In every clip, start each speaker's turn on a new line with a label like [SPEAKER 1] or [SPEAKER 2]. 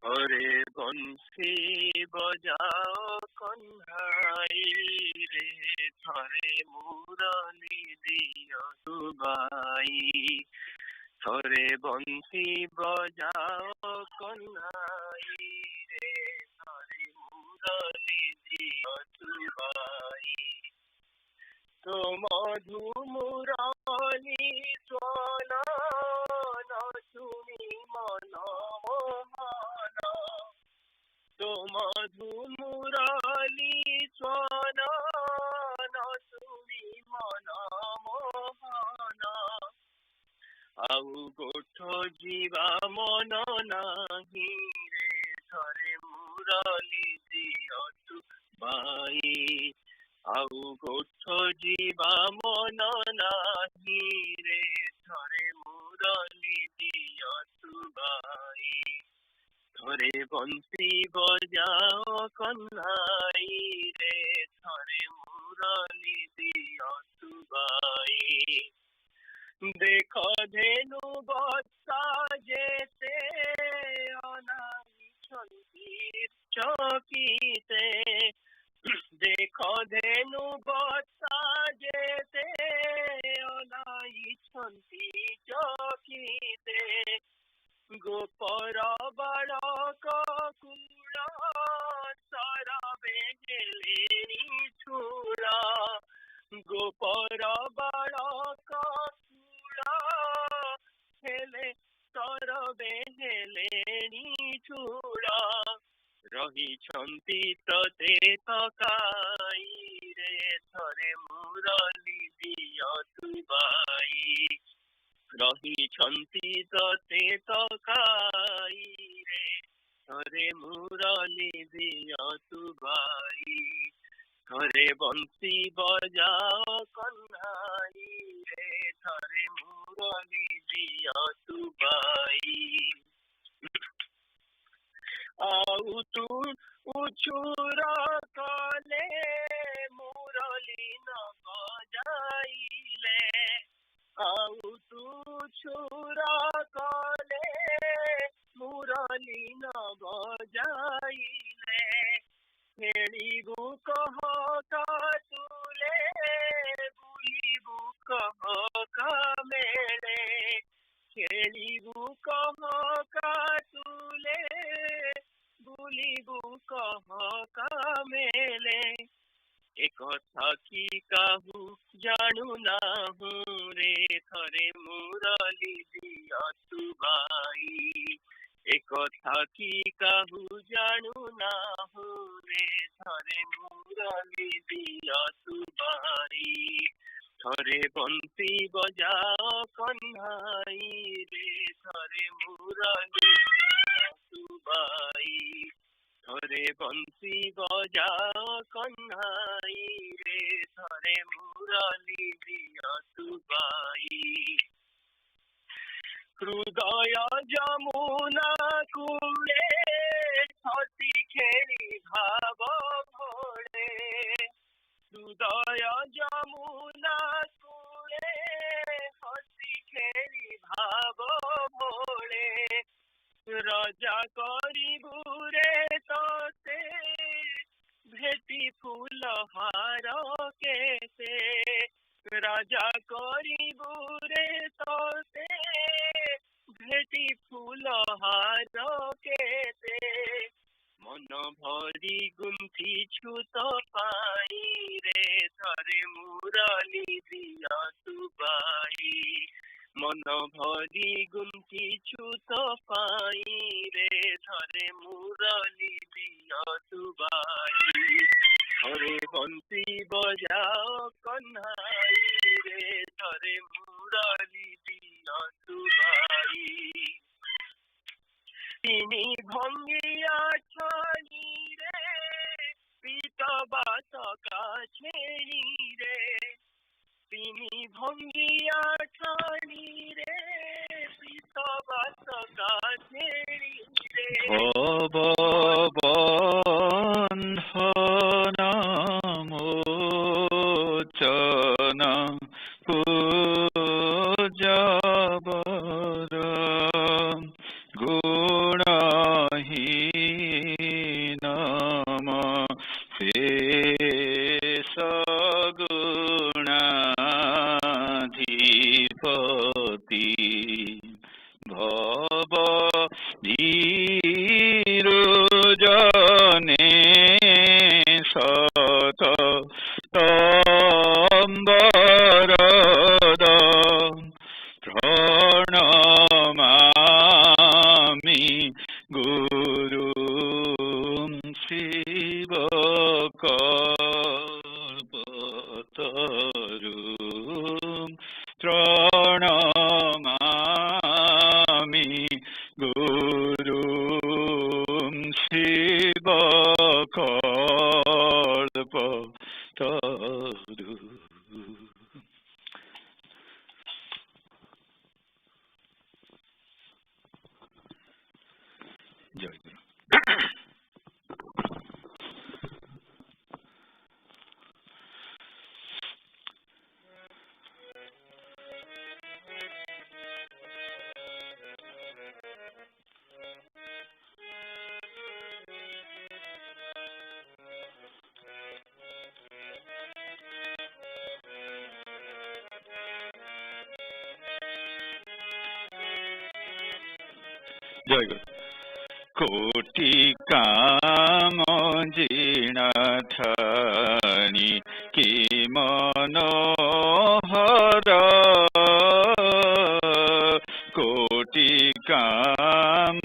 [SPEAKER 1] थरे बंसी बजाओ कन्हाई रे, थरे मुरली दियो सुबाई। थरे बंसी बजाओ कन्हाई रे, थरे मुरली दियो सुबाई। तो मधु मुरली स्वन सुनी मन मोहन, तो मधु मुरली स्वन सुनी मन मोहन। आउ गोठ जीवा मन नाही रे, थरे मुरली दियो सुबाई। आउ गोठ जीवा मन नाही रे, थरे मुरली दियो सुबाई। थरे बंसी बजाओ कन्हाई रे, थरे मुरली दियो सुबाई। देख धेनु बत्सा जेते अनाइछन्ति चकिते। देख धेनु बत्सा जेते अनाइछन्ति चकिते। गोपर बालक कूल सरबे हेलेनी छूला। गोपर बालक कूल हेले सरबे हेलेनी छूला। रहिछन्ति तते तकाई रे, थरे मुरली दियो सुबाई। रहिछन्ति तते तकाई रे, थरे मुरली दियो सुबाई। थरे बंसी बजाओ कन्हाई रे, थरे मुरली दियो सुबाई। आउ तू उछुर कले मुरली न बजाइले। आउ तू छुर कले मुरली न बजाइले। खेलिबु कह तुले बुलिबु कह मेले। खेलिबु कह तुले बुलिबु कह मेले। एक कि काहू जानू नाहू रे, थरे मुरली दियो सुबाई। एक कि काहू जानू नाहू रे, थरे मुरली दियो सुबाई। थरे बंसी बजाओ कन्हाई रे, थरे मुरली दियो सुबाई। थरे बंसी बजाओ कन्हाई रे, थरे मुरली दियो सुबाई। हृदय जमुना कूले हसी खेली भाव भोले। हृदय जमुना कूले हसी खेली भाव भोले। रजा करिबु रे तोते भेटी फूल हार केते। राजा करिबु रे तोते भेटी फूल हार केते। मन भरी गुंथी छुत पाई रे, थरे मुरली दियो सुबाई। मन भरी गुंथी छुत पाई रे, थरे मुरली दियो सुबाई। थरे बंसी बजाओ कन्हाई रे, थरे मुरली दियो सुबाई। तिनी भंगिया छानी रे, पीत बात काछेनी रे। तिनी भंगिया छानी रे, पीत बात काछेनी रे।
[SPEAKER 2] बंधन मोचन पूजबर गुणहीन জয় গুরু। জয় গুরু। কোটি কাম জিনা ঠানি কি মনোহর, কোটি কাম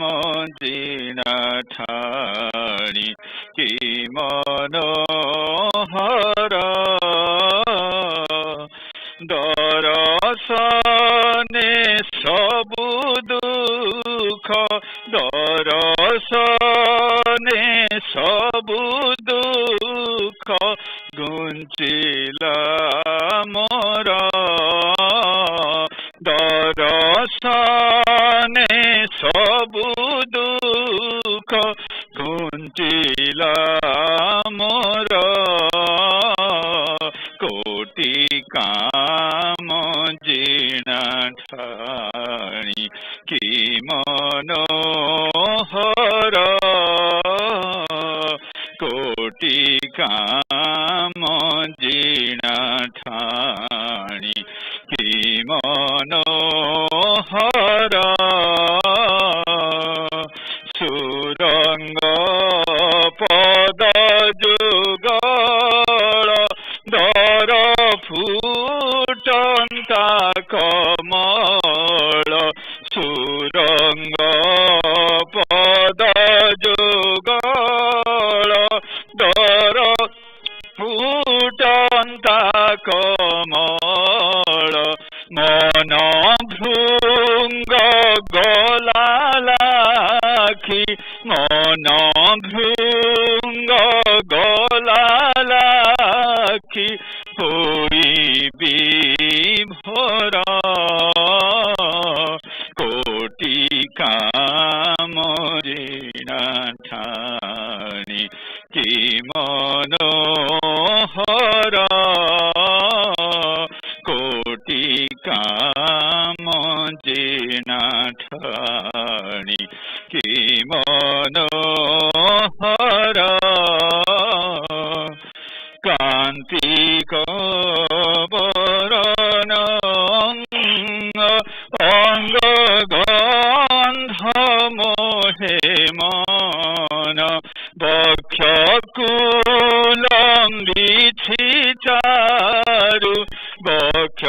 [SPEAKER 2] জিনা ঠানি কি মনোহর, দরশনে সবু দুঃখ, দরশনে সবু দুঃখ গুঞ্চিলা মোর, দরশনে সবু দুঃখ গুঞ্চিলা মোর, কোটি কাম জিনা ঠানি কি মনোহর, কোটি কাম জিনা ঠানি কি মনোহর, সুরঙ্গ পদ যুগল দর ফুটন্তা কমল, সুরঙ্গ পদ যুগল দর ফুটন্তা কমল, মন ভৃঙ্গ গলালাখি, মন ভৃঙ্গ গলালাখি হই বিভোর, কোটি কাম জিনা ঠানি কি মনোহর, কোটি কাম জিনা ঠানি কি মনোহর, কান্তিক বরণ অঙ্গ গন্ধ মোহে মন, বক্ষ কুলম্বিছি চারু, বক্ষ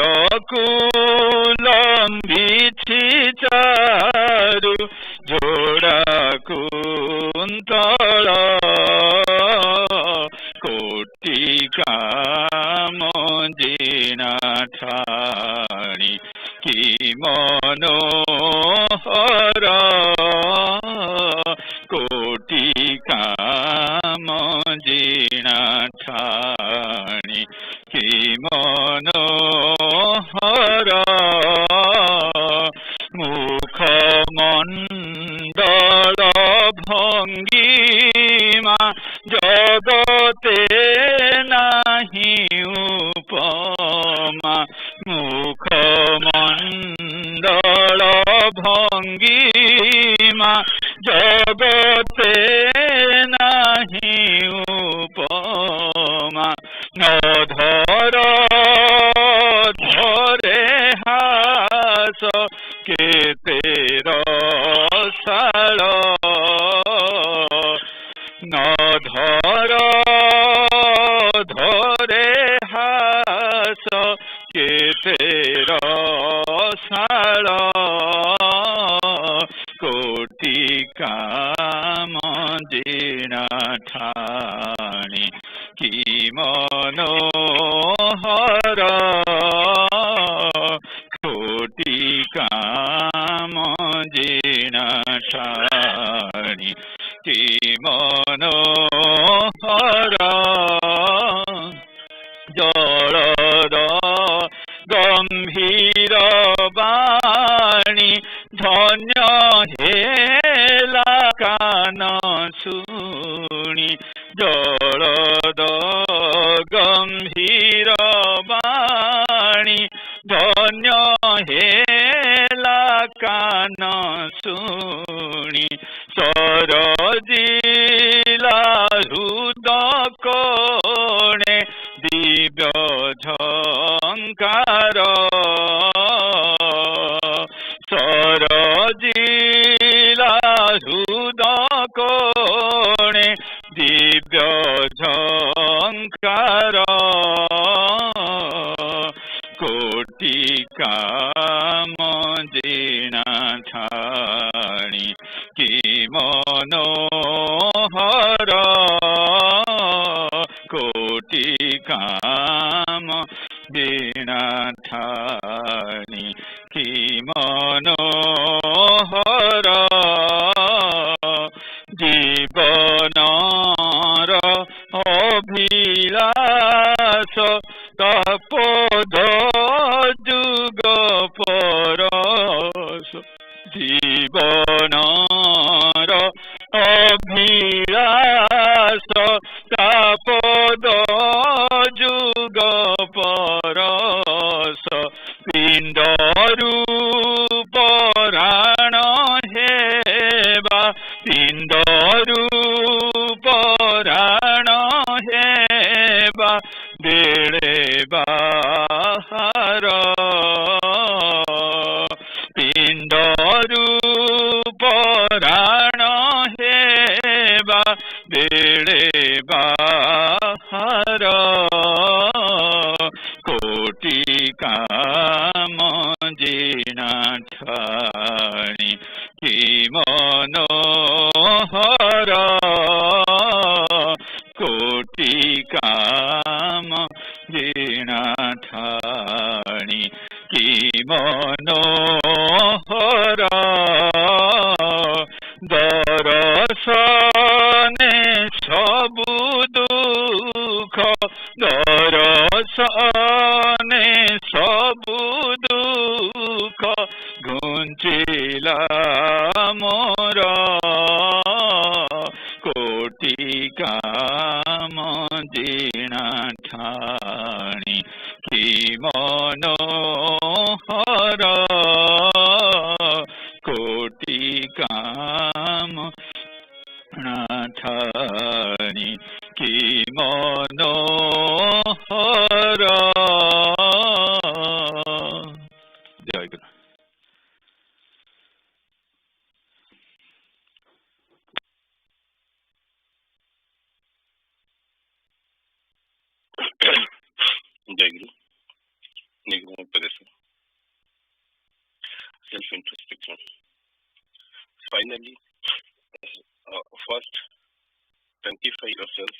[SPEAKER 2] কুলম্বিছি চারু, জোড়া কুন্তল, কোটি কাম জিনা ঠানি কি মনোহর, কোটি কাম জিনা ঠানি কি মনোহর, মুখ মণ্ডল ভঙ্গিমা জগতে নাহি উপমা, মুখ মণ্ডল ভঙ্গিমা জগতে নাহি উপমা, নধর ধরে হাস কেতে রসাল, নধর ধরে হাস কেতে রসাল, কোটি কাম জিনা ঠানি কি মনোহর, কোটি কাম জিনা ঠানি কি মনোহর, জলদ গম্ভীর বাণী ধন্য হেলা କାନ ଶୁଣି ଜଳଦ ଗମ୍ଭୀର ବାଣୀ ଧନ୍ୟ ହେଲା କାନ ଶୁଣି ସରଜିଲା ହୃଦ କୋଣେ ଦିବ୍ୟ ଝଙ୍କାର ସରଜିଲା ହୃଦ କୋଣେ ଦିବ୍ୟ ଝଙ୍କାର କୋଟି କାମ ଜିଣା ଠାଣି କି ମନୋହର କୋଟି କାମ ଜିଣା ଠାଣି କି ମନୋହର ଜୀବନର ଅଭିଳାଷ ତପୋଧ ଯୁଗ ପରଶ ଜୀବନର ଅଭିଳାଷ ତପୋଧ ଯୁଗ ପରଶ ପିଣ୍ଡରୁ ପରାଣ ହେବା ପିଣ୍ଡରୁ ପରାଣ ହେବା ବେଳେ ବାହାର ପିଣ୍ଡରୁ ପରାଣ ହେବା ବେଳେ ବାହାର କୋଟି କାମ ଜିଣା ଠାଣି କି ମନୋହର କୋଟି କାମ ଜିଣା ଠାଣି କି ମନୋହର ଦରଶନେ ସବୁ ଦୁଃଖ ଦରଶନେ ସବୁ ଦୁଃଖ ଘୁଞ୍ଚିଲା ମୋର କୋଟି କାମ ଜିଣା ଠାଣି କି ମନୋହର କୋଟି କାମ ଠାଣି କି ମନୋହର ଜୟ ଗୁରୁ।
[SPEAKER 3] Jai Guru. Nigma Padesa. Self-introspection. Finally, first, sanctify yourself,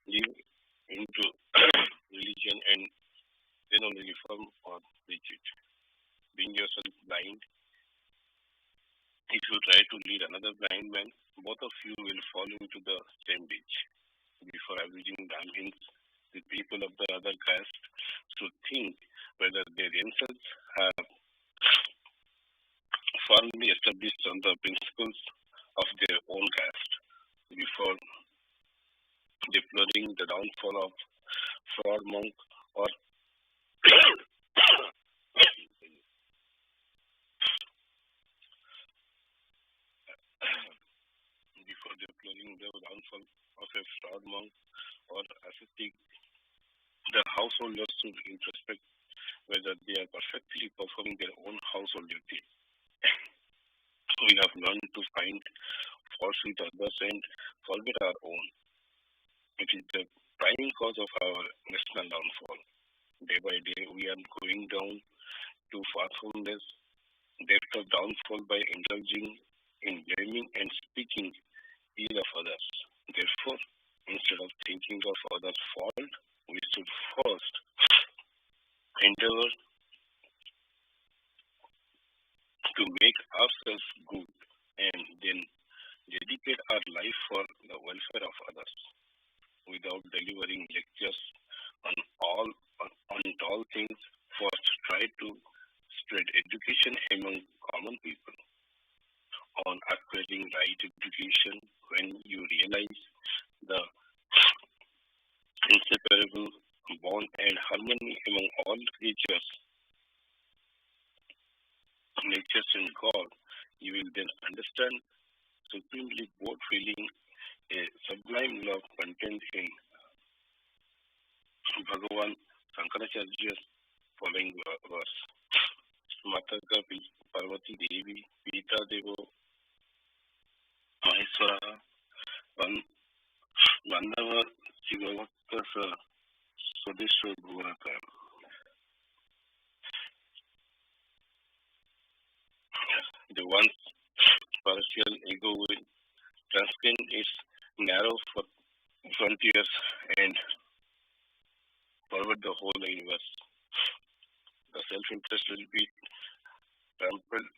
[SPEAKER 3] live into religion, and then only reform or preach it. Being yourself blind, if you try to lead another blind man, both of you will fall into the same ditch. Before abusing Brahmins, the people of the other caste should think whether they themselves have firmly established on the principles of their own caste before deploring the downfall of fraud monk or before deploring the downfall of a fraud monk or ascetic. The householders should introspect whether they are perfectly performing their own household duty. We have learned to find faults with others and forget our own. It is the prime cause of our national downfall. Day by day, we are going down to forgetfulness, depth of downfall by indulging in blaming and speaking ill of others. Therefore, instead of thinking of others' fault, we should first endeavor to make ourselves good and then dedicate our life for the welfare of others. Without delivering lectures on all things, first try to spread education among common people. on acquiring right education when you realize the inseparable bond and harmony among all creatures, natures, and God. You will then understand supremely both feeling a sublime love contained in Bhagavan Shankaracharya's following verse. Mata ka Parvati Devi, Pita Devo, Maheswara, Vandava Shivavakta Sa, Swadeshwar Bhuvanakar. The once partial ego will transcend its narrow frontiers and forward the whole universe. The self-interest will be trampled.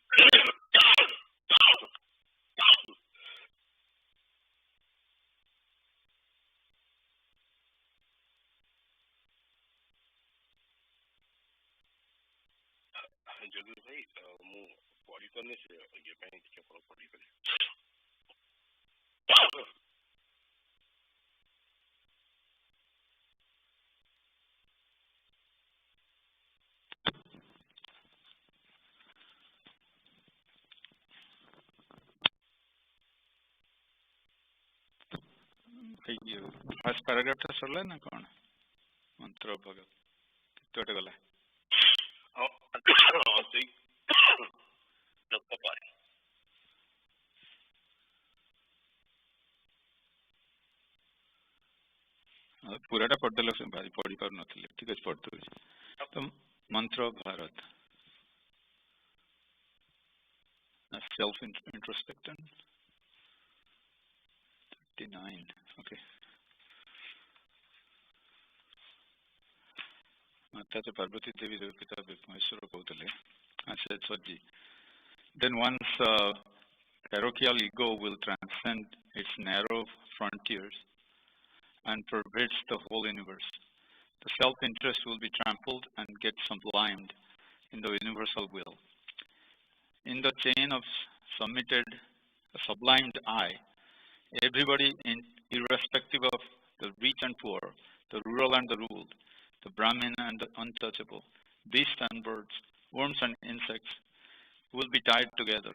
[SPEAKER 3] जरूर भाई मु पढ़ी करने से ये pant के ऊपर पढ़ी करे
[SPEAKER 2] फास्ट पैराग्राफ टा सरला ना कौन मंत्र भगत कितोटे गला
[SPEAKER 3] सही पारे
[SPEAKER 2] पूराटा पढ़देल से भारी पढ़ी पार नथिले ठीक अछि पढ़तो तो मंत्र भारत self introspection 39 okay माता च पार्वती देवी पिता महेश्वर कहते said Swaji. Then one's parochial ego will transcend its narrow frontiers and pervades the whole universe. The self-interest will be trampled and get sublimed in the universal will. In the chain of sublimed I, everybody, irrespective of the rich and poor, the rural and the ruled, the Brahmin and the untouchable, beasts and birds, worms and insects, will be tied together.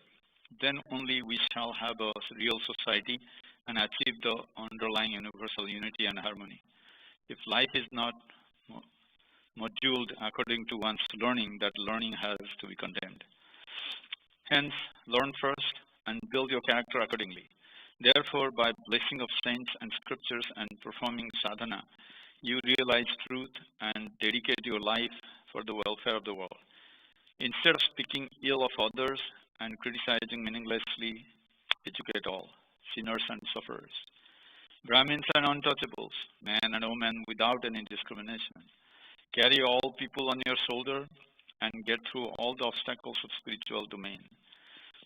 [SPEAKER 2] Then only we shall have a real society and achieve the underlying universal unity and harmony. If life is not moduled according to one's learning, that learning has to be condemned. Hence, learn first and build your character accordingly. Therefore, by blessing of saints and scriptures and performing sadhana, you realize truth and dedicate your life for the welfare of the world. Instead of speaking ill of others and criticizing meaninglessly, educate all, sinners and sufferers, Brahmins and untouchables, men and women without any discrimination. Carry all people on your shoulder and get through all the obstacles of spiritual domain.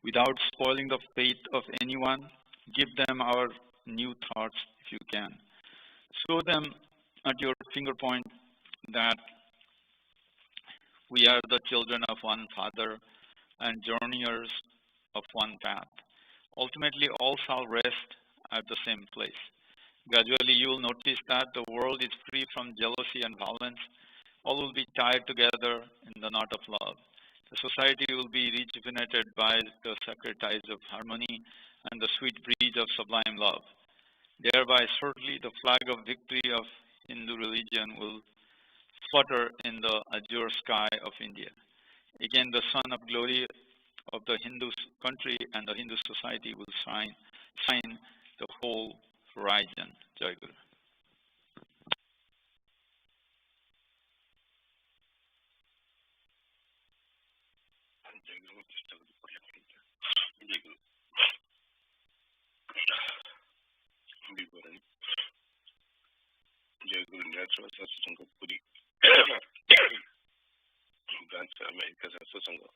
[SPEAKER 2] Without spoiling the faith of anyone, give them our new thoughts if you can. Show them at your finger point that we are the children of one Father and journeyers of one path. Ultimately, all shall rest at the same place. Gradually, you will notice that the world is free from jealousy and violence. All will be tied together in the knot of love. The society will be rejuvenated by the sacred ties of harmony and the sweet breeze of sublime love. Thereby, certainly, the flag of victory of Hindu religion will flutter in the azure sky of India. Again, the sun of glory of the Hindu country and the Hindu society will shine the whole horizon. Jai Guru.
[SPEAKER 3] Jai Guru Saraswata Sangha Puri Branch America Saraswata Sangha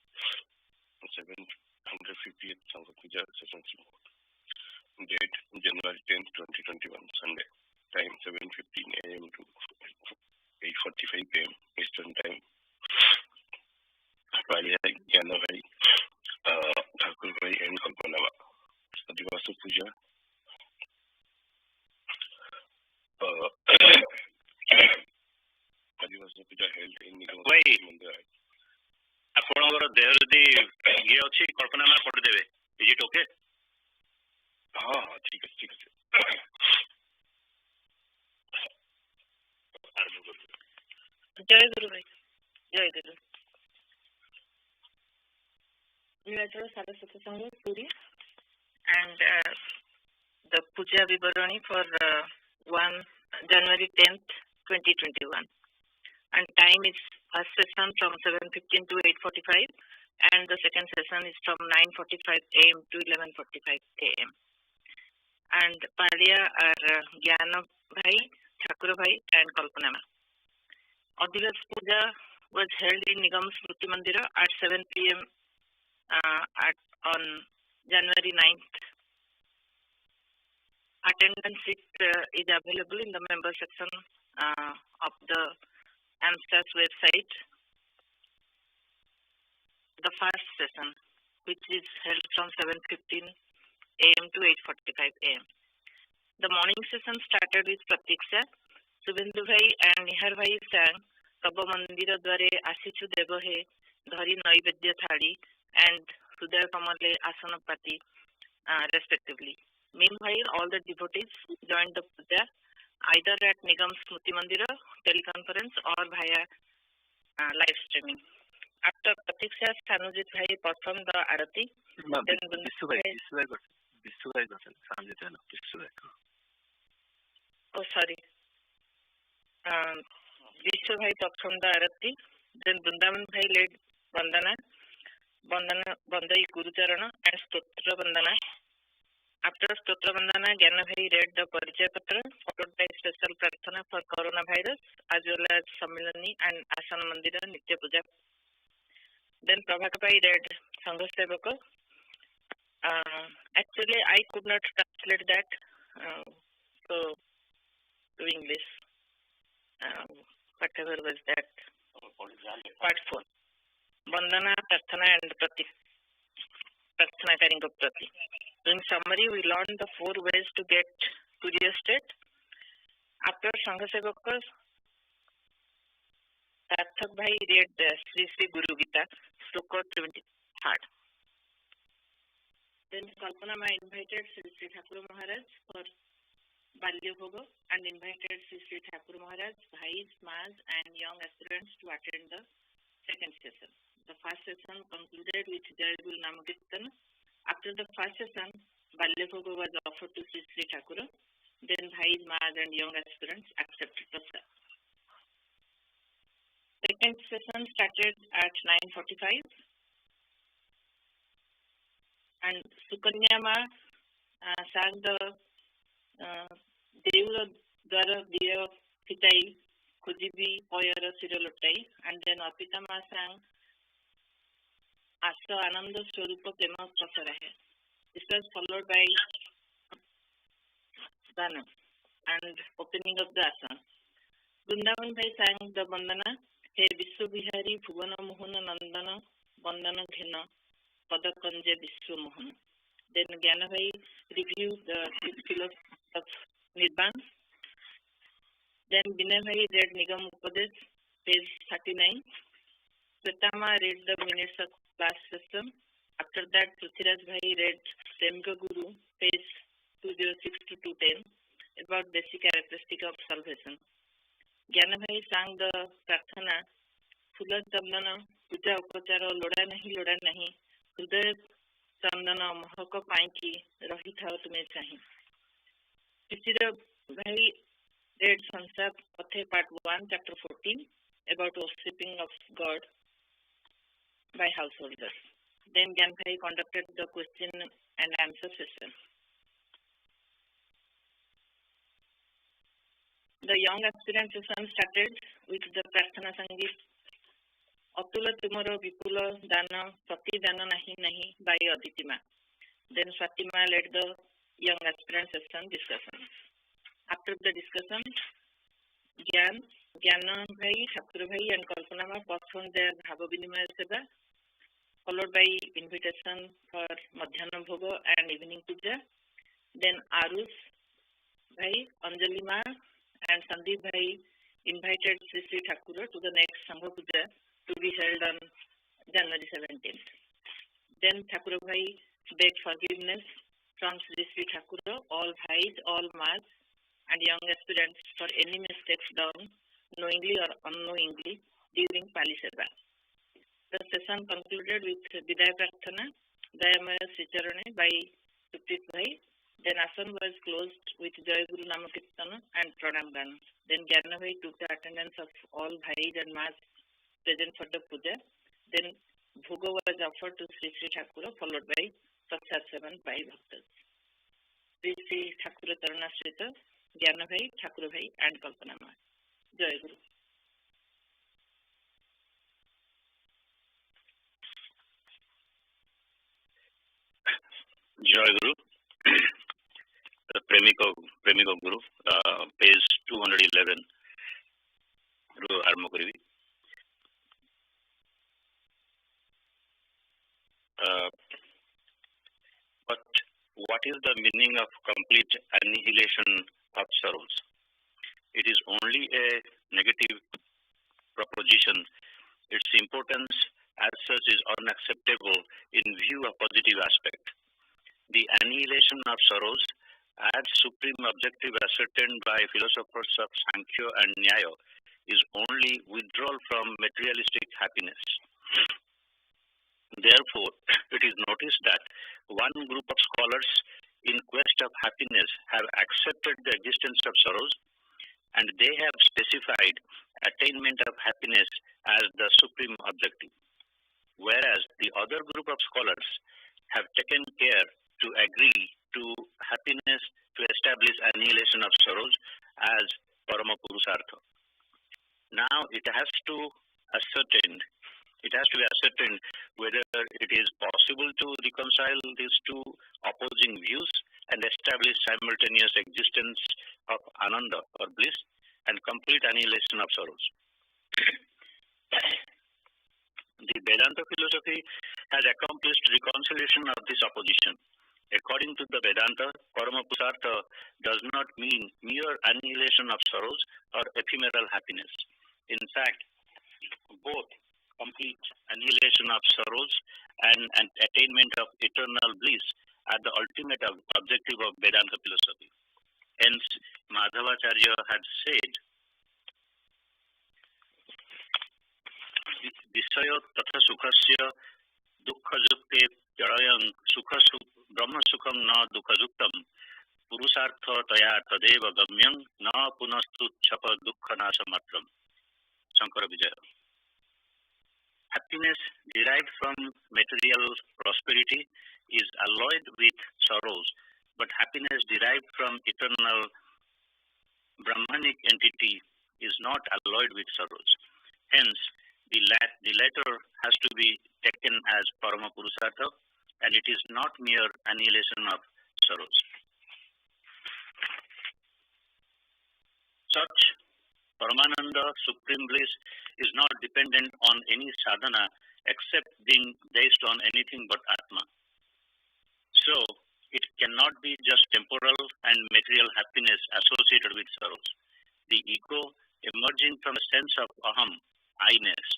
[SPEAKER 3] 750th Sangha Puja Session Report. Date January 10th, 2021, Sunday. Time 7:15 a.m. to 8:45 p.m. Eastern Time. Pali Hai, Jana Bhai, Thakur Bhai and Kalpana. भाई आपणकर देह जदि ये अच्छी कल्पना मान पढ़देवे is it okay? हाँ हाँ ठीक है ठीक है।
[SPEAKER 4] जय गुरु भाई, जय गुरु। United Saraswata Sangha Puri and the Puja Vibarani for 1 January 10th, 2021. And time is first session from 7:15 to 8:45 and the second session is from 9:45 a.m. to 11:45 a.m. And Palia are Gyana Bhai, Thakur Bhai and Kalpana Ma. Adhivat Puja was held in Nigam Smriti Mandira at 7 p.m. On January 9th. Attendance is available in the member section of the AMSAS website. The first session, which is held from 7:15 a.m. to 8:45 a.m. The morning session started with Pratiksha. Subhendu Bhai and Nihar Bhai sang Taba Mandira Dware Asichu Devo He Dhari Naivedya Thadi and Sudaya Kamale Asanapati respectively. Meanwhile, all the devotees joined the puja either at Nigam Smriti Mandira teleconference or via live streaming. After Pratiksha, Sanujit Bhai performed the Arati. Oh, sorry. Vishnu Bhai performed the Arati. Then Vrindavan Bhai led Vandana, Bandai Guru Charana and Stotra Vandana. After Stotra Vandana, Gyana Bhai read the Parichaya Patra, followed by special prarthana for coronavirus as well as Samilani and Asana Mandira Nitya Puja. Then Prabhaka Bhai read Sangha Sevaka. Actually, I could not translate that to English. Whatever was that? Part 4. Vandana, Prarthana and Prati. Prarthana Karinga Prati. In summary, we learned the 4 ways to get Turiya state. After Sangha Sevaka, Sarthak Bhai read the Sri Sri Guru Gita, Sloka 23rd. Then Kalpana Ma invited Sri Sri Thakur Maharaj for Balya Bhoga and invited Sri Sri Thakur Maharaj, Bhais, Maas and young aspirants to attend the second session. The first session concluded with Jayagul Namakirtan. After the first session, Balya Bhoga was offered to Sri Sri Thakur. Then Bhais, Maas and young aspirants accepted the session. Second session started at 9:45 and Sukanya Ma sang the Deura Dwara Diya Fitai Kujibi Oyara Sirolotai and then Apita Ma sang Asa Ananda Swarupa Prema Prasarahe. This was followed by Dana and opening of the asana. Vrindavan Bhai sang the Bandana He Vishwabihari Bhuvana Mohana Nandana Bandana Ghena Padakanje Vishwamohana. Then Gyana Bhai reviewed the 6 pillars of Nirvan. Then Vinay Bhai read Nigam Upadesh, page 39. Svetama read the minutes of class system. After that, Prithviraj Bhai read Semga Guru, page 206 to 210, about basic characteristic of salvation. Gyana Bhai sang the Prarthana, Phula Chandana, Puja Upachara, Loda Nahi, Hridaya Chandana, Mahaka Painki, Rahithao Tume Chahi. Prithviraj Bhai read Sansa Pathe part 1, chapter 14, about worshipping of God by householders. Then Gyan Bhai conducted the question and answer session. The young aspirant session started with the Prarthana Sangeet Atula Tumaro Vipula Dana Sati Dana Nahi by Aditima. Then Swatima led the young aspirant session discussion. After the discussion, Gyana Bhai, Thakur Bhai and Kalpana Ma performed their Bhava Vinimaya Seva, followed by invitation for Madhyana Bhoga and evening puja. Then Arush Bhai, Anjali Ma and Sandeep Bhai invited Sri Sri Thakura to the next Sangha Puja to be held on January 17th. Then Thakura Bhai begged forgiveness from Sri Sri Thakura, all Bhais, all Mas, and young aspirants for any mistakes done knowingly or unknowingly during Pali Seva. The session concluded with Vidaya Prarthana, Dayamaya Sricharane by Suprit Bhai. Then Asan was closed with Jai Guru Namakirtana and Pranam Gana. Then Gyana Bhai took the attendance of all Bhais and Mas present for the puja. Then Bhoga was offered to Sri Sri Thakura, followed by Prasad Sevan by Bhaktas. Sri Sri Thakura Taranashrita, Gyana Bhai, Thakura Bhai, and Kalpana Ma. Jai Guru.
[SPEAKER 3] Jai Guru. Premiko Guru, page 211. Guru Armakurivi. But what is the meaning of complete annihilation of sorrows? It is only a negative proposition. Its importance as such is unacceptable in view of positive aspect. The annihilation of sorrows, as supreme objective ascertained by philosophers of Sankhya and Nyaya, is only withdrawal from materialistic happiness. Therefore, it is noticed that one group of scholars in quest of happiness have accepted the existence of sorrows, and they have specified attainment of happiness as the supreme objective, whereas the other group of scholars have taken care to agree to happiness to establish annihilation of sorrows as Parama Purusartha. Now it has to be ascertained whether it is possible to reconcile these two opposing views and establish simultaneous existence of Ananda or bliss and complete annihilation of sorrows. The Vedanta philosophy has accomplished reconciliation of this opposition. According to the Vedanta, Parama Purusartha does not mean mere annihilation of sorrows or ephemeral happiness. In fact, both complete annihilation of sorrows and an attainment of eternal bliss are the ultimate objective of Vedanta philosophy. Hence, Madhavacharya had said, Visaya tatha sukhasya dukkha jukte pyarayang brahma sukham na dukkha juktam purusartha taya tadeva gamyang na punastu chapa dukkha nasa matram. Shankara Vijaya. Happiness derived from material prosperity is alloyed with sorrows, but happiness derived from eternal Brahmanic entity is not alloyed with sorrows. Hence, the latter has to be taken as Parama Purusartha, and it is not mere annihilation of sorrows. Such Paramananda, supreme bliss, is not dependent on any sadhana except being based on anything but Atma. So, it cannot be just temporal and material happiness associated with sorrows. The ego, emerging from a sense of aham, I-ness,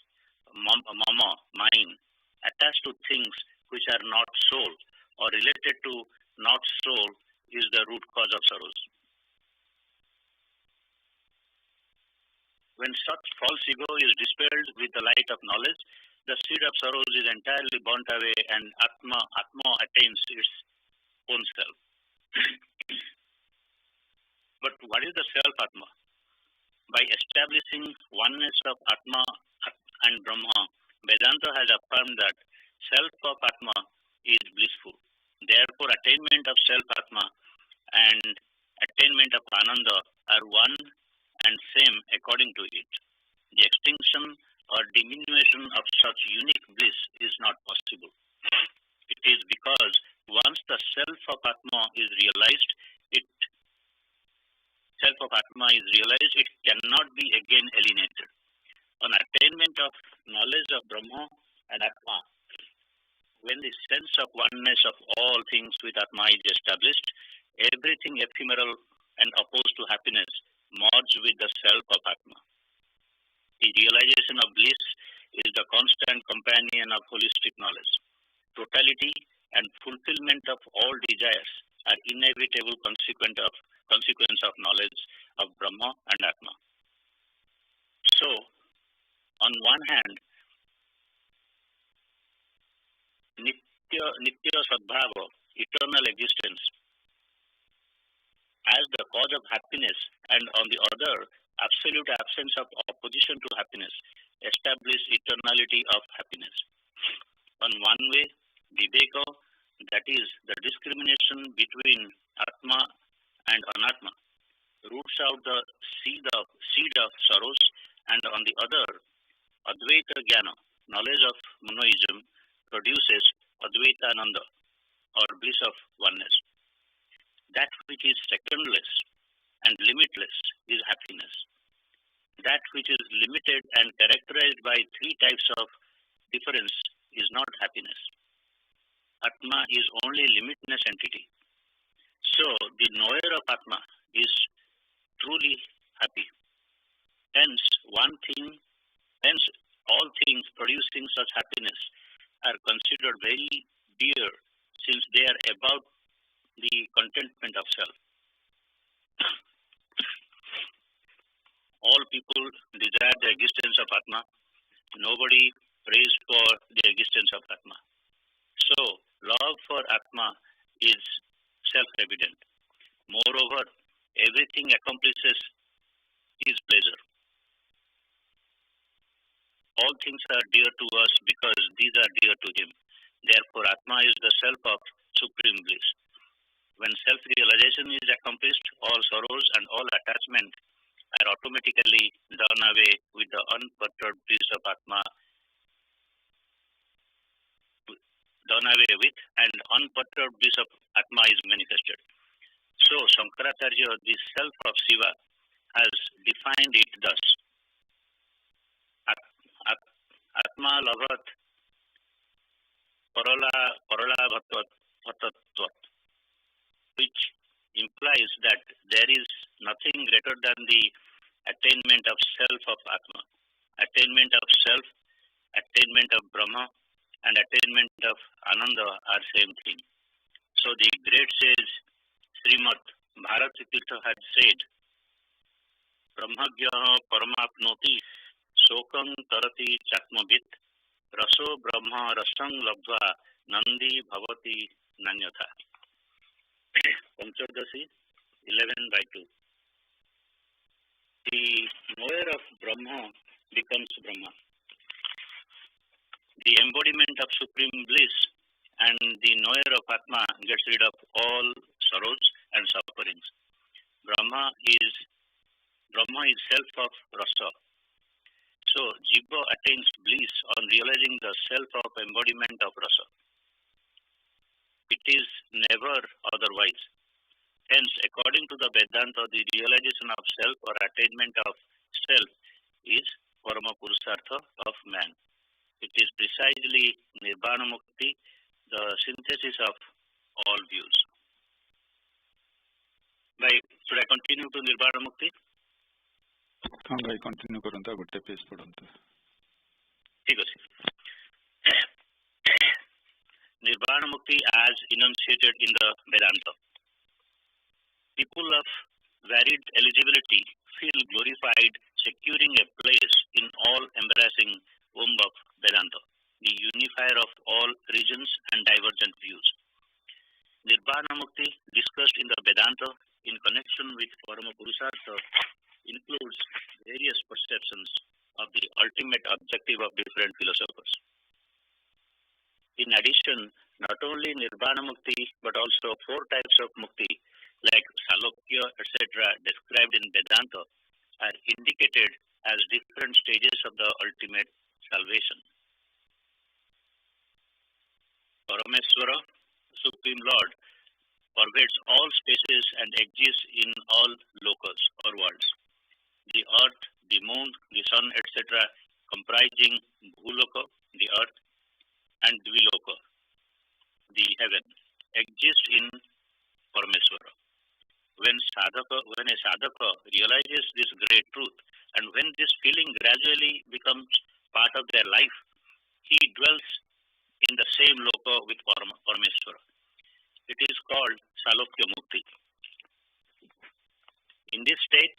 [SPEAKER 3] mama, mine, attached to things which are not soul or related to not soul, is the root cause of sorrows. When such false ego is dispelled with the light of knowledge, the seed of sorrows is entirely burnt away and Atma attains its own self. But what is the self-Atma? By establishing oneness of Atma and Brahma, Vedanta has affirmed that self of Atma is blissful. Therefore, attainment of self-Atma and attainment of Ananda are one and same according to it. The extinction or diminution of such unique bliss is not possible. It is because once the self of Atma is realized, it cannot be again alienated. On attainment of knowledge of Brahma and Atma, when the sense of oneness of all things with Atma is established, everything ephemeral and opposed to happiness merge with the self of Atma. The realization of bliss is the constant companion of holistic knowledge. Totality and fulfillment of all desires are inevitable consequence of knowledge of Brahma and Atma. So, on one hand, Nitya Sadbhava, eternal existence, as the cause of happiness, and on the other, absolute absence of opposition to happiness, establish eternality of happiness. On one way, Viveka, that is, the discrimination between Atma and Anatma, roots out the seed of sorrows, and on the other, Advaita Jnana, knowledge of monoism, produces Advaita Ananda, or bliss of oneness. That which is secondless and limitless is happiness. That which is limited and characterized by three types of difference is not happiness. Atma is only limitless entity. So the knower of Atma is truly happy. Hence, all things producing such happiness are considered very dear, since they are about the contentment of self. All people desire the existence of Atma. Nobody prays for the existence of Atma. So, love for Atma is self-evident. Moreover, everything accomplishes his pleasure. All things are dear to us because these are dear to him. Therefore, Atma is the self of supreme bliss. When self-realization is accomplished, all sorrows and all attachment are automatically done away with the unperturbed bliss of Atma, and unperturbed bliss of Atma is manifested. So, Shankaracharya, the self of Shiva, has defined it thus: Atma lavat parala bhatatvat, which implies that there is nothing greater than the attainment of self of Atma. Attainment of self, attainment of Brahma, and attainment of Ananda are same thing. So the great sage Srimad Bharati Tirtha had said, Brahmagyaha paramapnoti shokam tarati chatmavit raso brahma rasang labdva nandi bhavati nanyatha. Panchadasi 11/2. The knower of Brahma becomes Brahma. The embodiment of supreme bliss, and the knower of Atma gets rid of all sorrows and sufferings. Brahma is self of rasa. So Jiva attains bliss on realizing the self of embodiment of rasa. It is never otherwise. Hence, according to the Vedanta, the realization of self or attainment of self is Parama Purusartha of man. It is precisely Nibbana Mukti, the synthesis of all views. Should I continue to Nibbana Mukti?
[SPEAKER 2] हाँ भाई continue करंता गोटे page पढ़ंता
[SPEAKER 3] ठीक अछि Nibbana Mukti as enunciated in the Vedanta. People of varied eligibility feel glorified securing a place in all-embracing womb of Vedanta, the unifier of all regions and divergent views. Nibbana Mukti discussed in the Vedanta in connection with Parama Purusartha includes various perceptions of the ultimate objective of different philosophers. In addition, not only Nibbana Mukti but also 4 types of Mukti like Salokya, etc. described in Vedanta are indicated as different stages of the ultimate salvation. Parameswara, Supreme Lord, pervades all spaces and exists in all lokas or worlds. The earth, the moon, the sun, etc. comprising Bhuloka, the earth, and Dviloka, the heaven, exist in Parameswara. When a sadhaka realizes this great truth,
[SPEAKER 5] And when this feeling gradually becomes part of their life, he dwells in the same loka with Parameshwara. It is called Salokya Mukti. In this state,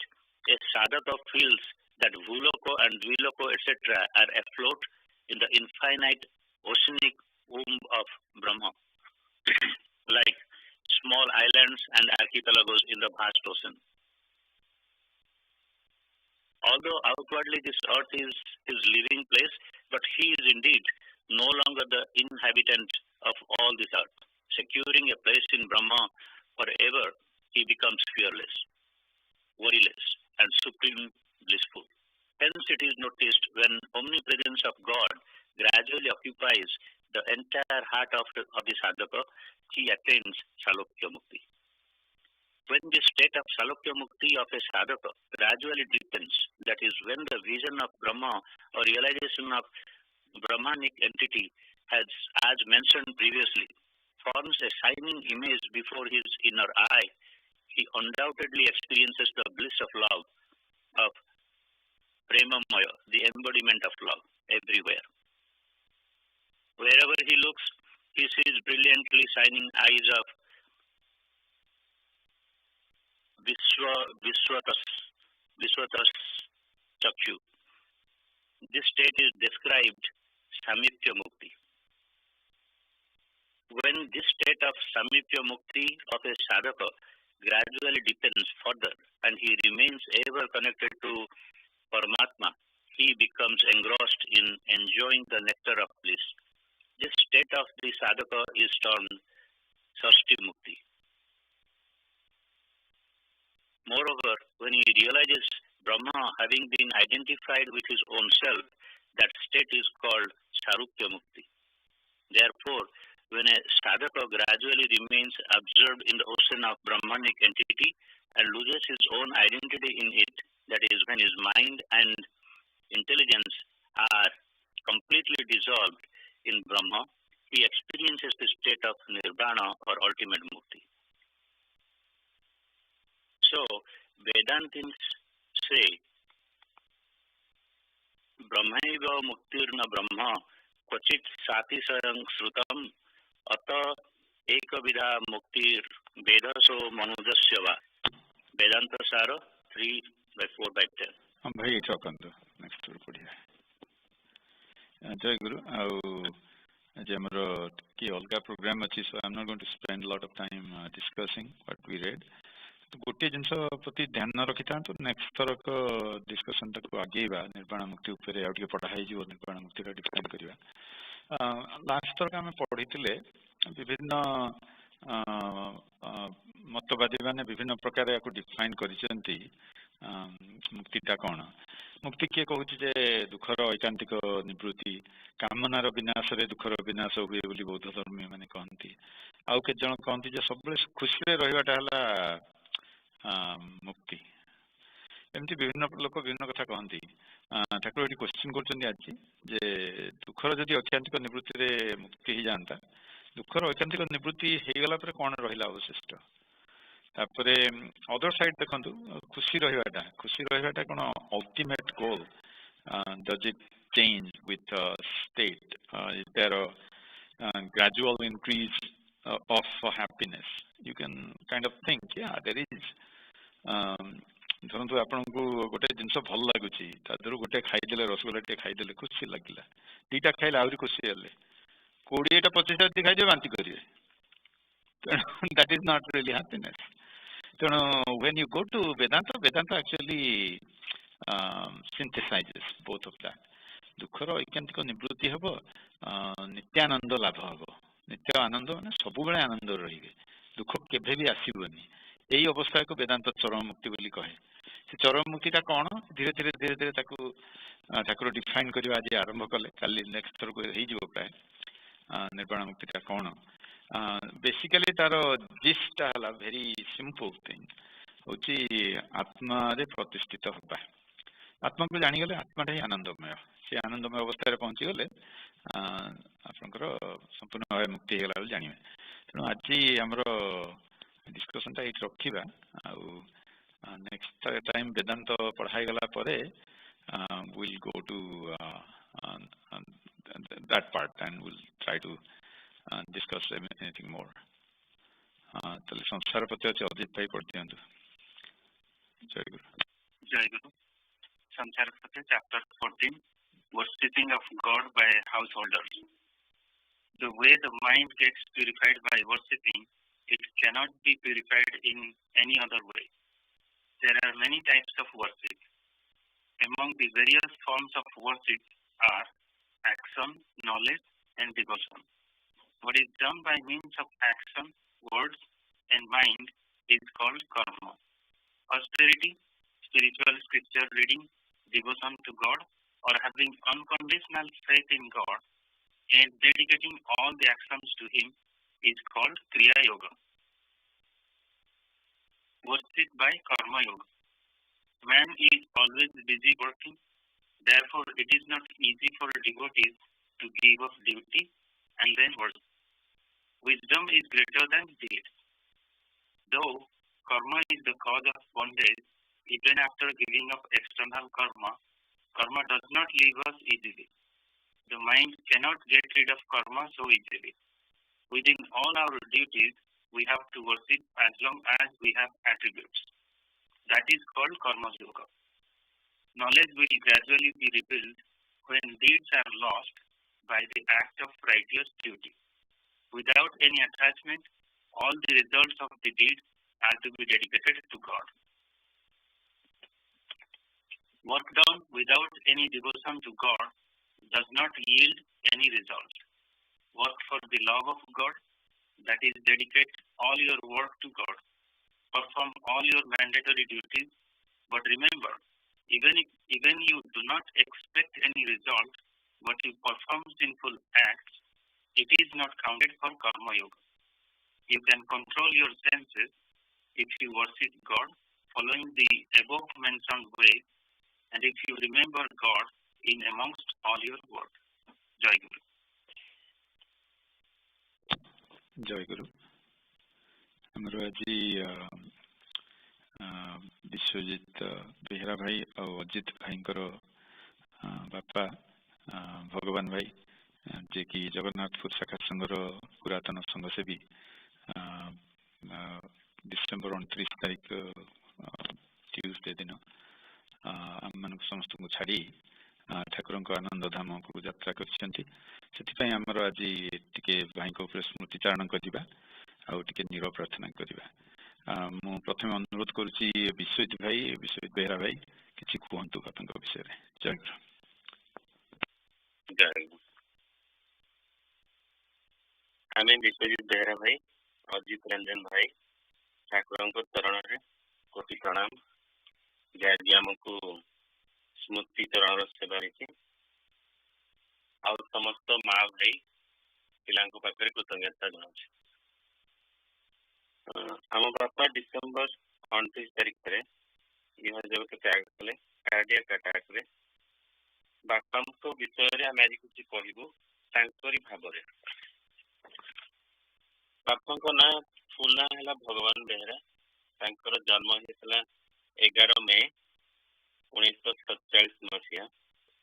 [SPEAKER 5] a sadhaka feels that Bhuloko and Dviloko, etc. are afloat in the infinite oceanic womb of Brahma, like small islands and archipelagos in the vast ocean. Although outwardly this earth is his living place, but he is indeed no longer the inhabitant of all this earth. Securing a place in Brahma forever, he becomes fearless, worryless, and supreme blissful. Hence it is noticed when omnipresence of God gradually occupies the entire heart of the sadhaka, he attains Salokya Mukti. When the state of Salokya Mukti of a sadhaka gradually deepens, that is when the vision of Brahma or realization of Brahmanic entity has, as mentioned previously, forms a shining image before his inner eye, he undoubtedly experiences the bliss of love, of Premamaya, the embodiment of love, everywhere. Wherever he looks, he sees brilliantly shining eyes of Vishwatas Chakshu. This state is described Samipya Mukti. When this state of Samipya Mukti of a sadhaka gradually deepens further and he remains ever connected to Paramatma, he becomes engrossed in enjoying the nectar of bliss. This state of the sadhaka is termed Sashti Mukti. Moreover, when he realizes Brahma having been identified with his own self, that state is called Sarupya Mukti. Therefore, when a sadhaka gradually remains absorbed in the ocean of Brahmanic entity and loses his own identity in it, that is when his mind and intelligence are completely dissolved in Brahma, he experiences the state of Nirvana or ultimate Mukti. So, Vedantins say, Brahmaiva Muktirna Brahma Kvachit Sati Sarang Srutam Ata Ekavidha Muktir Vedaso Manudasyava. Vedanta Sara 3/4/10.
[SPEAKER 2] भाई चकंतु next पढ़िया जय गुरु आज हमर की अलग program अच्छी so I am not going to spend lot of time discussing what we read गोटे जिनस प्रति ध्यान रखी था नेक्स्ट थरक डिस्कसन तक आगेवा निर्वाण मुक्ति उपरे आउटे पढ़ाई निर्वाण मुक्ति डिफाइन करवा लास्ट थरक आम पढ़ी विभिन्न मतवादी मैंने विभिन्न प्रकार या डिफाइन करती मुक्तिटा कौन मुक्ति किए कहूँ जे दुखर ऐकांतिक निवृत्ति कामनार विनाश रे दुखर विनाश हुए बोली बौद्ध धर्मी मैंने कहती आउ के जन कहती सब खुशी रहा मुक्ति एमती विभिन्न लोक विभिन्न कथा कहती ठाकुर ये क्वेश्चन कर आज जे दुखर जदि ऐकांतिक निवृत्ति रे मुक्ति ही जाता दुखर ऐकांतिक निवृत्ति हो गला कौन रहा अवशिष्ट तापरे अदर साइड देखु खुशी रहा कौन ultimate goal does it change with state is there gradual increase of happiness you can kind of think या देयर इज धरतु आपन को गोटे जिनस भल लगुच गोटे खाईदे रसगोल्ला टे खाईदे खुशी लगे दीटा खाइले आहरी खुशी हेले 20-25 खाई बांति करेंगे that is not really happiness तेणु when you go to Vedanta actually synthesizes both of that दुखर ऐकांतिक निवृत्ति हम नित्यानंद लाभ हम नित्य आनंद मैंने सब बेले आनंद रे दुख केभे भी आसबनी यही अवस्था को वेदांत चरम मुक्ति बोली कहे से चरम मुक्तिटा कौन धीरे धीरे ठाकुर डिफाइन करवा आज आरंभ कले काली नेक्स्ट थर को प्राय निर्वाण मुक्तिटा कौन बेसिकली तार जिसटा है वेरी सिंपल थिंग हूँ आत्मा रे प्रतिष्ठित होगा आत्मा को जानीगले आत्माटा ही आनंदमय से आनंदमय अवस्था पहुँची गले आपंकर संपूर्ण भाव मुक्ति होगा जानवे तेणु आज आमर डिस्कसनटा ये रखा नेक्स्ट टाइम वेदांत पढ़ाई गला we'll go to that part and we'll try to discuss anything more. ତାହେଲେ ସଂସାର ପତି ଅଛି ଅଜିତ ଭାଇ ପଢ଼ିଦିଅନ୍ତୁ. ଜୟ ଗୁରୁ.
[SPEAKER 6] Jai Guru. Samsara chapter 14, Worshipping of God by Householders. The way the mind gets purified by worshipping, it cannot be purified in any other way. There are many types of worship. Among the various forms of worship are action, knowledge, and devotion. What is done by means of action, words, and mind is called karma. Austerity, spiritual scripture reading, devotion to God, or having unconditional faith in God and dedicating all the actions to Him is called Kriya Yoga. Worship by Karma Yoga. Man is always busy working, therefore it is not easy for devotees to give up duty and then worship. Wisdom is greater than deeds. Though karma is the cause of bondage, even after giving up external karma, karma does not leave us easily. The mind cannot get rid of karma so easily. Within all our duties, we have to worship as long as we have attributes. That is called karma yoga. Knowledge will gradually be revealed when deeds are lost by the act of righteous duty. Without any attachment, all the results of the deed are to be dedicated to God. Work done without any devotion to God does not yield any result. Work for the love of God, that is, dedicate all your work to God. Perform all your mandatory duties, but remember, even you do not expect any result, but you perform sinful acts, it is not counted for karma yoga. You can control your senses if you worship God following the above mentioned way, and if you remember God in amongst all your work. Jai Guru.
[SPEAKER 2] ଜୟ ଗୁରୁ. ଆମର ଆଜି ବିଶ୍ୱଜିତ ବେହେରା ଭାଇ ଆଉ ଅଜିତ ଭାଇଙ୍କର ବାପା ଭଗବାନ ଭାଇ, ଯିଏକି ଜଗନ୍ନାଥପୁର ଶାଖା ସଂଘର ପୁରାତନ ସଂଘସେବୀ, ଡିସେମ୍ବର 29 ତାରିଖ ଟ୍ୟୁଜଡେ ଦିନ ଆମମାନଙ୍କୁ ସମସ୍ତଙ୍କୁ ଛାଡ଼ି ଠାକୁରଙ୍କ ଆନନ୍ଦ ଧାମକୁ ଯାତ୍ରା କରିଛନ୍ତି. ସେଥିପାଇଁ ଆମର ଆଜି ଟିକେ ଭାଇଙ୍କ ଉପରେ ସ୍ମୃତିଚାରଣ କରିବା ଆଉ ଟିକେ ନୀରବ ପ୍ରାର୍ଥନା କରିବା. ମୁଁ ପ୍ରଥମେ ଅନୁରୋଧ କରୁଛି ବିଶ୍ୱଜିତ ବେହେରା ଭାଇ କିଛି କୁହନ୍ତୁ ବାପାଙ୍କ ବିଷୟରେ. ଜୟ ଗୁରୁ.
[SPEAKER 3] ଆମେ ବିଶ୍ୱଜିତ ବେହେରା ଭାଇ, ଅଜିତ ରଞ୍ଜନ ଭାଇ, ଠାକୁରଙ୍କ ଚରଣରେ କୋଟି ପ୍ରଣାମ. ଯାହାକି ଆମକୁ ସ୍ମୃତି ଚରଣର ସେବା ହେଇଛି, ଆଉ ସମସ୍ତ ମା ଭାଇ ପିଲାଙ୍କ ପାଖରେ କୃତଜ୍ଞତା ଜଣାଉଛି. ଆମ ବାପା ଡିସେମ୍ବର 29 ତାରିଖରେ ଇହ ଜଗତ ତ୍ୟାଗ କଲେ କାର୍ଡିଆକ ଆଟାକରେ. ବାପାଙ୍କ ବିଷୟରେ ଆମେ ଆଜି କିଛି କହିବୁ ତାଙ୍କରି ଭାବରେ. ବାପାଙ୍କ ନାଁ ଫୁଲ ନାଁ ହେଲା ଭଗବାନ ବେହେରା. ତାଙ୍କର ଜନ୍ମ ହେଇଥିଲା 11 ମେ 1947 ମସିହା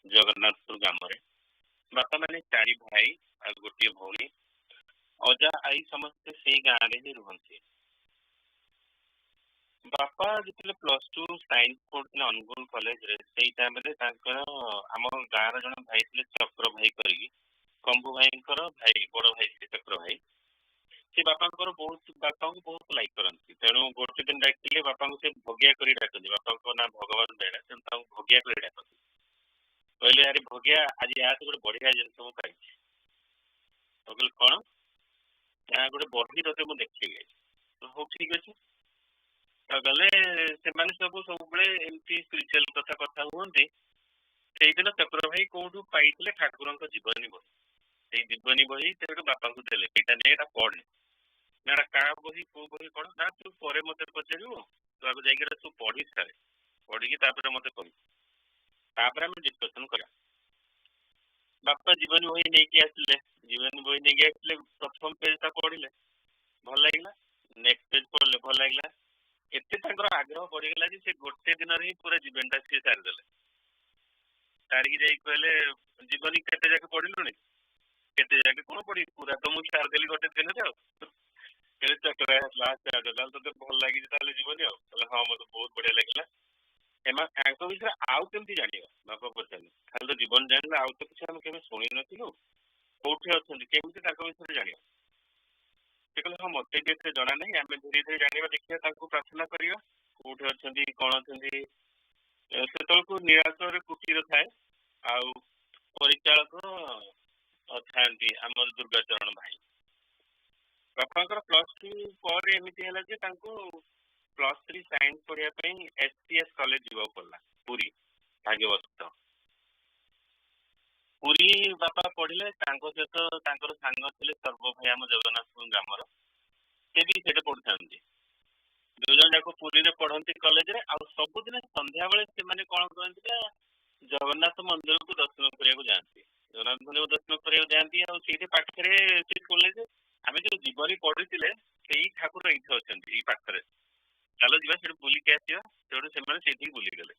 [SPEAKER 3] ଜଗନ୍ନାଥପୁର ଗ୍ରାମରେ. ବାପା ମାନେ 4 ଭାଇ ଆଉ ଗୋଟିଏ ଭଉଣୀ. ଅଜା ଆଈ ସମସ୍ତେ ସେଇ ଗାଁରେ ହିଁ ରୁହନ୍ତି. ବାପା ଯେତେବେଳେ +2 ସାଇନ୍ସ ପଢୁଥିଲେ ଅନୁଗୁଳ କଲେଜରେ, ସେଇ ଟାଇମରେ ତାଙ୍କର ଆମ ଗାଁର ଜଣେ ଭାଇ ଥିଲେ ଚକ୍ର ଭାଇ କରିକି, କମ୍ବୁ ଭାଇଙ୍କର ଭାଇ, ବଡ ଭାଇ ଥିଲେ ଚକ୍ର ଭାଇ. ସେ ବାପାଙ୍କୁ ବହୁତ ଲାଇକ୍ କରନ୍ତି. ତେଣୁ ଗୋଟେ ଦିନ ଡାକିଥିଲେ ବାପାଙ୍କୁ ସେ ଭଗିଆ କରି ଡାକନ୍ତି. ବାପାଙ୍କ ନାଁ ଭଗବାନ ବେହେରା, ତେଣୁ ତାଙ୍କୁ ଭଗିଆ କରି ଡାକନ୍ତି. କହିଲେ ଆରେ ଭଗିଆ ଆଜି ଆସ ଗୋଟେ ବଢିଆ ଜିନିଷ ମୁଁ ପାଇଛି. କହିଲେ କଣ? ଗୋଟେ ବହି ତତେ ମୁଁ ଦେଖେଇବି. ହଉ ଠିକ ଅଛି. ଗଲେ ସେମାନେ ସବୁବେଳେ ଏମିତି ସ୍ପିରିଚୁଆଲ କଥା ହୁଅନ୍ତି. ସେଇଦିନ ଚକ୍ର ଭାଇ କୋଉଠୁ ପାଇଥିଲେ ଠାକୁରଙ୍କ ଜୀବନୀ ବହି. ସେଇ ଜୀବନୀ ବହି ସେ ବାପାଙ୍କୁ ଦେଲେ, ଏଇଟା ନେଇ ଏଇଟା ପଢେ. ନା ଏଟା କାହା ବହି, କୋଉ ବହି କଣ? ନା ତୁ ପରେ ମତେ ପଚାରିବୁ, ତୁ ଆଗ ଯାଇକି ତୁ ପଢି ସାରେ, ପଢିକି ତାପରେ ମତେ କହିବୁ, ତାପରେ ଆମେ ଡିସ୍କସନ କରିବା. ବାପା ଜୀବନୀ ବହି ନେଇକି ଆସିଲେ. ପ୍ରଥମ ପେଜଟା ପଢିଲେ, ଭଲ ଲାଗିଲା. ନେକ୍ସଟ ପେଜ ପଢିଲେ, ଭଲ ଲାଗିଲା. ଏତେ ତାଙ୍କର ଆଗ୍ରହ ବଢିଗଲା ଯେ ସେ ଗୋଟେ ଦିନରେ ହିଁ ପୁରା ଜୀବନଟା ସିଏ ସାରିଦେଲେ. तारिकी जाई कहले जीवनी केते जाके पढ़िलुनी केते जाके कोन पढ़ी पूरा तो मु सार देली गोटे दिन रे केले चक्कर लास्ट आ गल तो भल लागी ताले जीवनी कहले हां मते बहुत बढ़िया लागला एमा आंको विषय आउ केमती जानियो बापा पछन खाली तो जीवन जानला आउ तो किछ हम केमे सुनि नथिलु कोठे अछन केमती ताको विषय जानियो से कहले हां मते केते जणा नहीं आमे धीरे धीरे जानिबा देखिया ताको प्रार्थना करियो कोठे अछन कोन अछन से तलको निराशर कुटीर थाए आउ परिचालक थांती हमर दुर्गाचरण भाई बापांकर +2 पर एमिति हला जे तांको +3 साइंस पढ़िया पई एसपीएस कॉलेज जीवा पड़ला पुरी भाग्यवस्त पुरी बापा पढ़िले तांको से तो तांकर सांग थिले सर्व भाई हम जगन्नाथ ग्रामर से भी सेटे पढ़थांती दो जन जाको पुरी रे पढ़ंती कॉलेज रे आ सब दिन संध्या बेले से माने कोन करंती जगन्नाथ मंदिर को दर्शन करिया जाती जगन्नाथ मंदिर को दर्शन करिया जाती आ सीधे पाखरे से कॉलेज आमे जो जीवनी पढ़िथिले सेही ठाकुर एठी अछंती ई पाखरे चलो जीवा से बुली के आसिया सेठू से माने सेठी बुली गले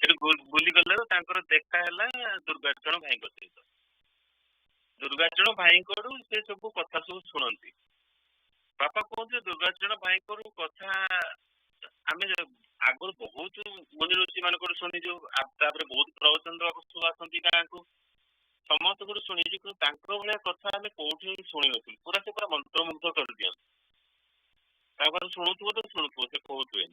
[SPEAKER 3] सेठू बुली गले तांकर देखा हला दुर्गाचरण भाई को सहित दुर्गाचरण भाई को से सब कथा सब सुनंती बापा कहते दुर्गाचरण भाई को कथा आमे आगर बहुत मुनि ऋषि मान शुणी जो बहुत प्रवचन सब आसती गाँ को समस्त को शुणी भाया कथा आम कौटी शुणी नी पूरा से पूरा मंत्रमुग्ध कर दिखाँ शुणुव तो शुणुव से कहते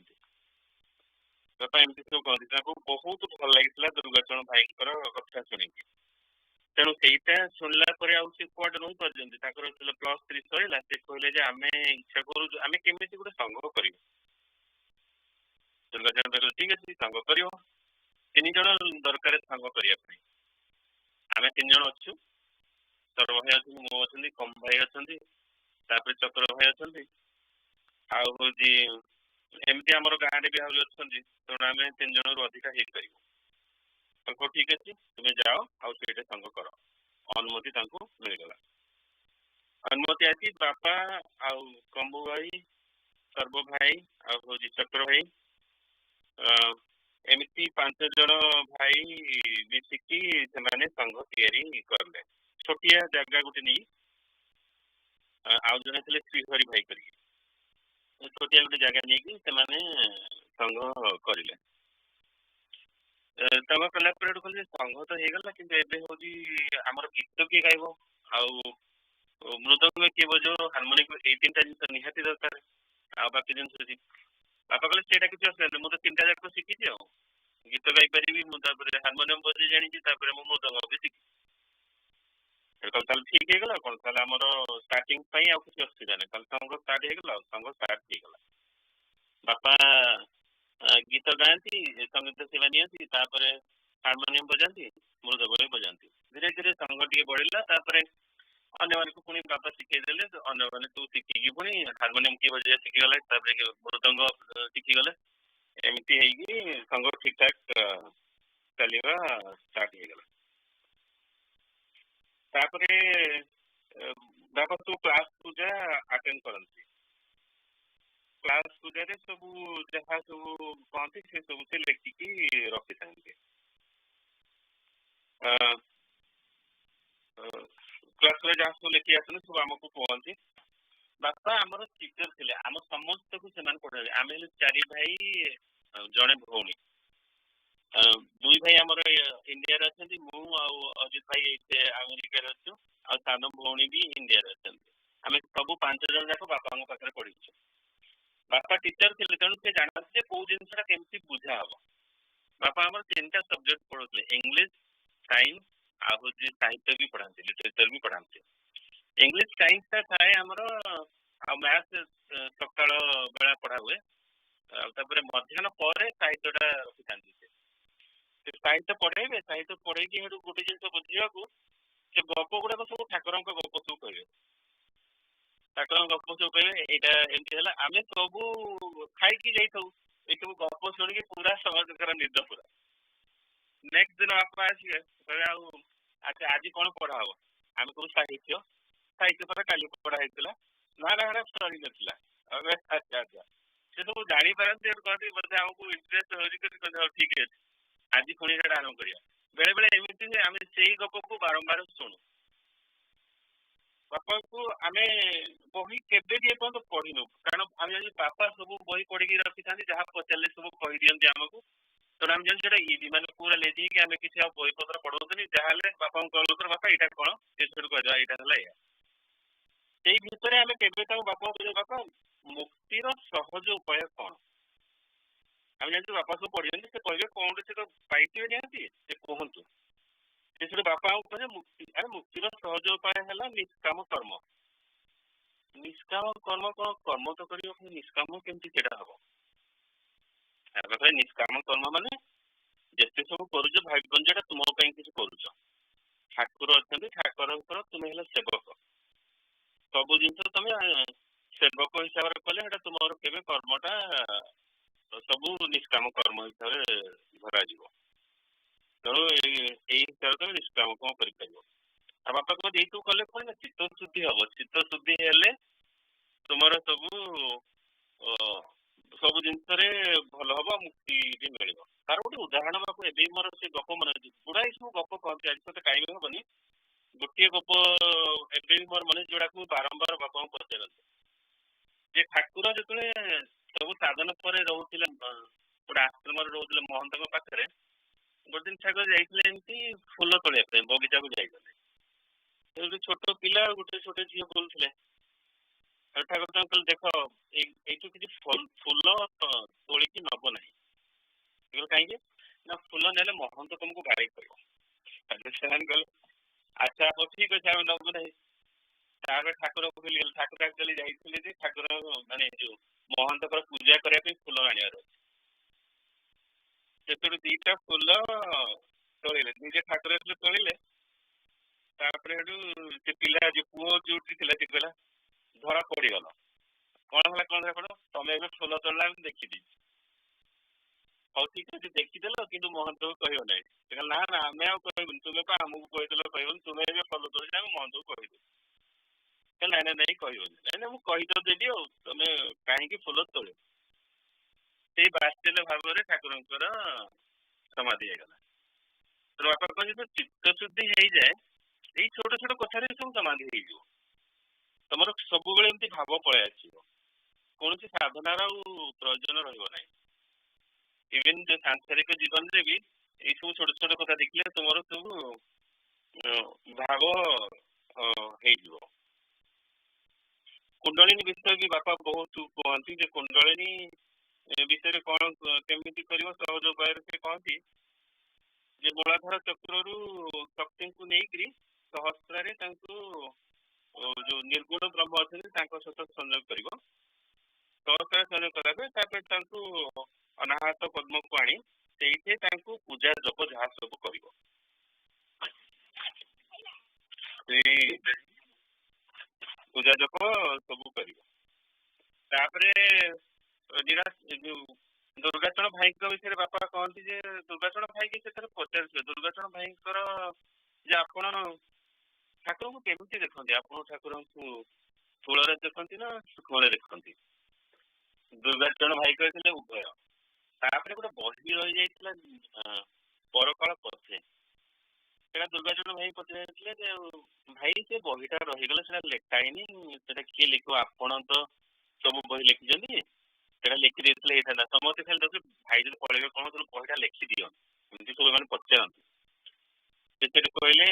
[SPEAKER 3] बापा एमती सब कहते बहुत भल लगी दुर्गाचरण भाई कथा शुणिकी तेणु सहीटा शुणला कौटे रही पार्टी +3 सरला से कहले आम इच्छा करूँ आम केमी गोटे संघ कर दुर्गाचरण भाई ठीक अच्छे संघ कर 3 जन दरकार संघ करने आम 3 जन अच्छु तर भाई अच्छे मु अच्छा कम भाई अच्छा चक्र भाई अच्छा आमती आम गाँव भी आहरी अच्छा तेणु आम 3 जन रु अधिका हो पार ठीक अच्छे तुम्हें जाओ आठ संघ कर अनुमति मिलगला अनुमति आसी बापा आउ कंबू भाई सर्व भाई आउ चक्र भाई एमती 5 जन भाई मिसिकी से संघ तैयारी करले छोटिया जगह गोटे नहीं आउ जने थे श्रीहरि भाई करिए छोटिया गोटे जगह नहीं संघ करें तब कला कहले संघ तो होगला कि आमर गीत किए गायब आउ मृदंग किए बजो हार्मोनियम ये 3टा जिन निहाती दरकार आ बाकी जिन बापा कहले सेटा किसी असुविधा मुझे 3टा जाक शिखी गीत गाई पारि हार्मोनियम बजे जानी मृदंग भी शिखी ठीक है कौन आम स्टार्टिंग आउ किसी असुविधा नहीं संघ स्टार्ट होगा संघ स्टार्ट होगा बापा गीत गाँती संगीत सेवा नियंती हार्मोनियम बजाती मृदंग भी बजाती धीरे धीरे संघ टे बढ़ला अन्य पुणी बापा शिखेदेले अन्य मैंने सब शिखिकी पुणी हार्मोनियम किए बजा शिखीगले मृदंग शिखीगले एमती संघ ठीक ठाक चलवा स्टार्ट होगला बापा सब क्लास पूजा अटेंड करती क्लास पूजा सब जहाँ सब कहती से सब से लिखिकी रखी था क्लास जहाँ सब लिखी आसने सब आमको कहती बापा आमर टीचर थे आम समस्त को पढ़े आम 4 भाई जड़े भौणी 2 भाई आमर इंडिया अच्छा मु अजित भाई अमेरिका अच्छु सान भौणी भी इंडिया अच्छा आम सब 5 जन जाक बापा पाखे पढ़ी बापा टीचर थे तेणु से जानते कौ जिनसा केमती बुझा हम बापा आम 3टा सब्जेक्ट पढ़ाते इंग्लीश साइंस आहू साहित्य भी पढ़ाते लिटरेचर भी पढ़ाते इंग्लीश साइंस थाए आमर मैथ सका बेला पढ़ा हुए मध्याह्न पर साहित्यटा रखी था साहित्य पढ़े साहित्य पढ़े गोटे जिन बुझा से गप गुड़ाक सब ठाकुर गप सब कहे ठाकुर गप सब कहे यहाँ एमती आम सब खाई जाऊ ये सब गप शुणिकी पूरा समझ निद पूरा नेक्स्ट दिन बापा आसवे कहे अच्छा आज कौन पढ़ा हम आम कह साहित्य साहित्य पर काली पढ़ा होता ना ना सरी नाला अच्छा अच्छा से सब जापारती कहते बोलते आमको इंटरेस्ट हो ठीक है आज पुणी आरम्भ करा ବେଳେ ବେଳେ ଏମିତି ହୁଏ ଆମେ ସେଇ ଗପକୁ ବାରମ୍ବାର ଶୁଣୁ। ବାପାଙ୍କୁ ଆମେ ବହି କେବେ ବି ଏପର୍ଯ୍ୟନ୍ତ ପଢିନୁ, କାରଣ ଆମେ ଜାଣିଛୁ ବାପା ସବୁ ବହି ପଢିକି ରଖିଥାନ୍ତି, ଯାହା ପଚାରିଲେ ସବୁ କହିଦିଅନ୍ତି ଆମକୁ। ତେଣୁ ଆମେ ଜାଣିଛୁ ଏଇଟା ମାନେ ପୁରା ଲେଜି ହେଇକି ଆମେ କିଛି ଆଉ ବହି ପତ୍ର ପଢଉଛନ୍ତି, ଯାହାହେଲେ ବାପାଙ୍କୁ କଲ୍ କର ବାପା ଏଇଟା କଣ, ସେ ସେଠୁ କହିଦେବା ଏଇଟା ହେଲା ଏଇଆ। ସେଇ ଭିତରେ ଆମେ କେବେ ତାଙ୍କୁ ବାପାଙ୍କୁ କହିବା ବାପା ମୁକ୍ତିର ସହଜ ଉପାୟ କଣ? ଆମେ ଜାଣିଛୁ ବାପା ସବୁ ପଢିଛନ୍ତି, ସେ କହିବେ କଣ ସେ ତ ପାଇଥିବେ ନିହାତି, ସେ କୁହନ୍ତୁ। ସେ ସେଠୁ ବାପାଙ୍କୁ କହିବେ ମୁକ୍ତିର ସହଜ ଉପାୟ ହେଲା ନିଷ୍କାମ କର୍ମ। ନିଷ୍କାମ କର୍ମ କଣ? କର୍ମ ତ କରିବ, ନିଷ୍କାମ କେମିତି ସେଟା ହବ? ନିଷ୍କାମ କର୍ମ ମାନେ ଯେତେ ସବୁ କରୁଛ ଭାବିବନି ଯେଟା ତୁମ ପାଇଁ କିଛି କରୁଛ। ଠାକୁର ଅଛନ୍ତି, ଠାକୁରଙ୍କର ତୁମେ ହେଲେ ସେବକ। ସବୁ ଜିନିଷ ତମେ ସେବକ ହିସାବରେ କଲେ ସେଟା ତୁମର କେବେ କର୍ମଟା ସବୁ ନିଷ୍କାମ କର୍ମ ହିସାବରେ ଧରାଯିବ। ତେଣୁ ଏଇ ହିସାବରେ ତମେ ନିଷ୍କାମ କର୍ମ କରିପାରିବ। ଆଉ ବାପା କଣ ଏଇସବୁ କଲେ କଣ ନା ଚିତ୍ତ ଶୁଦ୍ଧି ହବ। ଚିତ୍ତ ଶୁଦ୍ଧି ହେଲେ ତୁମର ସବୁ ଜିନିଷରେ ଭଲ ହବ, ମୁକ୍ତି ବି ମିଳିବ। ତାର ଗୋଟେ ଉଦାହରଣ ବାପୁ ଏବେ ମୋର ସେ ଗପ ମନେ ଅଛି। ଗୁଡାଏ ସବୁ ଗପ କହନ୍ତି, ଆଜି ତ ଟାଇମ ହବନି। ଗୋଟିଏ ଗପ ଏବେ ବି ମୋର ମନେ, ଯୋଉଟାକୁ ବାରମ୍ବାର ବାପାଙ୍କୁ ପଚାରନ୍ତି ଯେ ଠାକୁର ଯେତେବେଳେ ସବୁ ସାଧନ ପରେ ରହୁଥିଲେ ଗୋଟେ ଆଶ୍ରମରେ ରହୁଥିଲେ ମହନ୍ତଙ୍କ ପାଖରେ, ଗୋଟେ ଦିନ ଠାକୁର ଯାଇଥିଲେ ଏମିତି ଫୁଲ ତୋଳିବା ପାଇଁ ବଗିଚାକୁ ଯାଇଥିଲେ। ଗୋଟେ ଛୋଟ ପିଲା ଆଉ ଗୋଟେ ଛୋଟ ଝିଅ ବୁଲୁଥିଲେ। ଠାକୁର ତାଙ୍କୁ କହିଲେ ଦେଖ ଏଇଠୁ କିଛି ଫୁଲ ତୋଳିକି ନବ ନାହିଁ। କାହିଁକି ନା ଫୁଲ ନେଲେ ମହନ୍ତ ତମକୁ ଗାଳି କରିବ। ସେମାନେ କହିଲେ ଆଚ୍ଛା ହଉ ଠିକ ଅଛି ଆମେ ନବୁ ନାହିଁ। ତାପରେ ଠାକୁର ଭୁଲିଗଲେ। ଠାକୁର ଆକ୍ଚୁଆଲି ଯାଇଥିଲେ ଯେ ଠାକୁର ମାନେ ଯୋଉ ମହନ୍ତଙ୍କର ପୂଜା କରିବା ପାଇଁ ଫୁଲ ଆଣିବାର ଅଛି। ସେଥିରୁ ଦିଟା ଫୁଲ ତୋଳିଲେ, ନିଜେ ଠାକୁର ତୋଳିଲେ। ତାପରେ ସେଠୁ ସେ ପିଲା ଯୋଉ ପୁଅ ଯୋଉଠି ଥିଲା ସେ କହିଲା ଧରା ପଡିଗଲ। କଣ ହେଲା ତମେ ଏବେ ଫୁଲ ତୋଳିଲା ମୁଁ ଦେଖିଦେଇଛି। ହଉ ଠିକ ଅଛି ଦେଖିଦେଲ, କିନ୍ତୁ ମହନ୍ତକୁ କହିବ ନାହିଁ। ସେ କହିଲା ନା ନା ଆମେ ଆଉ କହିବୁନି, ତୁମେ ତ ଆମକୁ କହିଦେଲ କହିବନି, ତୁମେ ଏବେ ଫୁଲ ତୋଳିଲେ ଆମେ ମହନ୍ତକୁ କହିଦେବୁ। ନାଇଁ ନାଇଁ ନାଇଁ କହିବନି। ନାଇଁ ନାଇଁ ମୁଁ କହି ତ ଦେବି, ଆଉ ତମେ କାହିଁକି ଫୁଲ ତୋଳିବ? ସେଇ ବାତ୍ସଲ୍ୟ ଭାବରେ ଠାକୁରଙ୍କର ସମାଧି ହେଇଗଲା। ବାପା କହିଲେ ଚିତ୍ତ ଶୁଦ୍ଧି ହେଇଯାଏ, ଏଇ ଛୋଟ ଛୋଟ କଥାରେ ସବୁ ସମାଧି ହେଇଯିବ। ତମର ସବୁବେଳେ ଏମିତି ଭାବ ପଳେଇ ଆସିବ, କୌଣସି ସାଧନାର ଆଉ ପ୍ରୟୋଜନ ରହିବ ନାହିଁ। ଇଭେନ୍ ଯୋଉ ସାଂସାରିକ ଜୀବନରେ ବି ଏଇ ସବୁ ଛୋଟ ଛୋଟ କଥା ଦେଖିଲେ ତୁମର ସବୁ ଭାବ ହେଇଯିବ। କୁଣ୍ଡଳିନୀ ବିଷୟ ବି ବାପା ବହୁତ କୁହନ୍ତି ଯେ କୁଣ୍ଡଳିନୀ ବିଷୟରେ କଣ କେମିତି କରିବ ସହଜ ଉପାୟରେ। ସେ କହନ୍ତି ଯେ ମୂଳାଧାର ଚକ୍ରରୁ ଶକ୍ତିଙ୍କୁ ନେଇକରି ସହସ୍ରାରେ ତାଙ୍କୁ ଯୋଉ ନିର୍ଗୁଣ ବ୍ରହ୍ମ ଅଛନ୍ତି ତାଙ୍କ ସହିତ ସଂଯୋଗ କରିବ। ସହସ୍ରାରେ ସଂଯୋଗ କଲା ପରେ ତାପରେ ତାଙ୍କୁ ଅନାହତ ପଦ୍ମକୁ ଆଣି ସେଇଠି ତାଙ୍କୁ ପୂଜା ଜପ ଯାହା ସବୁ କରିବ। ସେଇ ପୂଜା ଜପ ସବୁ କରିବ। ତାପରେ ଯୋଉ ଦୁର୍ଗାଚରଣ ଭାଇଙ୍କ ବିଷୟରେ ବାପା କହନ୍ତି ଯେ ଦୁର୍ଗାଚରଣ ଭାଇକି ସେଥିରେ ପଚାରିଥିଲେ ଦୁର୍ଗାଚରଣ ଭାଇଙ୍କର ଯେ ଆପଣ ଠାକୁରଙ୍କୁ କେମିତି ଦେଖନ୍ତି? ଆପଣ ଠାକୁରଙ୍କୁ ସ୍ଥୂଳରେ ଦେଖନ୍ତି ନା ସୂକ୍ଷ୍ମରେ ଦେଖନ୍ତି? ଦୁର୍ଗାଚରଣ ଭାଇ କହିଥିଲେ ଉଭୟ। ତାପରେ ଗୋଟେ ବହି ରହିଯାଇଥିଲା ପରକାଳ ପଥେ, ସେଟା ଦୁର୍ଗାଚରଣ ଭାଇ ପଚାରିଥିଲେ ଯେ ଭାଇ ସେ ବହିଟା ରହିଗଲା, ସେଟା ଲେଖା ହେଇନି, ସେଟା କିଏ ଲେଖିବ? ଆପଣ ତ ସବୁ ବହି ଲେଖିଛନ୍ତି, ସେଟା ଲେଖି ଦେଇଥିଲେ ହେଇଥାନ୍ତା। ସମସ୍ତେ ଖାଲି ଦେଖି ଭାଇ ଯଦି ପଳେଇବେ କଣ ବହିଟା ଲେଖିଦିଅ, ଏମିତି ସବୁ ମାନେ ପଚାରନ୍ତି। ସେଠି କହିଲେ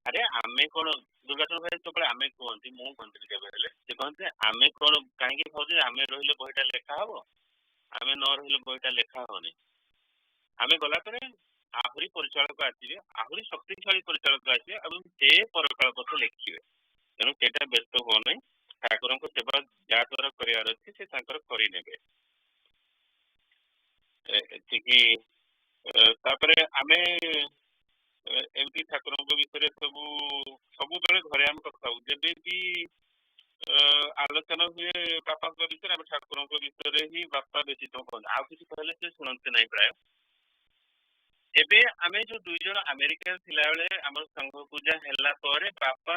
[SPEAKER 3] ଆରେ ଆମେ କଣ, ଦୁର୍ଗାଚରଣ ଭାଇ ସବୁବେଳେ ଆମେ କୁହନ୍ତି, ମୁଁ କୁହନ୍ତିନି କେବେ ହେଲେ। ସେ କହନ୍ତି ଆମେ କଣ କାହିଁକି ଭାବୁଛୁ ଆମେ ରହିଲେ ବହିଟା ଲେଖା ହବ, ଆମେ ନ ରହିଲେ ବହିଟା ଲେଖା ହବନି। ଆମେ ଗଲା ପରେ ଆହୁରି ପରିଚାଳକ ଆସିବେ, ଆହୁରି ଶକ୍ତିଶାଳୀ ପରିଚାଳକ ଆସିବେ ଏବଂ ସେ ପରକାଳ ପଥ ଲେଖିବେ। ତେଣୁ ସେଇଟା ବ୍ୟସ୍ତ ହୁଅ ନାହିଁ, ଠାକୁରଙ୍କ ସେବା ଯାହା ଦ୍ୱାରା କରିବାର ଅଛି ସେ ତାଙ୍କର କରିନେବେ। ଏତିକି। ତାପରେ ଆମେ ଏମିତି ଠାକୁରଙ୍କ ବିଷୟରେ ସବୁବେଳେ ଘରେ ଆମେ କଥା ହଉ। ଯେବେ ବି ଆଲୋଚନା ହୁଏ ବାପାଙ୍କ ବିଷୟରେ, ଆମେ ଠାକୁରଙ୍କ ବିଷୟରେ ହିଁ ବାପା ବେଶୀ ସମୟ କହନ୍ତି, ଆଉ କିଛି କହିଲେ ସେ ଶୁଣନ୍ତି ନାହିଁ ପ୍ରାୟ। ଏବେ ଆମେ ଯୋଉ 2 ଜଣ ଆମେରିକାରେ ଥିଲାବେଳେ ଆମର ସଂଘ ପୂଜା ହେଲା ପରେ ବାପା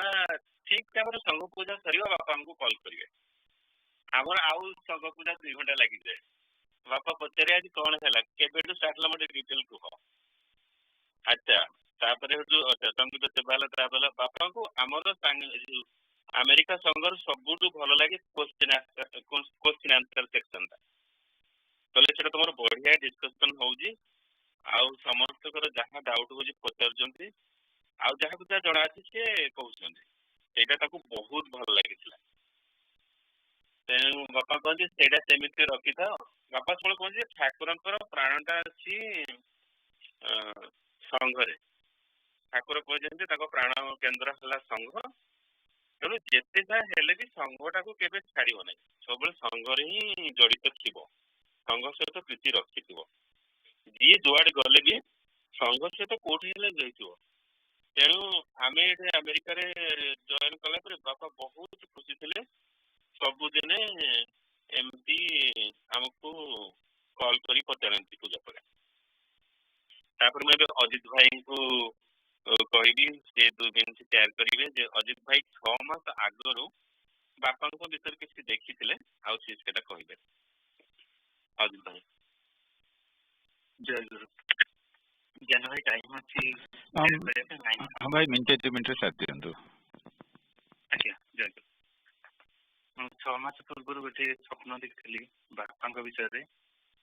[SPEAKER 3] ଠିକ ଆମର ସଂଘ ପୂଜା ସରିବ, ବାପା ଆମକୁ କଲ୍ କରିବେ। ଆମର ଆଉ ସଂଘ ପୂଜା 2 ଘଣ୍ଟା ଲାଗିଯାଏ। ବାପା ପଚାରେ ଆଜି କଣ ହେଲା, କେବେଠୁ ଷ୍ଟାର୍ଟ ହେଲା, ମୋତେ ଡିଟେଲ କୁହ। अच्छा तापर संगीत सेवा बापा को आमर अमेरिका संघर सबुठ भल लगे क्वेश्चन आंसर सेक्शन कहले से तुम बढ़िया डिस्कसन होउजी आउ समस्त जहाँ डाउट हो पचार आउ जहाँ जहाँ जना अच्छी सी कहते बहुत भल लगी तेणु बापा कहते से सेमती रखी था बापा शुण कहते ठाकुर प्राणटा अच्छी संघरे ठाकुर कहते प्राण केन्द्र है संघ तेणु जिते जहाँ भी संघटा को केवे छाड़ ना सब संघरे ही जड़ित थी संघ सहित प्रीति रखि जी जुआड़े गले भी संघ सहित कौटी जाइए तेणु आम ये अमेरिका जॉइन कला बापा बहुत खुशी थे सबुदिने एमती आमको कॉल करी पचारती पूजा पर मुझे अजित भाई को कहबी से 2 दिन से शेयर करेंगे अजित भाई 6 मास आगु बापा विषय किसी देखी आटा कहे अजित भाई
[SPEAKER 6] जय गुरु ज्ञान भाई टाइम अच्छी
[SPEAKER 2] हाँ भाई मिनटे 2 मिनट साथ दिंतु
[SPEAKER 6] आज्ञा जय गुरु 6 मास पूर्व गोटे स्वप्न देखी बापा विषय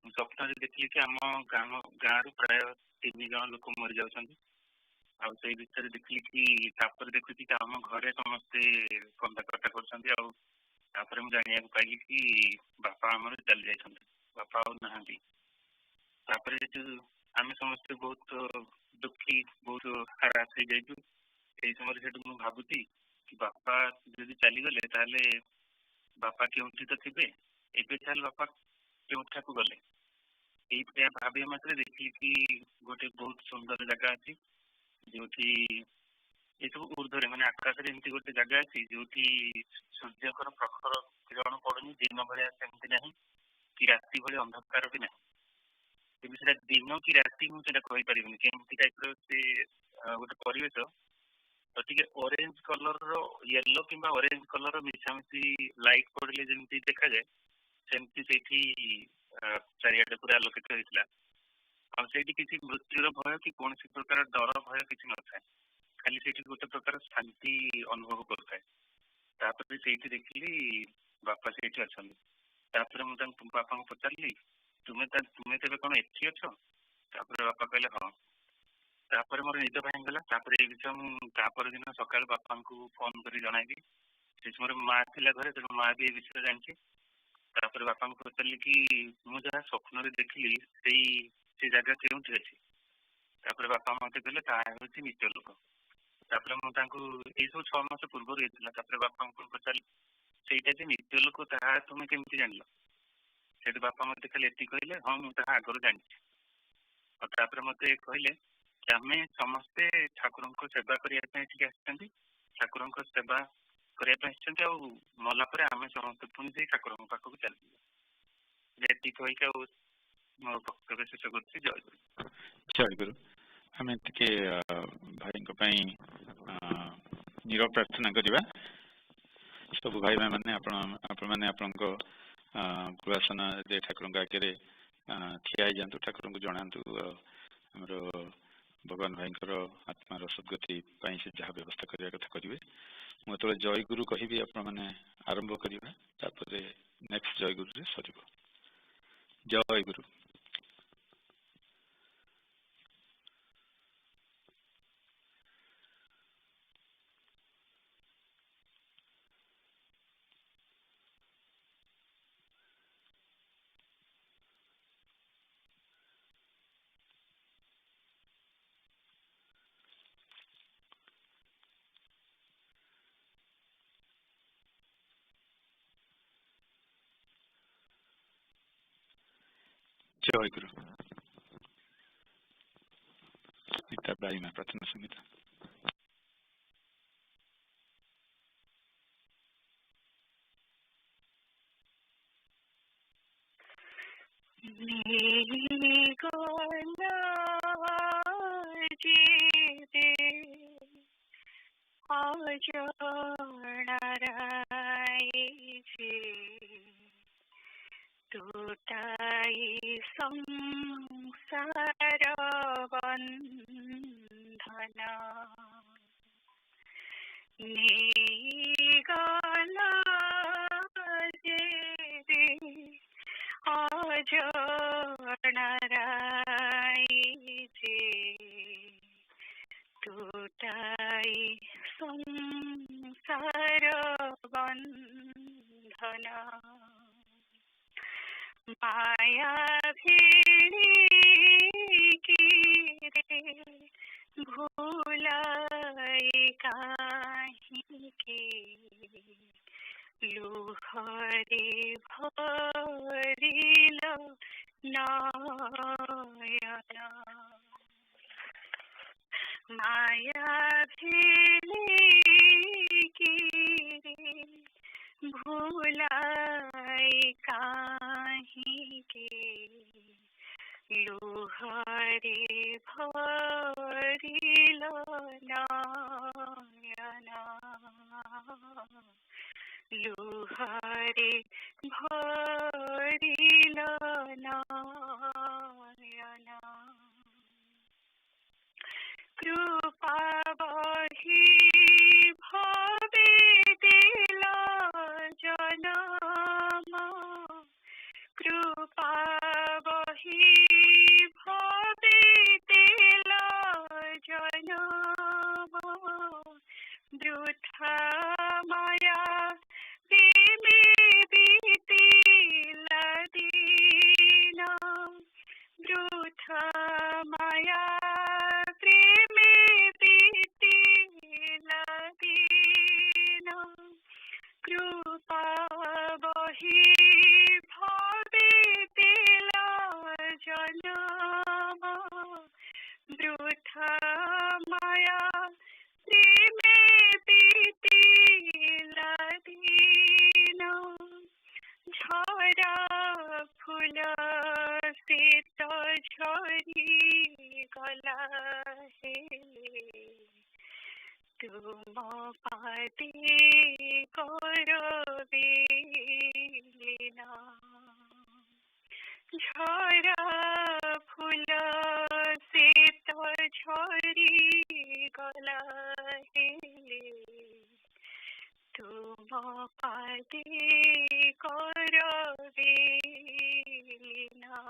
[SPEAKER 6] स्वप्न देखिए कि आम गाँव रु प्राय 3 जन लोक मरी जाऊँ आउ से विषय देखिए कि देखुची कि आम घरे समस्ते कंधा कटा कर जाना पाइली कि बापा आम चली जाइए बापा ना आम समस्ते बहुत दुखी बहुत हरास हो जाइए यही समय मुझे भावुची कि बापा जब चलीगले ताले बापा केउठी तो थे एवं बापा केउठा को गले ये भाविया मात्र देखिए कि गोटे बहुत सुंदर जगह अच्छी जो ये सब ऊर्धरे मैंने आकाश एमती गोटे जगह अच्छी जो सूर्य प्रखर किरण पड़ुनी दिन भाया सेमती ना कि राति भाई अंधकार भी ना दिन कि राति मुझे कहीपर केमती टाइप से गोटे परिवेश तो टे ऑरेंज कलर येलो कि ऑरेंज कलर मिशामिशी लाइट पड़े जमी देखा जाए सेमती से चारिआडे पूरा आलोकित होता है किसी मृत्युर भय कि कौन प्रकार डर भय किसी न था खाली से गोटे प्रकार शांति अनुभव करता से देखिली बापा से अच्छा मुझे बापा को पचारि तुम्हें तेज कौन एठी अच्छ बापा कहले हाँ तापर मोर निद भांगला ये विषय मुझे दिन सका बापा को फोन कर जनइबी से समय माँ थी घरे तेणु माँ भी विषय जानची बापा को पचारि कि मुझे जहाँ स्वप्न देखिली से जगह क्योंठी अच्छी बापा मत कहले नित्य लोक मुझे सब 6 मास पूर्व बापा को पचारि से नित्य लोक तुम्हें केमती जान से बापा मत खाली ये कहले हाँ मुझे आगुरी जानी मत कहले कि आम समस्ते ठाकुर सेवा करने ठाकुर सेवा करने मलापर आम समस्त पुणी से ठाकुर पाखक चलती कहीकि मोर वक्तव्य शेष कर जय गुरु
[SPEAKER 2] जय गुरु आम टे भाई निर प्रार्थना करवा सब भाई मैंने आपण गुहासन ठाकुर आगे ठिया जातु ठाकुर को जनातु आमर भगवान भाई आत्मार सद्गति से जहाँ व्यवस्था करने कथा करेंगे मुझे जय गुरु कहि आपने आरंभ करवा नेक्स्ट जय गुरु सर जय गुरु जय गुरु गीता बाई में प्रार्थना संहिता
[SPEAKER 7] टूटाई संसार बंधन বন্ধনা নিগলা যে রে অজনারাই যে টুটাই সংসার বন্ধনা মায়া ভিড়ি কি রে ভুলাই কাহিকে লুহরে ভরিল নয়ন মায়া ভিড়ি কি রে ভুলাই কাহিকে লুহরে ভরিল নয়ন লুহরে ভরিল নয়ন কৃপা বহি ভবে দিল জনম কৃপা বহি ভবে দিল জনম বৃথা মায়া প্রেমে বিতিল দিন বৃথা মায়া প্রেমে বিতিল দিন কৃপা বহি ভবে দিল জনম বৃথা মায়া প্রেমে বিতিল দিন ঝরা ফুল শীত ঝরি গলা হেলে তুম পাদে করবে লীলা ঝরা ফুল শীত ঝরি গলা হেলে তুম পাদে করবে লীলা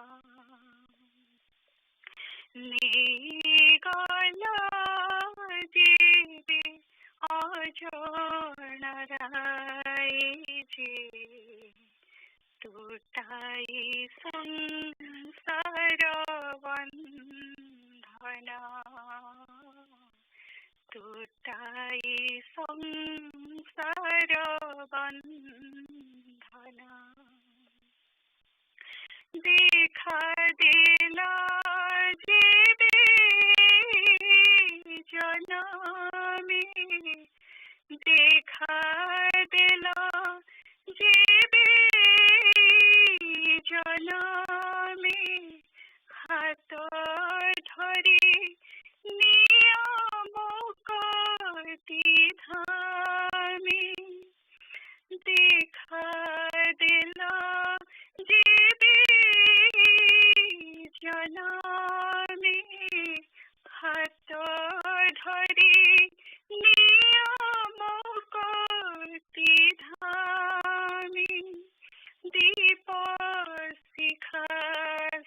[SPEAKER 7] নিগলা যে রে অজনারাই যে টুটাই সংসার বন্ধনা টুটাই সংসার বন্ধনা দেখা দিলা জীবে জনমে দেখা দিলা জীবে জনমে হাত ধরি নিয়ম করতি ধামে দেখা দিলা জীবে জনমে হাত ধরি নিয়ম করতি ধামে দীপ শিখা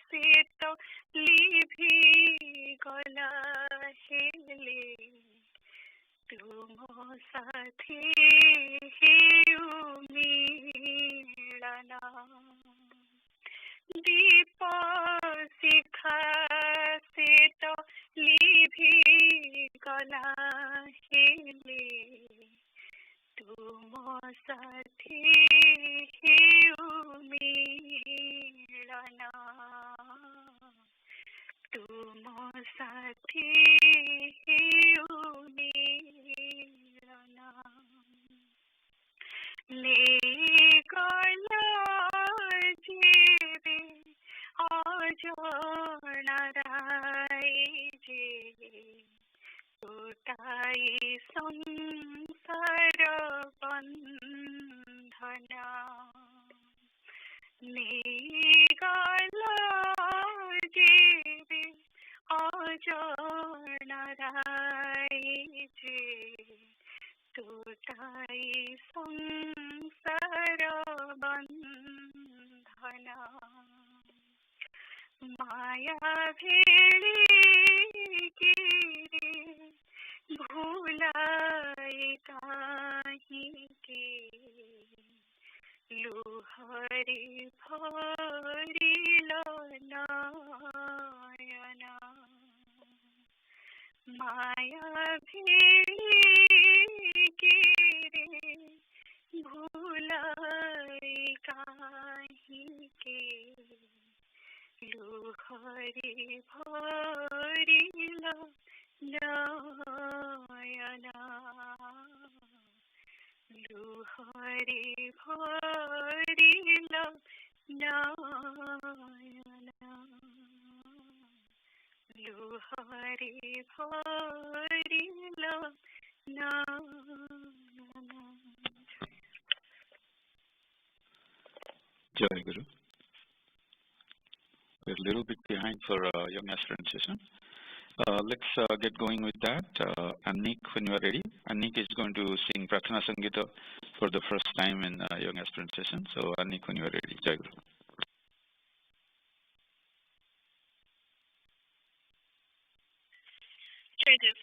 [SPEAKER 7] শীত লিভি গলা হেলে তুম সাথে হেউ মিলনা দীপ শিখা শীত লিভি গলা হেলে তুম সাথে হেউ মিলনা তুম সাথে হেউ মিলনা নিগলা যে রে অজনারাই যে টুটাই সংসার বন্ধনা নিগলা যে রে অজনারাই जे तुटाई संसार बंधना माया भेड़ी गिरे भूलाई काहे के लुहरी भरिल नयना माया भेड़ी गिरे भूलाई काहे के Luhri भरिल Naina Luhri भरिल Naina Luhri भरिल Naina.
[SPEAKER 2] Jai Guru. We're a little bit behind for young aspirant session. Let's get going with that. Annik, when you are ready. Annik is going to sing Prarthana Sangita for the first time in young aspirant session. So Annik, when you are ready. Jai Guru.
[SPEAKER 7] Jai Guru.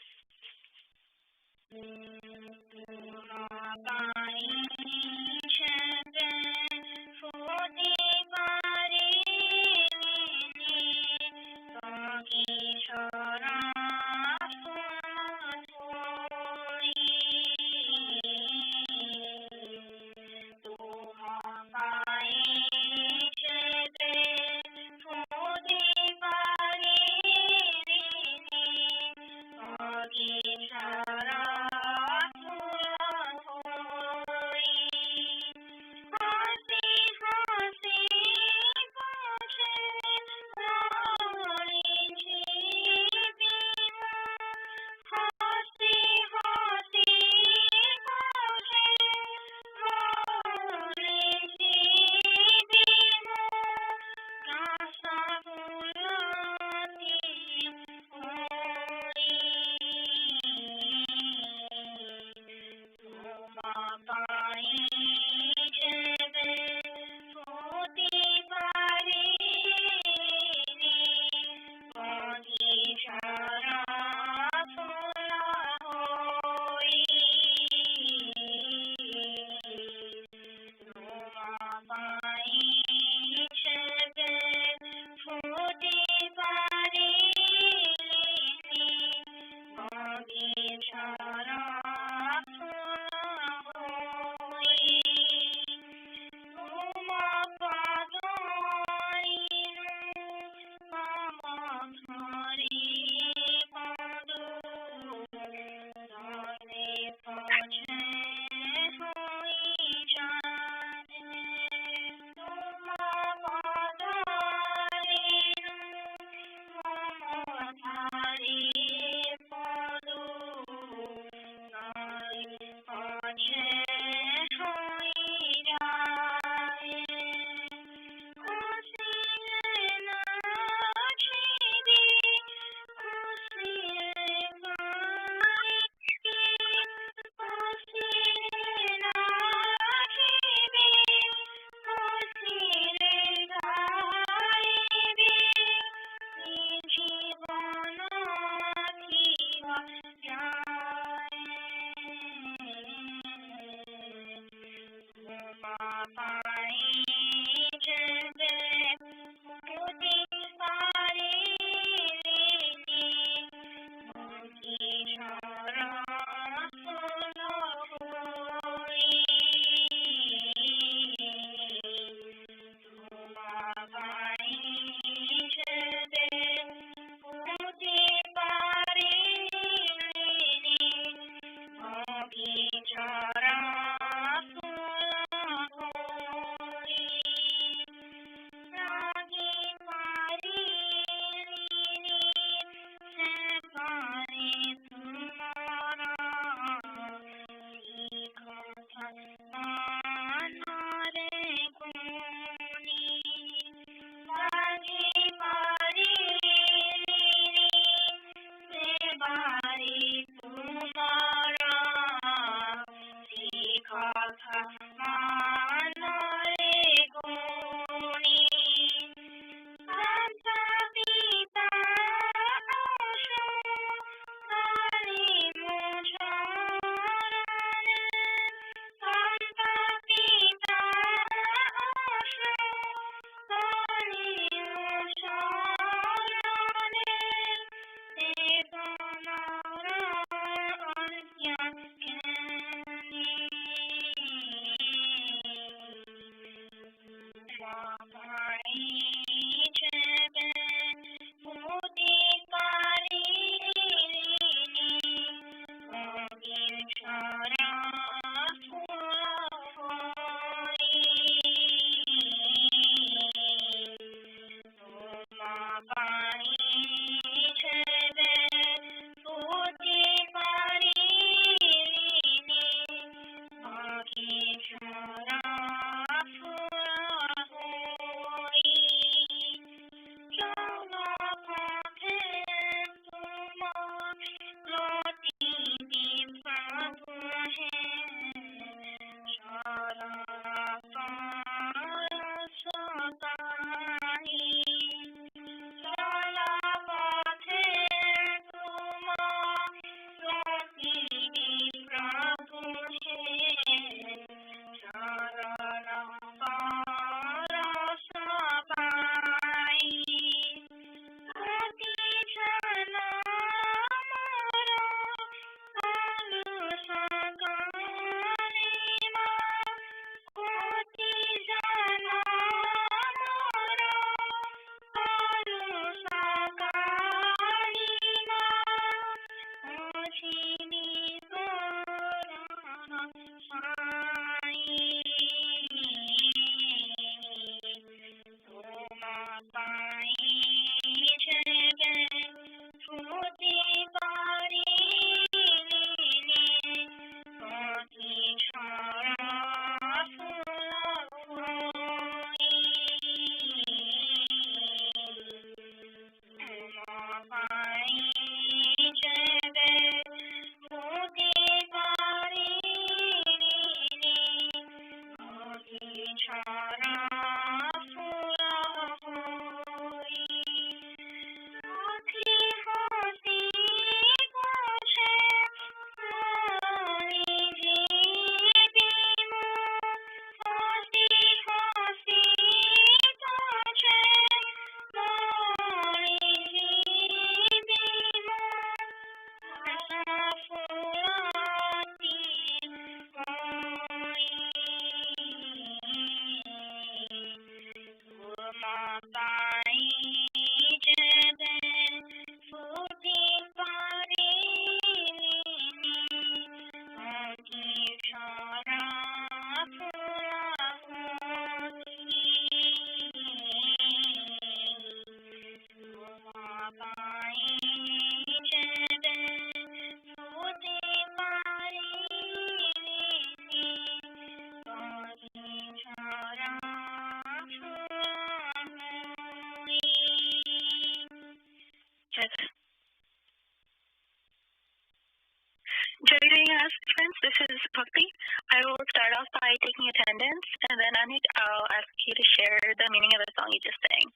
[SPEAKER 7] This is Bhakti. I will start off by taking attendance, and then Anik, I'll ask you to share the meaning of the song you just sang.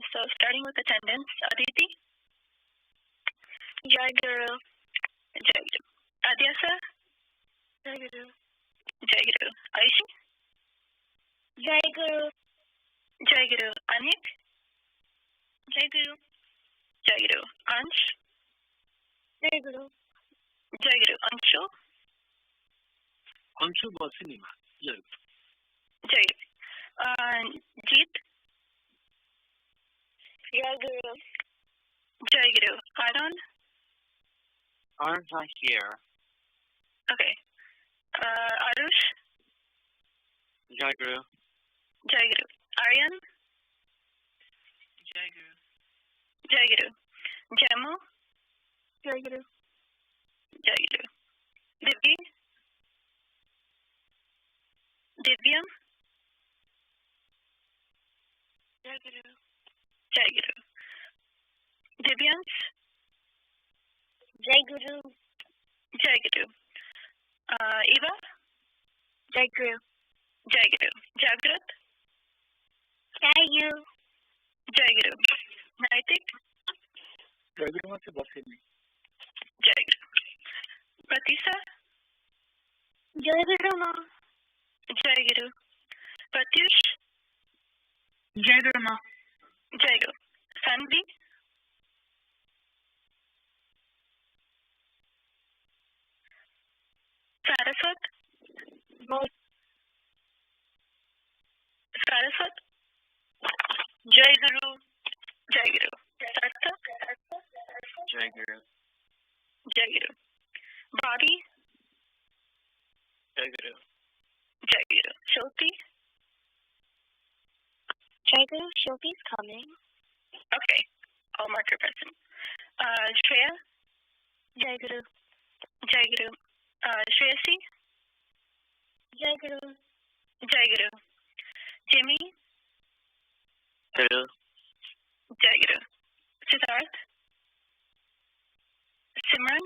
[SPEAKER 7] So starting with attendance, Aditi. Jai Guru. Jai Guru. Adyasa. Jai Guru. Jai Guru. Aishi. Jai Guru. Jai Guru. Anik. Jai Guru. Jai Guru. Ansh. Jai Guru. Jai Guru. Anshu.
[SPEAKER 3] Anshu Basinima. Jai Guru.
[SPEAKER 7] Jai Guru. Jeet. Jai Guru. Jai Guru. Arun.
[SPEAKER 8] Arun's not here.
[SPEAKER 7] Okay. Arush.
[SPEAKER 8] Jai Guru.
[SPEAKER 7] Jai Guru. Aryan.
[SPEAKER 8] Jai Guru.
[SPEAKER 7] Jai Guru. Jamu.
[SPEAKER 8] Jai Guru.
[SPEAKER 7] Jai Guru. Divya. Divyam.
[SPEAKER 8] Jai Guru.
[SPEAKER 7] Jai Guru. Divyans.
[SPEAKER 8] Jai Guru.
[SPEAKER 7] Jai Guru. Eva. Jai Guru. Jai Guru. Jagrat. Jai Guru. Jai Guru. Naitik.
[SPEAKER 9] Jai Guru Maa se basini.
[SPEAKER 7] Jai Guru. Pratisa. Jai Guru Ma. Jai Guru. Pratyush. Jai Guru Ma. Jai Guru. Sanvi. Saraswat. Saraswat. Jai Guru. Jai Guru. Sartha.
[SPEAKER 8] Jai Guru.
[SPEAKER 7] Jai Guru. Bobby.
[SPEAKER 8] Jai Guru.
[SPEAKER 7] Jai Guru. Shilpi. Jai Guru. Shilpi's coming. Okay. I'll mark her present. Shreya. Jai Guru. Jai Guru. Shreyasi. Jai Guru. Jai Guru. Jimmy.
[SPEAKER 8] Guru.
[SPEAKER 7] Jai Guru. Siddharth. Simran.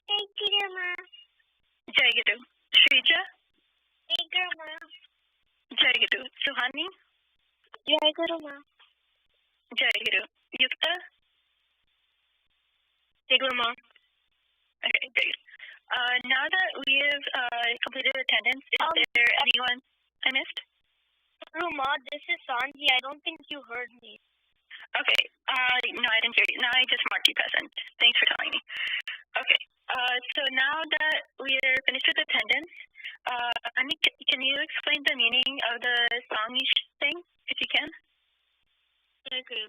[SPEAKER 7] Jai Guru Ma. Jai Guru. Shrija. Jai Guru Ma. Jai Guru. Suhani. Jai Guru Ma. Jai Guru. Yukta. Jai Guru Ma. Okay, Jai Guru. Now that we have completed attendance, is there anyone I missed? Guru Ma, this is Sanji. I don't think you heard me. Okay. No, I didn't hear you. Now I just marked you present. Thanks for telling me. Okay. So now that we're finished with attendance, Ani, can you explain the meaning of the song you sing, if you can?
[SPEAKER 10] Okay.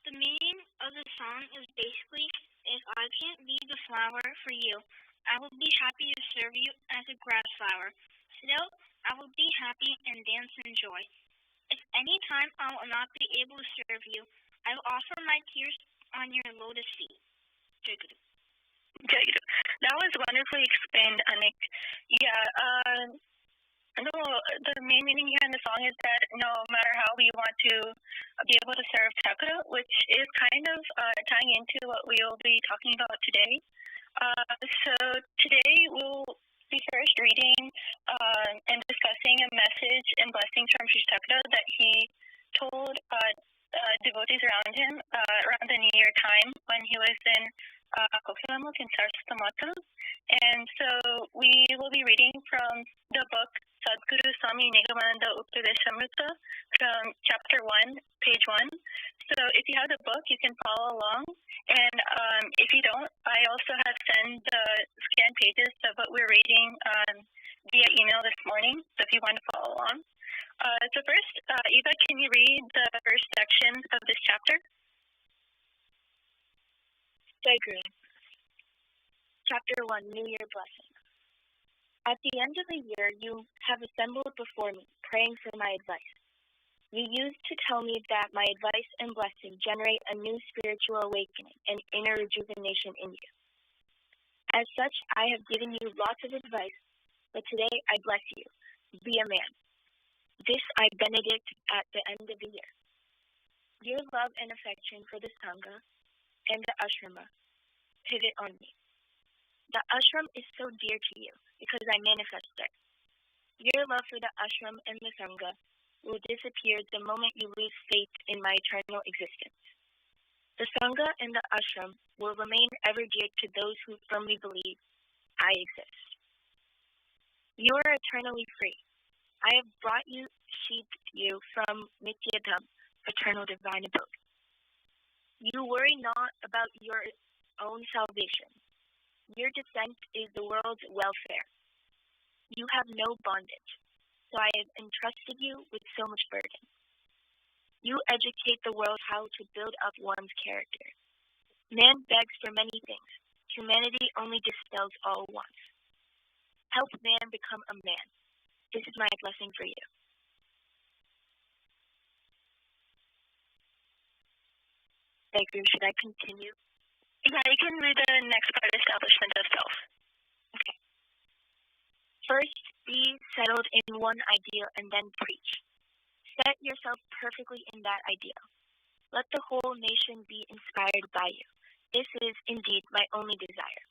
[SPEAKER 10] The meaning of the song is basically, if I can't be the flower for you, I will be happy to serve you as a grass flower. Still, I will be happy and dance in joy. If any time I will not be able to serve you, I will offer my tears on your lotus feet. Jai Guru.
[SPEAKER 7] Jai Guru. That was wonderfully explained, Anik. Yeah, the main meaning here in the song is that no matter how we want to be able to serve chakra, which is kind of tying into what we will be talking about today. So today we'll be first reading and discussing a message and blessings from Sri Chakra that he told devotees around him around the New Year time when he was in Kokilamuk in Saraswata. And so we will be reading from the book Sadguru Swami Nigamananda Upadeshamrita from chapter 1, page 1. So if you have the book, you can follow along. And if you don't, I also have sent the scanned pages of what we're reading via email this morning. So if you want to follow along. So first, Eva, can you read the first section of this chapter?
[SPEAKER 10] Jai Guru. Chapter 1, New Year Blessing. At the end of the year, you have assembled before me, praying for my advice. You used to tell me that my advice and blessing generate a new spiritual awakening and inner rejuvenation in you. As such, I have given you lots of advice, but today I bless you. Be a man. This I benedict at the end of the year. Your love and affection for the Sangha and the ashrama pivot on me. The ashram is so dear to you because I manifest it. Your love for the ashram and the Sangha will disappear the moment you lose faith in my eternal existence. The Sangha and the ashram will remain ever dear to those who firmly believe I exist. You are eternally free. I have brought you, sheathed you from Nityadham, eternal divine abode. You worry not about your own salvation. Your descent is the world's welfare. You have no bondage, so I have entrusted you with so much burden. You educate the world how to build up one's character. Man begs for many things. Humanity only dispels all wants. Help man become a man. This is my blessing for you. Thank you. Should I continue?
[SPEAKER 7] Yeah, you can read the next part, establishment of self.
[SPEAKER 10] Okay. First, be settled in one ideal and then preach. Set yourself perfectly in that ideal. Let the whole nation be inspired by you. This is indeed my only desire.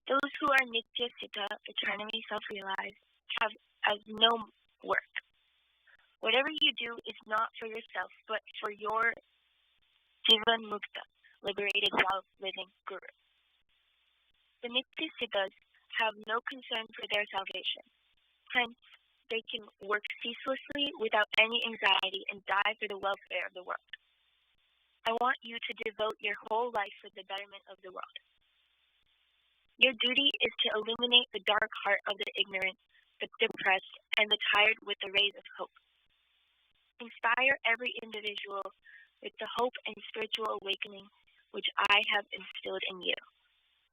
[SPEAKER 10] Those who are Nitya Siddha, eternally self-realized, have as no work. Whatever you do is not for yourself, but for your Jivan Mukta, liberated while living Guru. The Nitya Siddhas have no concern for their salvation. Hence, they can work ceaselessly without any anxiety and die for the welfare of the world. I want you to devote your whole life for the betterment of the world. Your duty is to illuminate the dark heart of the ignorant, the depressed, and the tired with the rays of hope. Inspire every individual with the hope and spiritual awakening which I have instilled in you.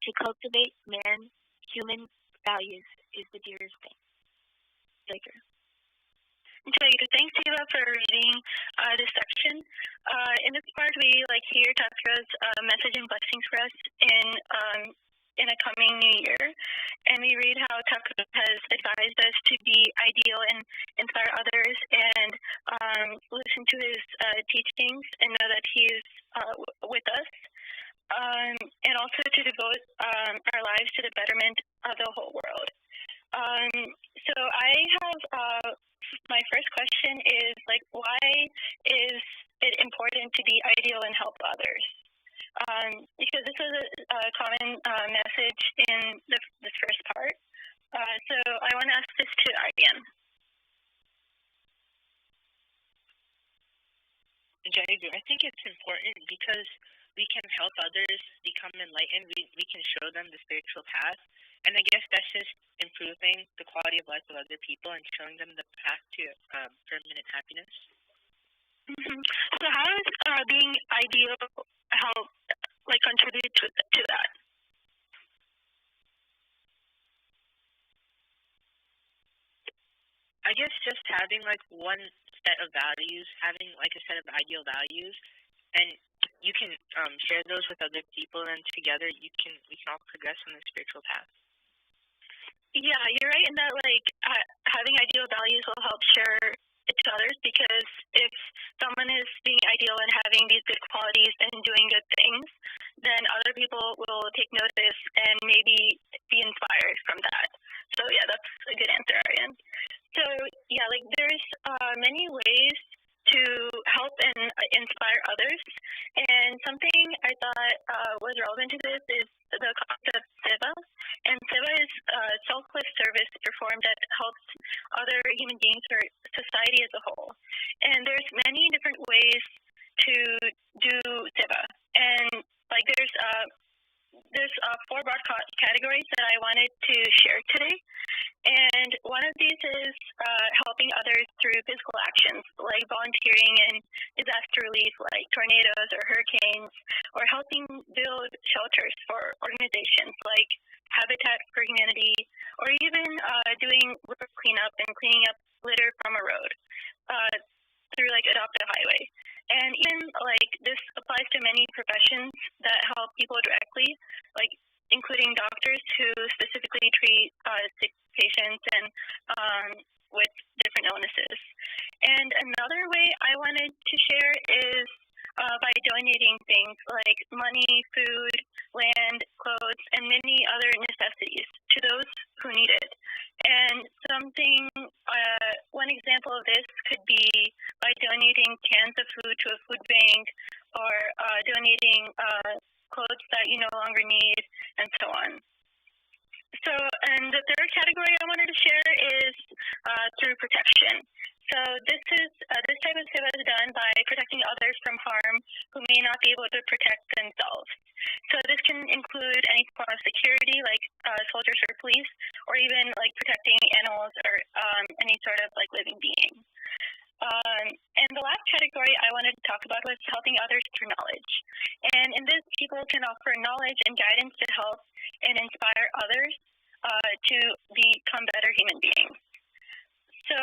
[SPEAKER 10] To cultivate human values is the dearest thing. Jager.
[SPEAKER 7] Thanks, Eva, for reading this section. In this part, we hear Tathra's message and blessings for us in a coming new year, and we read how Tathra has advised us to be ideal and inspire others, and listen to his teachings, and know that he is with us, and also to devote our lives to the betterment of the whole world. So I have my first question is why is it important to be ideal and help others? Because this is a common message in this first part. So I want to ask this to Aryan.
[SPEAKER 4] Jaigu, I think it's important because we can help others become enlightened. We can show them the spiritual path. And I guess that's just improving the quality of life of other people and showing them the path to permanent happiness.
[SPEAKER 7] Mm-hmm. So how does being ideal help contribute to that?
[SPEAKER 4] I guess just having one set of values, having a set of ideal values, and you can share those with other people, and together we can all progress on the spiritual path.
[SPEAKER 7] Yeah, you're right in that having ideal values will help share it to others, because if someone is being ideal and having these good qualities and doing good things, then other people will take notice and maybe be inspired from that. So yeah, that's a good answer, Aryan. So yeah, there's many ways to help and inspire others, and something I thought was relevant to this is the concept of seva. And seva is selfless service performed that helps other human beings or society as a whole. And there's many different ways to do seva, and there's 4 broad categories that I wanted to share today. And one of these is helping others through physical actions, like volunteering in disaster relief, like tornadoes or hurricanes, or helping build shelters for organizations like Habitat for Humanity, or even doing road cleanup and cleaning up litter from a road through Adopt a Highway. And even this applies to many professions that help people directly, including doctors who specifically treat sick patients and with different illnesses. And another way I wanted to share is by donating things like money, food, land, clothes, and many other necessities to those who need it. And one example of this could be by donating cans of food to a food bank, or donating clothes that you no longer need, and so on. So, and the third category I wanted to share is through protection. So this type of seva is done by protecting others from harm who may not be able to protect themselves. So this can include any form of security, like soldiers or police, or even protecting animals or any sort of living being. And the last category I wanted to talk about was helping others through knowledge. And in this, people can offer knowledge and guidance to help and inspire others to become better human beings. So,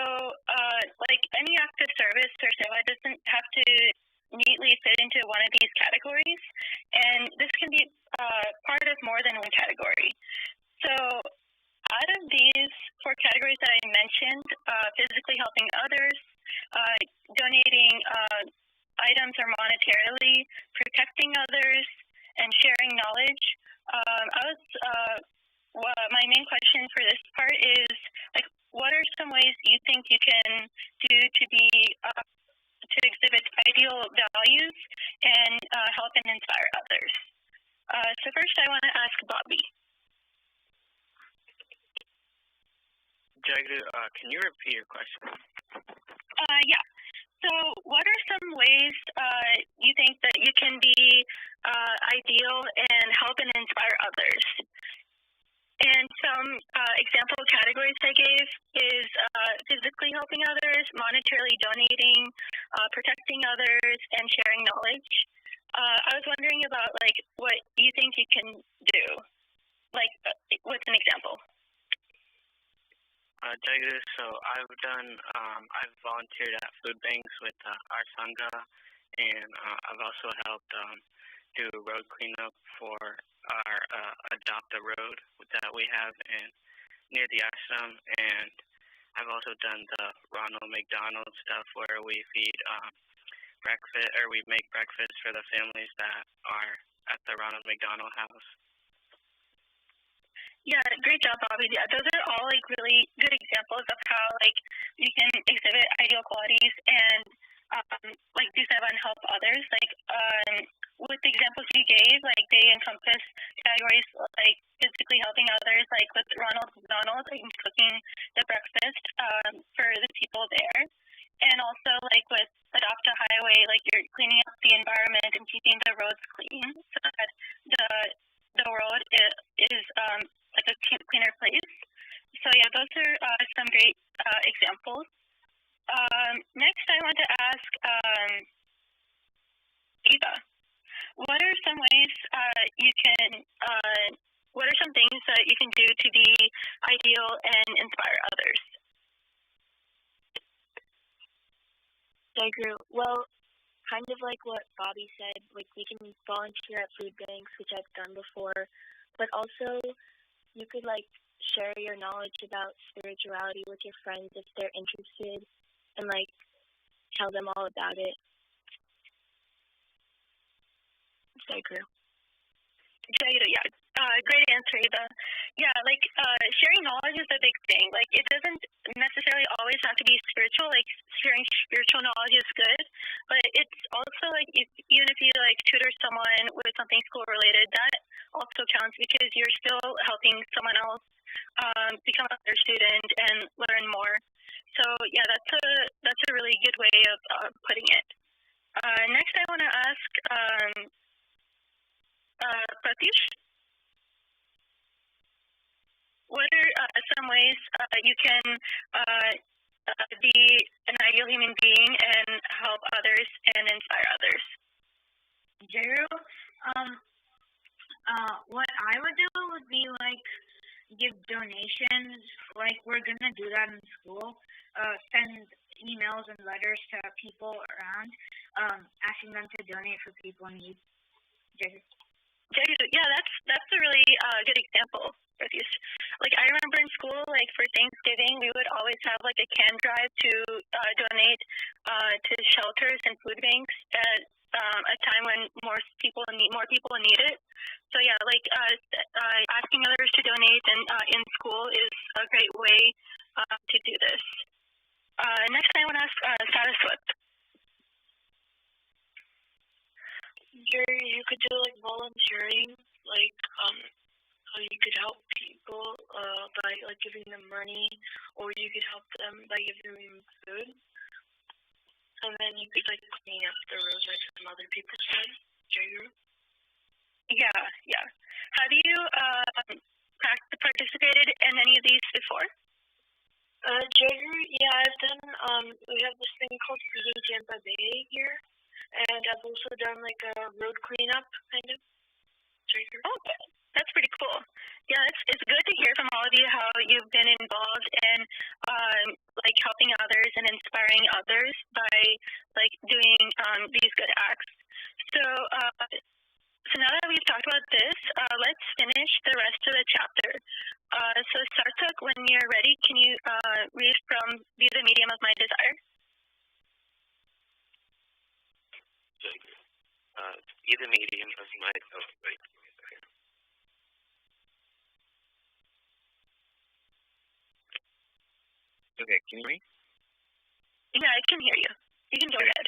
[SPEAKER 7] any act of service or seva doesn't have to neatly fit into one of these categories, and this can be part of more than one category. So, out of these 4 categories that I mentioned, physically helping others, donating items or monetarily, protecting others, and sharing knowledge, I was my main question for this part is, like, what are some ways you think you can do to be to exhibit ideal values and help and inspire others? So first, I want to ask Bobby.
[SPEAKER 8] Jagru, can you repeat your question?
[SPEAKER 7] Yeah. So what are some ways you think that you can be ideal and help and inspire others? And some example categories I gave is physically helping others, monetarily donating, protecting others, and sharing knowledge. I was wondering about like what you think you can do, like with an example.
[SPEAKER 8] Jagru, so I've volunteered at food banks with our Sangha, and I've also helped do road cleanup for our Adopt a Road that we have near the ashram, and I've also done the Ronald McDonald stuff where we feed breakfast, or we make breakfast for the families that are at the Ronald McDonald House.
[SPEAKER 7] Yeah, great job, Bobby. Yeah, those are all like really good examples of how like you can exhibit ideal qualities and like do stuff and help others. Like with the examples you gave, like they encompass categories like physically helping others, like with Ronald McDonald, like cooking the breakfast for the people there, and also like with Adopt a Highway, like you're cleaning up the environment and keeping the roads clean so that the road is like a cleaner place. So yeah, those are some great examples. Next, I want to ask Eva, what are some ways you can, what are some things that you can do to be ideal and inspire others?
[SPEAKER 10] Jagru, well, kind of like what Bobby said, like we can volunteer at food banks, which I've done before, but also you could like share your knowledge about spirituality with your friends if they're interested, and like tell them all about it. Jagru.
[SPEAKER 7] Yeah, great answer, Eva. Yeah, like sharing knowledge is a big thing. Like it doesn't necessarily always have to be spiritual. Like sharing spiritual knowledge is good, but it's also like even if you like tutor someone with something school related, that also counts because you're still helping someone else become a better student and learn more. So yeah, that's a really good way of putting it. Next, I want to ask Pratish. What are some ways you can be an ideal human being and help others and inspire others?
[SPEAKER 11] Jagru, what I would do would be like give donations, like we're gonna do that in school. Send emails and letters to people around, asking them to donate for people in need. Jagru.
[SPEAKER 7] Yeah, that's a really good example. Like I remember in school, like for Thanksgiving, we would always have like a can drive to donate to shelters and food banks at a time when more people need it. So yeah, like asking others to donate and in school is a great way to do this. Next, I want to ask Saraswata.
[SPEAKER 10] You could do like volunteering, like how you could help people by like giving them money, or you could help them by giving them food, and then you could like clean up the roads like some other people said. Jagru?
[SPEAKER 7] Yeah. Have you participated in any of these before?
[SPEAKER 10] Jagru, yeah, I've done. We have this thing called Feeding Tampa Bay here. And I've also done like a road cleanup, kind of.
[SPEAKER 7] Oh, that's pretty cool. Yeah, it's good to hear from all of you how you've been involved in like helping others and inspiring others by like doing these good acts. So now that we've talked about this, let's finish the rest of the chapter. So Sarthak, when you're ready, can you read from Be the Medium of My Desire?
[SPEAKER 8] Be the medium of my desire. Okay, can you hear me?
[SPEAKER 7] Yeah, I can hear you. You can go ahead.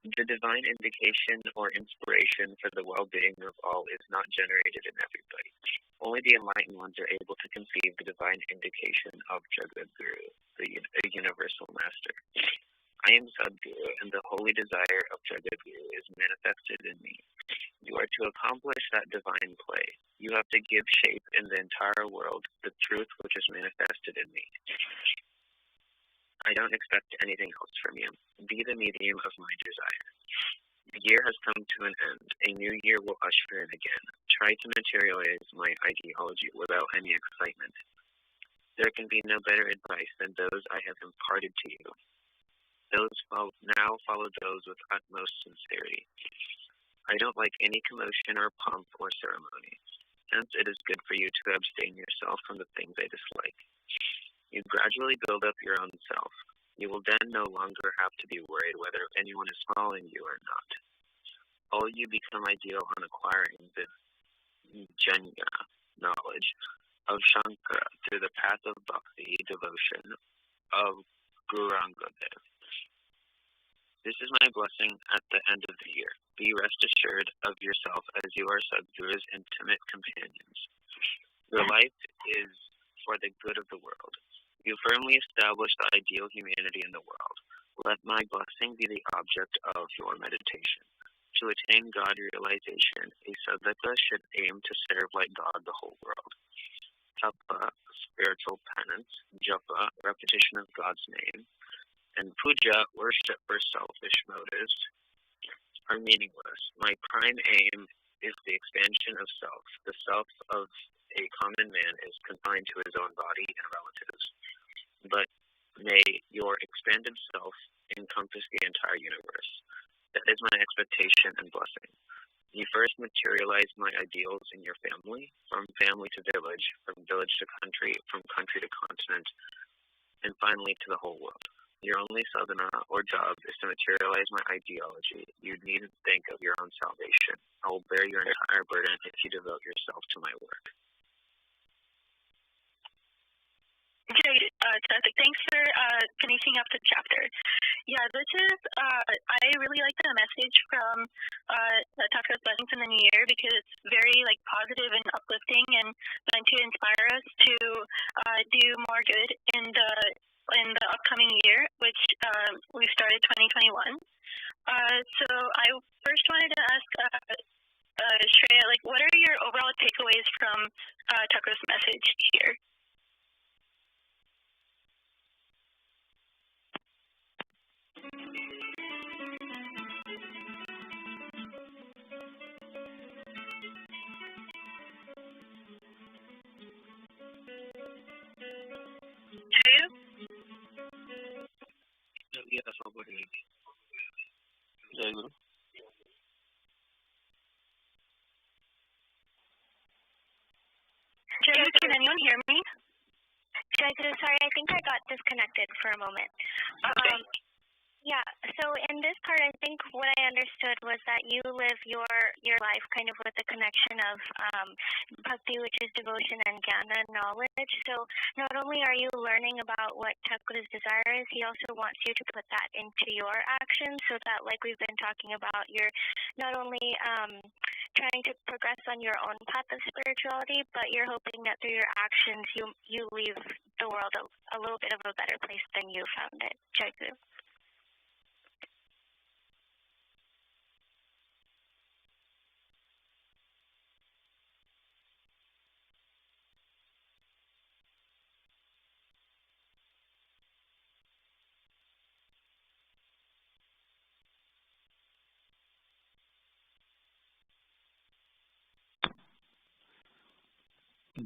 [SPEAKER 8] The divine indication or inspiration for the well-being of all is not generated in everybody. Only the enlightened ones are able to conceive the divine indication of Jagadguru, a universal master. I am Sadguru, and the holy desire of Jagadguru is manifested in me. You are to accomplish that divine play. You have to give shape in the entire world, the truth which is manifested in me. I don't expect anything else from you. Be the medium of my desire. The year has come to an end. A new year will usher in again. Try to materialize my ideology without any excitement. There can be no better advice than those I have imparted to you. Now follow those with utmost sincerity. I don't like any commotion or pomp or ceremony. Hence, it is good for you to abstain yourself from the things I dislike. You gradually build up your own self. You will then no longer have to be worried whether anyone is following you or not. All you become ideal on acquiring the jnana knowledge of Shankara through the path of bhakti devotion of Gaurangadev. This is my blessing at the end of the year. Be rest assured of yourself as you are Sadguru's intimate companions. Your life is for the good of the world. You firmly establish the ideal humanity in the world. Let my blessing be the object of your meditation. To attain God realization, a sadhaka should aim to serve like God the whole world. Tapa, spiritual penance, japa, repetition of God's name, and puja, worship for selfish motives, are meaningless. My prime aim is the expansion of self. The self of a common man is confined to his own body and relatives. But may your expanded self encompass the entire universe. That is my expectation and blessing. You first materialize my ideals in your family, from family to village, from village to country, from country to continent, and finally to the whole world. Your only sadhana or job is to materialize my ideology. You needn't think of your own salvation. I will bear your entire burden if you devote yourself to my work.
[SPEAKER 7] Okay, Karthik, thanks for finishing up the chapter. Yeah, this is, I really like the message from Thakur's Blessings in the New Year because it's very positive and uplifting and meant to inspire us to do more good in the upcoming year, which we started 2021. So I first wanted to ask Shreya, what are your overall takeaways from Thakur's message here?
[SPEAKER 8] Jai Guru.
[SPEAKER 7] Jai, can anyone hear me?
[SPEAKER 10] Jai Guru, sorry, I think I got disconnected for a moment.
[SPEAKER 7] Okay.
[SPEAKER 10] Yeah, so in this part, I think what I understood was that you live your life kind of with the connection of bhakti, which is devotion, and jnana, knowledge. So not only are you learning about what Thakur's desire is, he also wants you to put that into your actions so that, like we've been talking about, you're not only trying to progress on your own path of spirituality, but you're hoping that through your actions, you leave the world a little bit of a better place than you found it. Jai Guru.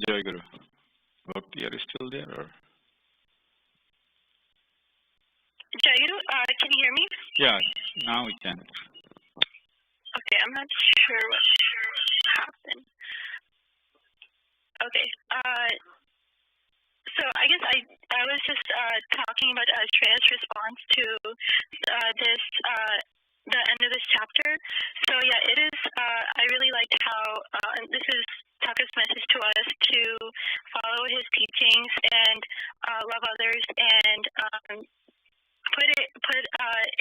[SPEAKER 2] Jai Guru. Bhakti, are you still there? Or?
[SPEAKER 7] Jai Guru, can you hear me?
[SPEAKER 2] Yeah, now we can.
[SPEAKER 7] Okay, I'm not sure what happened. Okay, so I guess I was just talking about Shreya's response to this the end of this chapter. So yeah, it is. I really liked how this is focus message to us to follow his teachings and love others and put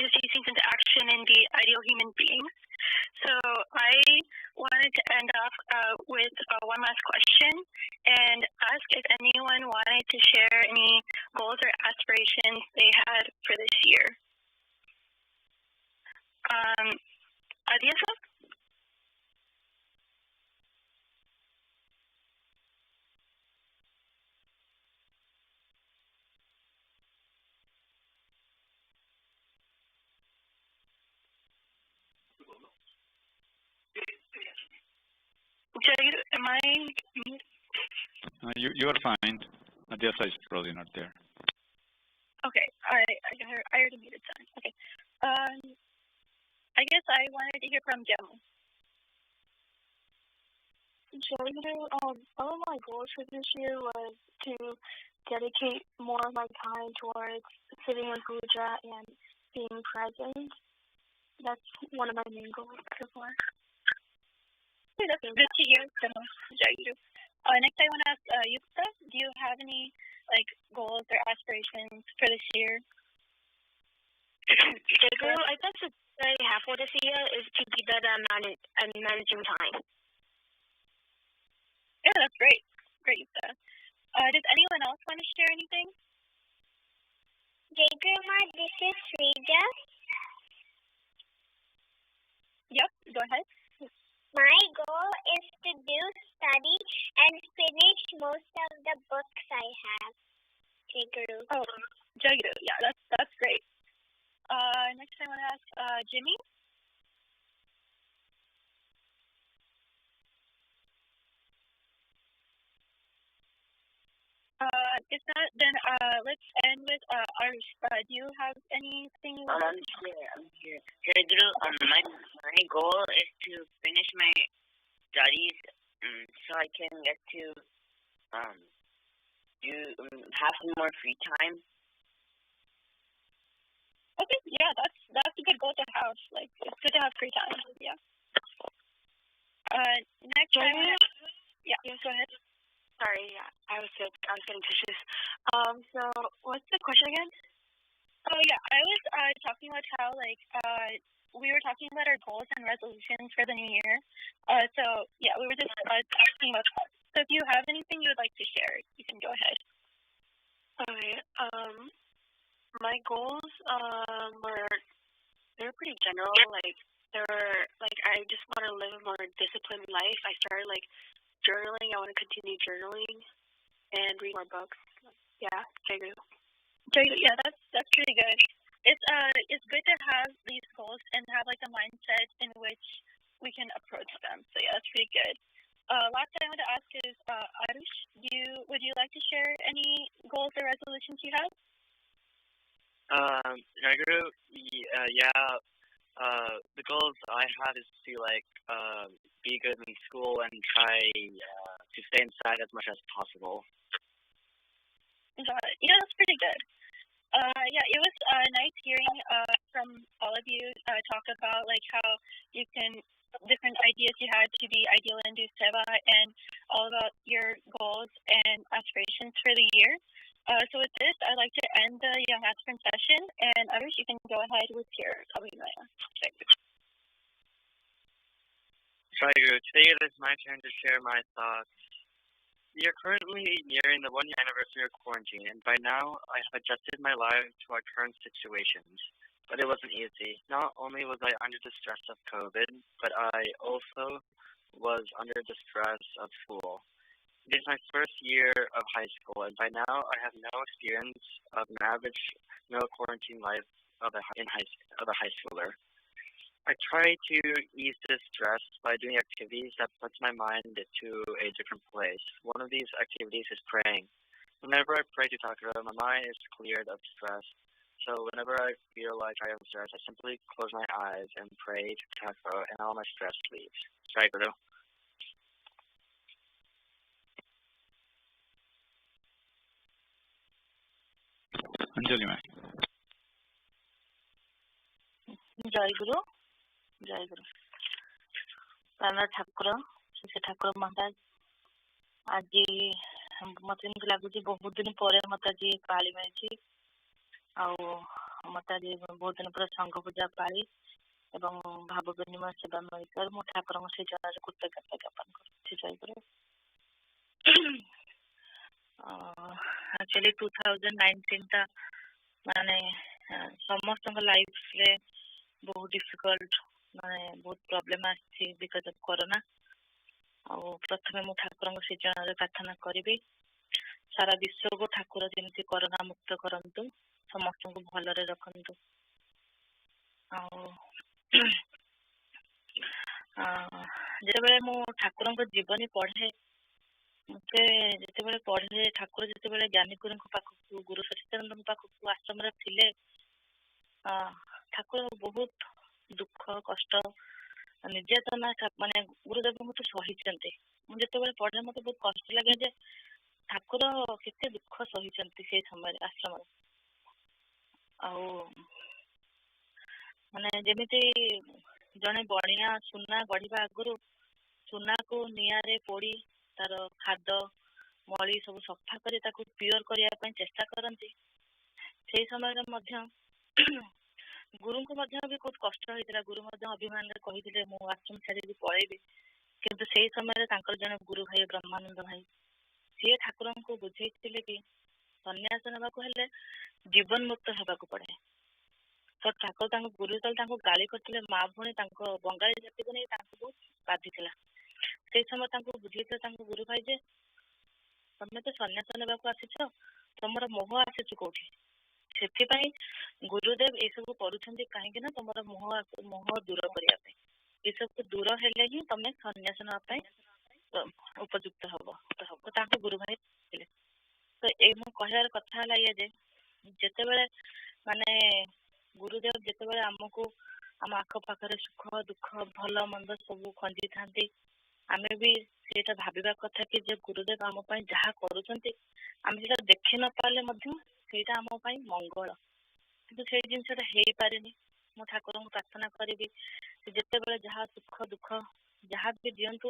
[SPEAKER 7] his teachings into action and be ideal human beings. So I wanted to end off with one last question and ask if anyone wanted to share any goals or aspirations they had for this year. Adiasa? Am I?
[SPEAKER 2] You are fine. Adiasa is probably not there.
[SPEAKER 7] Okay, I already muted Sun. Okay. I guess I wanted to hear from Jamu.
[SPEAKER 10] One of my goals for this year was to dedicate more of my time towards sitting in puja and being present. That's one of my main goals so far.
[SPEAKER 7] Okay, that's good to hear. Next, I want to ask Yukta, do you have any goals or aspirations for this year?
[SPEAKER 10] I guess the goal I have for this year is to be better at managing time.
[SPEAKER 7] Yeah, that's great. Great, Yukta. Does anyone else want to share anything?
[SPEAKER 12] Grandma, this is Frida.
[SPEAKER 7] Yep, go ahead.
[SPEAKER 12] My goal is to study and finish most of the books I have. Jaguru.
[SPEAKER 7] Oh, Jaguru. Yeah, that's great. Next, I want to ask Jimmy. If not, then let's end with Arush. Do you have anything you want to share?
[SPEAKER 13] I'm here. Jaguru, my goal is to finish my studies so I can get to have some more free time.
[SPEAKER 7] Okay, yeah, that's a good goal to have. It's good to have free time. Yeah. Next, yeah, go ahead.
[SPEAKER 10] Sorry, I was sick. I was getting tissues. So what's the question again?
[SPEAKER 7] Oh yeah, I was talking about how we were talking about our goals and resolutions for the new year. So yeah, we were just talking about that. So if you have anything you would like to share, you can go ahead.
[SPEAKER 10] Okay. My goals they're pretty general. I just want to live a more disciplined life. I started journaling. I want to continue journaling and read more books. Yeah, Jaguru.
[SPEAKER 7] Yeah, that's pretty good. It's good to have these goals and have a mindset in which we can approach them. So yeah, that's pretty good. Last thing I want to ask is Arush, would you like to share any goals or resolutions you have?
[SPEAKER 8] Jaguru, the goals I have is to be good in school and try to stay inside as much as possible.
[SPEAKER 7] Got it. Yeah, that's pretty good. Yeah, it was nice hearing from all of you talk about how you can different ideas you had to be ideal and do seva and all about your goals and aspirations for the year. So with this, I'd like to end the Young Aspirant session, and Arush, you can go ahead with your abhinaya.
[SPEAKER 8] Jaguru, today it is my turn to share my thoughts. We are currently nearing the 1-year anniversary of quarantine, and by now I have adjusted my life to our current situations. But it wasn't easy. Not only was I under the stress of COVID, but I also was under the stress of school. It is my first year of high school, and by now I have no experience of an average no quarantine life of a high schooler. I try to ease this stress by doing activities that puts my mind into a different place. One of these activities is praying. Whenever I pray to Takara, my mind is cleared of stress. So whenever I feel like I am stressed, I simply close my eyes and pray to Takara, and all my stress leaves. Jaguru.
[SPEAKER 2] Anjali ma'am.
[SPEAKER 14] Jaguru. Jaguru. Prana Thakur, Sri Thakur Maharaj, आज मत लगुच बहुत दिन पर मत आज पाली मिली मत आज बहुत दिन पर संघ पूजा पाली एवं भाव विनिमय सेवा मिलकर मु ठाकुर से जन कृतज्ञता ज्ञापन कर एक्चुअली 2019 टा माने समस्त लाइफ रे बहुत डिफिकल्ट माने बहुत प्रॉब्लम आछि बिकॉज ऑफ कोरोना प्रथम मु ठाकुर से जन प्रार्थना करी सारा विश्व को ठाकुर जमी कोरोना मुक्त करंतु समस्त को भलरे रखंतु जेबे मु ठाकुर जीवनी पढ़े मते जेते पढ़े ठाकुर जेते ज्ञानी गुरु पाखक गुरु सचिदानंद पाखक आश्रम रे थिले ठाकुर बहुत दुख कष्ट निर्यातना माने गुरुदेव मत सही मुझे पढ़े मत बहुत कष्ट लगे जे ठाकुर केते दुख सही से समय आश्रम माने जेमिति जने बणिया सुना गढ़िबा आगुरु सुना को नियारे पोड़ी तार खाद मली सब सफा कर प्योर करने चेष्टा करती से समय गुरु को भी बहुत कष्ट होता गुरु अभिमान कहते मु आश्रम छाड़ी पलैबी किंतु से समय जन गुरु भाई ब्रह्मानंद भाई सी ठाकुर को बुझे कि सन्यास ना जीवन मुक्त होगा पड़े तो ठाकुर गुरु तल गाली करते माँ भणी बंगाली जाति को नहीं बहुत बाधि से समय बुझे गुरु भाई जे तमें तो सन्यास ना आसीच तुम मोह आसीच कौटी से गुरुदेव ये सब करुँच कहीं तुम मोह दूर करने ये सब दूर हेले ही तुम सन्यास नापी उपयुक्त हम तो गुरु भाई तो ये मु कहर कथा है जे जिते माने गुरुदेव जिते आमको आम आख पाखे सुख दुख भल मंद सब खंजी था आम भी से भाविबा कथा कि गुरुदेव आम जहाँ करें देखी न पारे सेटा आम मंगल कि से जिनसा हो पारे मो ठाकुर को प्रार्थना करी जिते जहाँ सुख दुख जहाँ भी दिंतु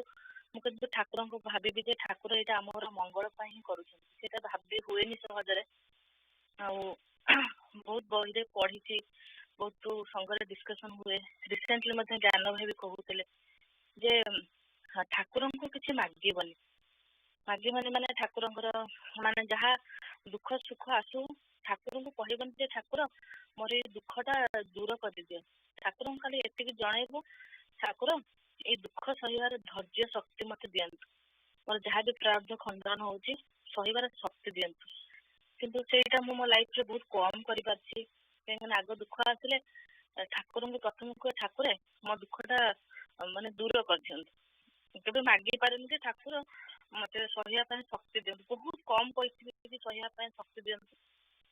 [SPEAKER 14] मुझे ठाकुर को भावी जे ठाकुर यहाँ आम मंगल ही करा भावी हुए सहजरे बहुत बही पढ़ी बहुत संघ डिस्कसन हुए रिसेंटली ज्ञान भाई भी कहते जे ठाकुर को किसी मागबनी मागबनी माने ठाकुर माने जहाँ दुख सुख आसू ठाकुर को कहबनी जे ठाकुर मोर ये दुखटा दूर कर दियो ठाकुर खाली एति जनइबू ठाकुर ये दुख सहिबार धैर्य शक्ति मत दियंतु मोर जहाँ भी प्रारब्ध खंडन होची सहिबार शक्ति दियंतु किंतु सेटा मो लाइफ रे बहुत कम करि पाछि कहीं आग दुख आसिले ठाकुर को प्रथम कह ठाकुर मो दुखटा माने दूर कर दियंतु केबे मागी पारेनी जे ठाकुर मत सहिया शक्ति दियंतु बहुत कम परिस्थिति सहिया शक्ति दियंतु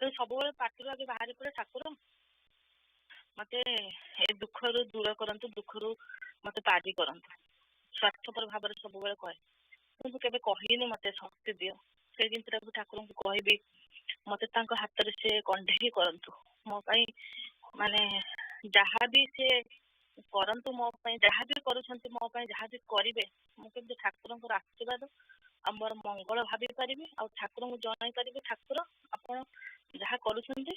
[SPEAKER 14] तो सब पार्टी आगे बाहर पड़े ठाकुर मत ए दुख रु दूर करंतु दुख रु मत पारी करंतु स्वार्थपर भाव सब कहे किंतु केबे कहिनी मत शक्ति दियो से जिनटा ठाकुर को कहबी मत हाथ से कंढे करंतु मो माने जहाँ भी से करंतु मो जहाँ भी करुछंती मो जहाँ भी करिवे मुझे ठाकुर आशीर्वाद आमर मंगल भावी पारि आ ठाकुर को जन पारि ठाकुर आप जहाँ करुछंती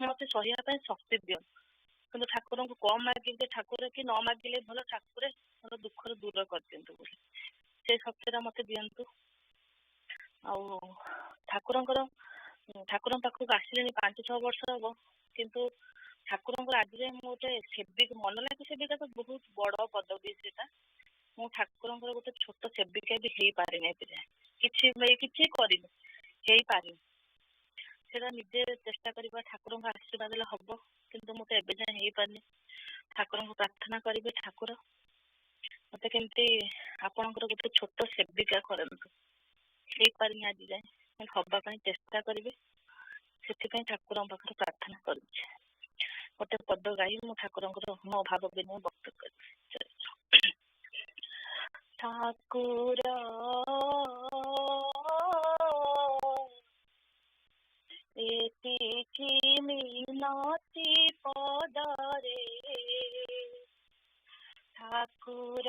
[SPEAKER 14] मत सहिया शक्ति दियो कि ठाकुर को कम मागिले ठाकुर कि न मागिले भल ठाकुर मोर दुख दूर कर दियंतु से शक्ति मत दियंतु ठाकुर ठाकुर पाखक आसिले 5-6 वर्ष हम किंतु ठाकुर आज गोटे सेविक मन लगे सेविका तो बहुत बड़ पदवी से मु ठाकुर गोटे छोट सेविका भी हो पारे किसी पारे सेटा निजे चेष्टा करवा ठाकुर आशीर्वाद हम किंतु मुझे एवं जाए हो पारे ठाकुर को प्रार्थना करी ठाकुर मत केमती आपणकर गोटे छोट सेविका करंतु हो पारे आज जाए हवाई चेष्टा करी से ठाकुर पाखे प्रार्थना कर गोटे पद गाई मु ठाकुर मो भाव विनय वक्त कर ठाकुर एतिकी मिनती पदरे ठाकुर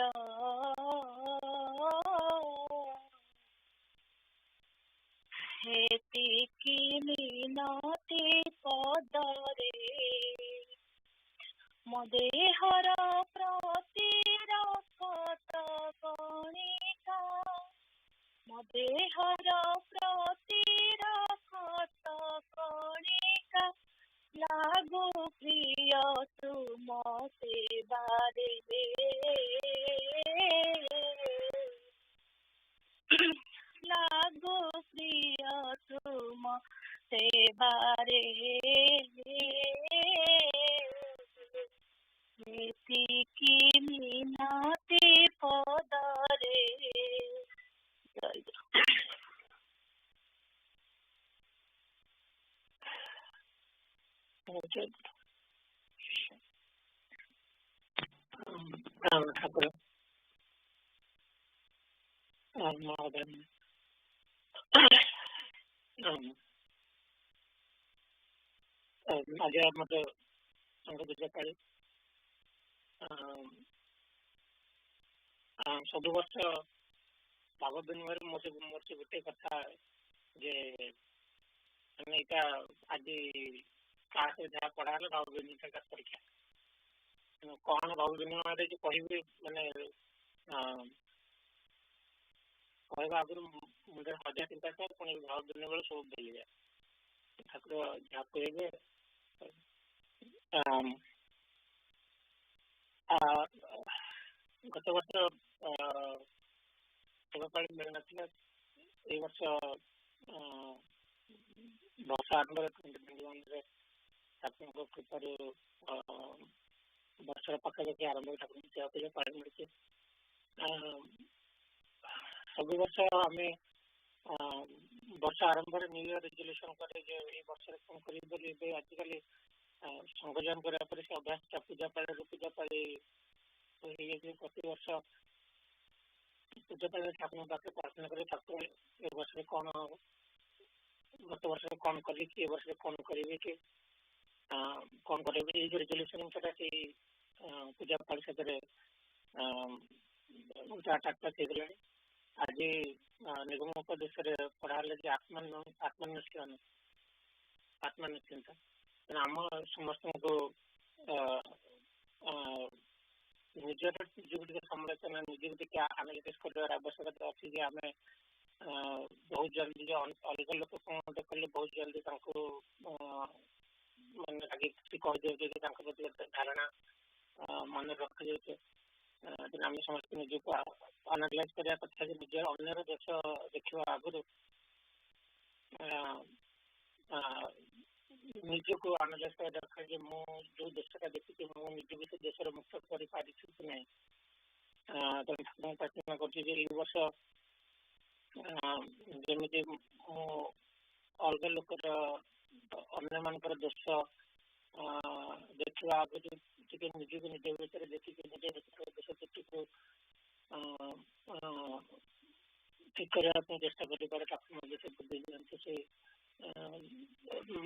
[SPEAKER 14] ହେତିକି ମିନତି ପଦରେ ମୋ ଦେହର ପ୍ରତିରକ୍ଷତ କଣିକା ମୋ ଦେହର ପ୍ରତିରକ୍ଷତ କଣିକା ଲାଗୁ ପ୍ରିୟ ତୁମ ସେବାରେ ଲାଗୁ ପ୍ରିୟ ତୁମ ସେବାରେ ଏତିକି ମିନତି ପଦରେ ଜୟ ଗୁରୁ।
[SPEAKER 9] ଠାକୁର ଆଜି ଆମର ସଂଘ ପୂଜା ପାଳି ସବୁ ବର୍ଷ ଭାବ ବିନିମୟରେ ମୋର ଗୋଟେ କଥା ଯେ ମାନେ ଏଇଟା ଆଜି କ୍ଲାସରେ ଯାହା ପଢା ହେଲା ଭାବ ବିନିମୟ ପରୀକ୍ଷା କଣ ଭାବ ବିନିମୟରେ କହିବି ମାନେ କହିବା ଆଗରୁ ମୁଣ୍ଡରେ ହଜାର ଚିନ୍ତା ଥାଏ ପୁଣି ଭାବ ବିନିମୟ ବେଳେ ସବୁ ଭୁଲିଯାଏ ଠାକୁର ଯାହା କହିବେ ଗତ ବର୍ଷ ପାଳି ମିଳିନଥିଲା ଏଇ ବର୍ଷ ବର୍ଷ ଆରମ୍ଭରେ ଠାକୁରଙ୍କ କୃପାରୁ ବର୍ଷର ପାଖାପାଖି ଆରମ୍ଭ ଠାକୁରଙ୍କ ସେବା ପୂଜା ପାଳି ମିଳିଛି ସବୁ ବର୍ଷ ଆମେ ବର୍ଷ ଆରମ୍ଭରେ ନ୍ୟୁ ଇୟର ରେଜଲ୍ୟୁସନ କରେ ଯେ ଏଇ ବର୍ଷରେ କଣ କରିବି ବୋଲି ଏବେ ଆଜିକାଲି ସଂଯୋଜନ କରିବା ପରେ ସେ ଅଭ୍ୟାସଟା ପୂଜା ପାଳି ହେଇଯାଇଛି ପ୍ରତିବର୍ଷ ପୂଜା ପାଳି ଠାକୁରଙ୍କ ପାଖରେ ପ୍ରାର୍ଥନା କରି ଠାକୁର ଏ ବର୍ଷରେ କଣ ଗତ ବର୍ଷରେ କଣ କଲି କି ଏ ବର୍ଷରେ କଣ କରିବି କି କଣ କରିବି ଏଇ ଯୋଉ ରେଜଲ୍ୟୁସନ ସେଟା ସେଇ ପୂଜା ପାଳି ସେଥିରେ ଆଟାଚ ହେଇଗଲାଣି ଆଜି ନିଗମ ଉପଦେଶରେ ପଢା ହେଲା ଯେ ଆତ୍ମନିଶ୍ଚିନ୍ତ ଆମ ସମସ୍ତଙ୍କୁ ନିଜର ନିଜକୁ ଟିକେ ସମାଲୋଚନା ନିଜକୁ ଟିକେ ଆନାଲିସିସ୍ କରିବାର ଆବଶ୍ୟକତା ଅଛି ଯେ ଆମେ ବହୁତ ଜଲ୍ଦି ଅଲଗା ଲୋକ କଣ କଲେ ବହୁତ ଜଲ୍ଦି ତାଙ୍କୁ ମାନେ ଆଗେ କିଛି କହିଦେଉଛେ ଯେ ତାଙ୍କ ପ୍ରତି ଗୋଟେ ଧାରଣା ମନେ ରଖାଯାଉଛେ ଆମେ ସମସ୍ତେ ନିଜକୁ ଆନାଲାଇଜ୍ କରିବା କଥା ଯେ ନିଜ ଅନ୍ୟର ଦୋଷ ଦେଖିବା ଆଗରୁ ନିଜକୁ ଆନାଲାଇଜ୍ କରିବା ଦରକାର ଯେ ମୁଁ ଯୋଉ ଦେଶଟା ଦେଖିଛି ମୁଁ ନିଜକୁ ସେ ଦେଶର ମୁକ୍ତ କରିପାରିଛି କି ନାହିଁ ତେଣୁ ଠାକୁରଙ୍କୁ ପ୍ରାର୍ଥନା କରୁଛି ଯେ ଏଇ ବର୍ଷ ଯେମିତି ମୁଁ ଅଲଗା ଲୋକର ଅନ୍ୟମାନଙ୍କର ଦୋଷ ଦେଖିବା ଆଗରୁ ଟିକେ ନିଜକୁ ନିଜ ଭିତରେ ଦେଖିକି ନିଜ ଭିତରେ ଦୋଷ ତ୍ରୁଟିକୁ ଠିକ କରିବା ପାଇଁ ଚେଷ୍ଟା କରିପାରେ ଠାକୁର ମଧ୍ୟ ସେ ବୁଦ୍ଧି ଦିଅନ୍ତି ସେ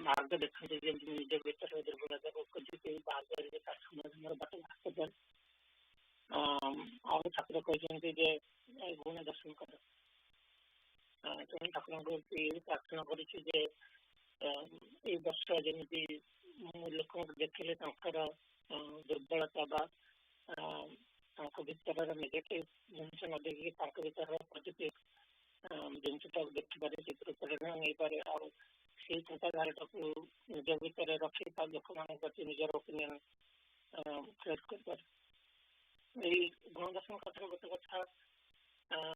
[SPEAKER 9] ମାର୍ଗ ଦେଖନ୍ତି ଯେମିତି ନିଜ ଭିତରେ ଦୁର୍ବଳତାକୁ ଖୋଜିକି ବାହାର କରିବେ ତାର ସମାଧାନର ବାଟ ବାହାର କରିପାରେ ଆଉ ଠାକୁର କହିଛନ୍ତି ଯେ ଗୁଣ ଦର୍ଶନ କର ତେଣୁ ଠାକୁରଙ୍କୁ ପ୍ରାର୍ଥନା କରୁଛି ଯେ ଏଇ ବର୍ଷ ଯେମିତି ମୁଁ ଲୋକଙ୍କୁ ଦେଖିଲେ ତାଙ୍କର ଦୁର୍ବଳତା ବା ତାଙ୍କ ଭିତରର ନେଗେଟିଭ ଜିନିଷ ନ ଦେଖିକି ତାଙ୍କ ଭିତରର ପଜିଟିଭ ଜିନିଷଟାକୁ ଦେଖିପାରେ ସେଥିରୁ ପ୍ରେରଣା ନେଇପାରେ ଆଉ ସେଇ ଚିନ୍ତାଧାରାଟାକୁ ନିଜ ଭିତରେ ରଖି ତା ଲୋକମାନଙ୍କ ପ୍ରତି ନିଜର ଓପିନିଅନ କ୍ରିଏଟ୍ କରିପାରେ ଏଇ ଗୁଣ ଦର୍ଶନ କଥାରେ ଗୋଟେ କଥା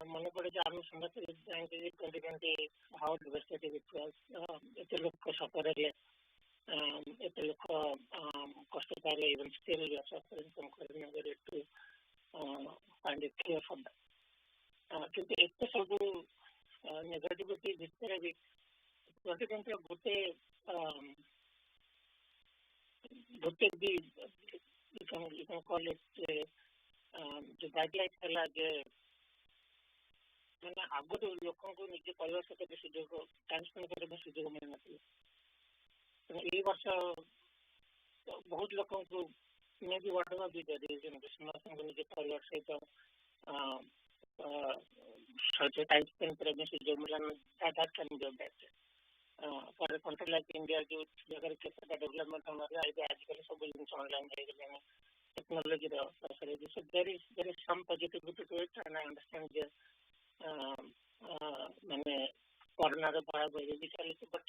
[SPEAKER 9] ମନେ ପଡେ ଯେ ଆମେ ସମସ୍ତେ ଜାଣିଛେ ଯେ 2020 ହାଉ ଡିଭାଷ୍ଟେଟିଂ ଇଟ୍ ୱାଜ୍ ଏତେ ଲୋକ ସଫର ହେଲେ ଏତେ ଲୋକ କଷ୍ଟ ପାଇଲେ even still we are suffering from corona variant to find it clear for that କିନ୍ତୁ ଏତେ ସବୁ ନେଗେଟିଭିଟି ଭିତରେ ବି 2020 ଗୋଟେ ବି କଲେଜ ଯୋଉ ଗାଇଡଲାଇନ୍ ହେଲା ଯେ ମାନେ ଆଗରୁ ଲୋକଙ୍କୁ ନିଜେ ପରିବାର ସହିତ ବି ସୁଯୋଗ ଟାଇମ୍ ସ୍ପେଣ୍ଡ କରିବା ପାଇଁ ସୁଯୋଗ ମିଳିନଥିଲା ଏଇ ବର୍ଷ ବହୁତ ଲୋକଙ୍କୁ ମେ ବି ସମସ୍ତଙ୍କୁ ନିଜ ପରିବାର ସହିତ so the time spent pregnancy that can be better. For a country like India, development online technology. So there is some positivity to it, and I understand the corona but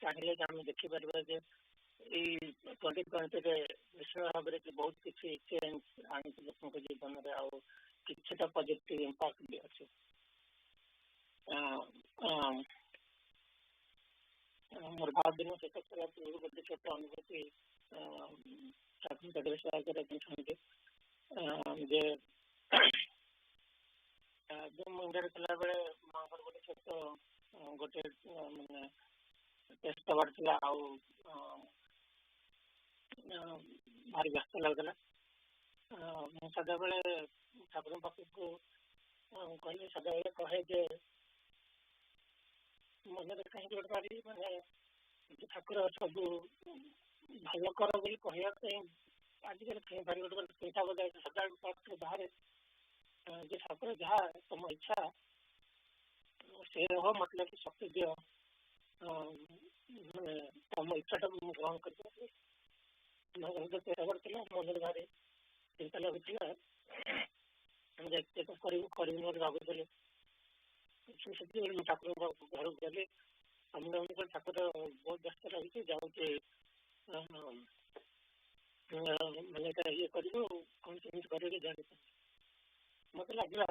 [SPEAKER 9] ଚାହିଁଲେ ଆମେ ଦେଖିପାରିବା ଯେ ଏଇ 2020 ନିଶ୍ଚୟ ଭାବରେ ବହୁତ କିଛି ଚେଞ୍ଜ ଆଣିଛି ଲୋକଙ୍କ ଜୀବନରେ ଆଉ କିଛିଟା ପଜିଟିଭ ଇମ୍ପାକ୍ଟ ବି ଅଛି। ମୋର ଭାବ ଦିନ ଶେଷ କରିବା ପୂର୍ବରୁ ଗୋଟେ ଛୋଟ ଅନୁଭୂତି ଚାକିରି ସେୟାର କରିବା ଚାହୁଁଛି ଯେ ମୁଣ୍ଡରେ ଥିଲାବେଳେ ମାଙ୍କର ଗୋଟେ ଛୋଟ ଗୋଟେ ମାନେ ଟେଷ୍ଟ ହେବାର ଥିଲା ଆଉ ଭାରି ବ୍ୟସ୍ତ ଲାଗୁଥିଲା। ମୁଁ ସଦାବେଳେ ଠାକୁରଙ୍କ ପାଖକୁ କହିଲେ ସଦାବେଳେ କହେ ଯେ ମନରେ କାହିଁକି ଗୋଟେ ଭାରି ମାନେ ଠାକୁର ସବୁ ଭଲ କର ବୋଲି କହିବା ପାଇଁ ଆଜିକାଲି ଭାରି ଗୋଟେ ଚିନ୍ତା ବଜାଏ ସଦାବେଳେ ବାହାରେ ଯେ ଠାକୁର ଯାହା ତମ ଇଚ୍ଛା ସେ ରହ ମତେ ଲାଗି ଶକ୍ତି ଦିଅ ମାନେ ତମ ଇଚ୍ଛାଟାକୁ ମୁଁ ଗ୍ରହଣ କରିପାରିବି। ପେଟ ଥିଲା ମନରେ ଭାରି ଚିନ୍ତା ଲାଗୁଥିଲା କରିବି ବୋଲି ଭାବୁଥିଲି। ସେତେବେଳେ ମୁଁ ଠାକୁରଙ୍କ ଘରକୁ ଗଲି ଆମେ ଠାକୁର ବହୁତ ବ୍ୟସ୍ତ ଲାଗୁଛି ଯାଉଛି ମାନେ ଏଇଟା ଇଏ କରିବୁ କଣ କେମିତି କରିବି ଜାଣିପାରୁନି। ମତେ ଲାଗିଲା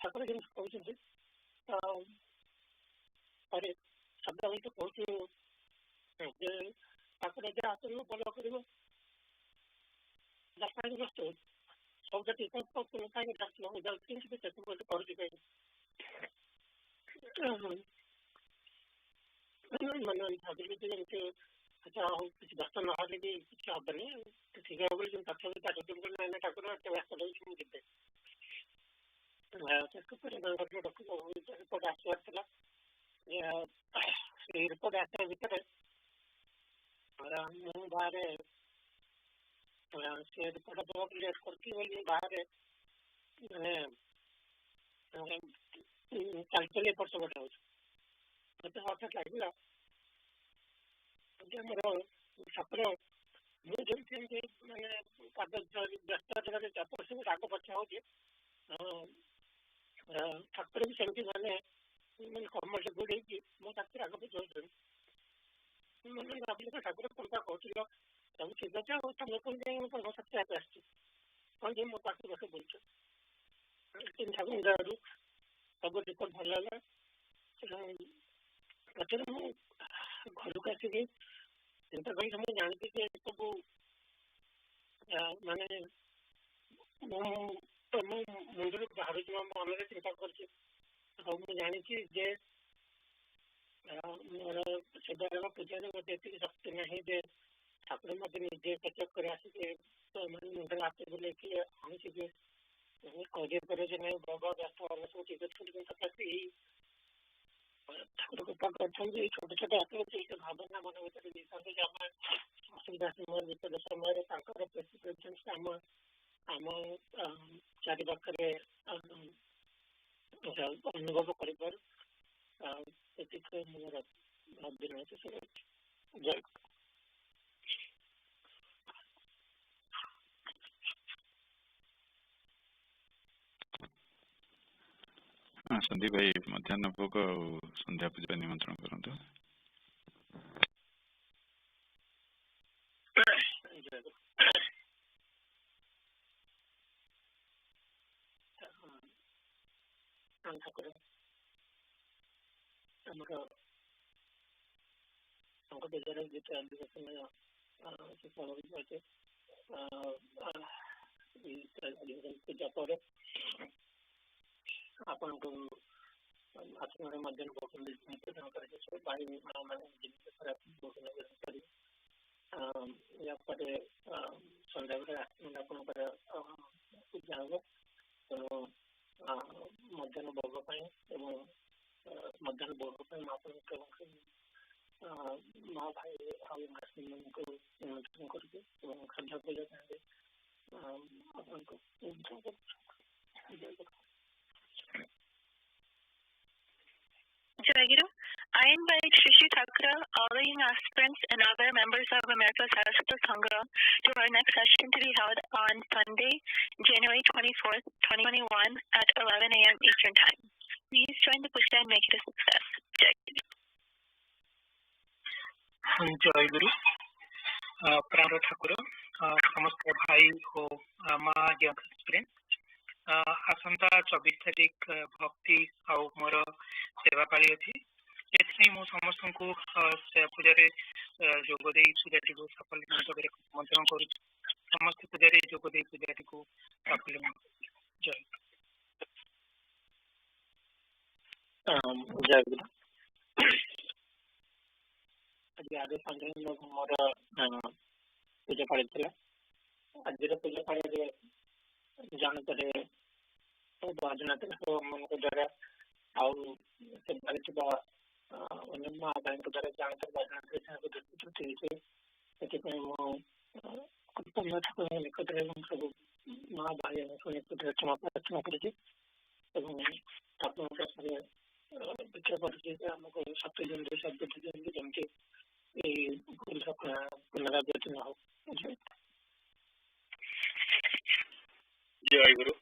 [SPEAKER 9] ଠାକୁର ଯେମିତି କହୁଛନ୍ତି ପରେ ସଦାବେଳେ ତ କହୁଛୁ ଯେ ଠାକୁର ଯାହା ଆସିବ ଭଲ କରିବ କାହିଁକି ବ୍ୟସ୍ତ ହଉଛି ସବୁ କାହିଁକି ଡାକିବାକୁ ଯାଉଛି କରୁଛି କାହିଁକି ମାନେ ଭାବିଲି ଯେ ଏମିତି ଆଚ୍ଛା ହଉ କିଛି ବ୍ୟସ୍ତ ନହେଲେ ବି କିଛି ହବନି ଠିକ ହବ ବୋଲି ତଥାପି ନାଇଁ ଠାକୁର ଏତେ ବ୍ୟସ୍ତ ଲାଗୁଛି ମୁଁ ଯିବେ ରିପୋର୍ଟ ଆସିବାର ଥିଲା। ସେଇ ରିପୋର୍ଟ ଆସିବା ଭିତରେ ମୁଁ ବାହାରେ ସେ ରିପୋର୍ଟ ଦେବାକୁ ଲେଟ୍ କରୁଛି ବୋଲି ବାହାରେ ମାନେ ଚାଲି ଚାଲି ଏପଟ ସେପଟ ହଉଛି। ମତେ ହଠାତ୍ ଲାଗିଲା ଯେ ଆମର ଠାକୁର ମୁଁ ଯେମିତି ଏମିତି ମାନେ ପାଦ ବ୍ୟସ୍ତ ଏପଟ ସେପଟ ଆଗ ପଛ ହଉଛି ଠାକୁର ବି ସେମିତି ମାନେ କର୍ମରେ ଗୋଡେଇକି ମୋ ପାଖରେ ଆଗ ପଛ ହଉଛନ୍ତି। ମାନେ ଭାବିଲି ଠାକୁର କଣ କହୁଥିଲ ସବୁ ଠିକ ଅଛି ଆଉ ତମେ କଣ ମୋ ସାଥେ ଆସିଛି କଣ ଯେ ମୋ ପାଖରେ ବସେ ବୁଲୁଛ ଠାକୁରଙ୍କ ଦୟାରୁ ସବୁ ରିପୋର୍ଟ ଭଲ ହେଲା। ପଛରେ ମୁଁ ଘରକୁ ଆସିକି ଚିନ୍ତା କରିକି ମୁଁ ଜାଣିଛି ଯେ ସବୁ ମାନେ ମୁଁ ମୁଣ୍ଡରୁ ବାହାରୁଛି ମୋ ମନରେ ଚିନ୍ତା କରୁଛି ଆଉ ମୁଁ ଜାଣିଛି ଯେ ମୋର ସେବାରେଙ୍କ ପୂଜାରେ ମୋତେ ଏତିକି ଶକ୍ତି ନାହିଁ ଯେ ଠାକୁର ମୋତେ ନିଜେ ଚେକଅପ୍ କରି ଆସିକି ମାନେ ମୁଣ୍ଡରେ ହାତ ବୁଲେଇକି ଆଣିଛି ଯେ କହିଦେଇପାରେ ଯେ ନାଇଁ ଭଗ ବ୍ୟସ୍ତ ସବୁ ଠିକ ଅଛି କିନ୍ତୁ ତଥାପି ଠାକୁର କୃପା କରିଛନ୍ତି ଏଇ ଛୋଟ ଛୋଟ ହାତ ଅଛି ସେ ଭାବନା ମନ ଭିତରେ ଦେଇଥାନ୍ତି ଯେ ଆମେ ଅସୁବିଧା ସମୟରେ ବିପଦ ସମୟରେ ତାଙ୍କର ପ୍ରେସିଡେନ୍ସ ଆମ ଚାରି ପାଖରେ ଅନୁଭବ କରିପାରୁ ସେଥିପାଇଁ ମୋର ବିନତି ଶୁଣୁଛି। ଜୟ
[SPEAKER 2] ସନ୍ଦୀପ ଭାଇ ମଧ୍ୟାହ୍ନ ଭୋଗ ଆଉ ସନ୍ଧ୍ୟା ପୂଜା ନିମନ୍ତ୍ରଣ କରନ୍ତୁ।
[SPEAKER 9] ଠାକୁର ଆମର ତାଙ୍କ ପୂଜାର ଯେତେ ଅଧିକ ସମୟ ଅଛି ପୂଜା ପରେ ଆପଣଙ୍କୁ ଆତ୍ମାର ମଧ୍ୟାହ୍ନ ଭୋଗ ନିବେଦନ କରାଯାଇଥିବ ଭାଇ ମାନେ ଜିନିଷ ଖରାପ ଭୋଗ ନିବେଦନ କରିବେ। ଏହାପରେ ସନ୍ଧ୍ୟାବେଳେ ଆପଣଙ୍କର ପୂଜା ହେବ ତେଣୁ ମଧ୍ୟାହ୍ନ ଭୋଗ ପାଇଁ ଏବଂ ମଧ୍ୟାହ୍ନ ଭୋଗ ପାଇଁ ମୁଁ ଆପଣଙ୍କୁ ମା ଭାଇ ଆଉ ମାଙ୍କୁ ନିମନ୍ତ୍ରଣ କରିବି ଏବଂ ସନ୍ଧ୍ୟା ପୂଜା ପାଇଁ ଆପଣଙ୍କୁ
[SPEAKER 7] of America Saraswata Sangha to our next session to be held on Sunday, January 24th, 2021 at 11 a.m. Eastern Time. Please join the puja and make it a success. Jai
[SPEAKER 9] Guru. प्राण ठाकुर समस्त भाई और माँ स्प्रेड आसंता 24 तारीख भक्ति आउ मोर सेवा पाली अच्छी मु समस्त को पूजा जोगदे पूजाटी को सफल आमंत्रण कर समस्त पूजा जोगदे पूजाटी को सफल जय जय गुरु आज आज संजय मोर पूजा पाड़ी आज पूजा पाड़ी जानते भजन मन द्वारा माँ भाई द्वारा जानते भजन ठाकुर निकट सब माँ भाई निकट क्षमा प्रार्थना कर देखा पड़े सत्य जमी सदबुद्धि जमी भूल पुनरावृत्ति न हो
[SPEAKER 3] जय गुरु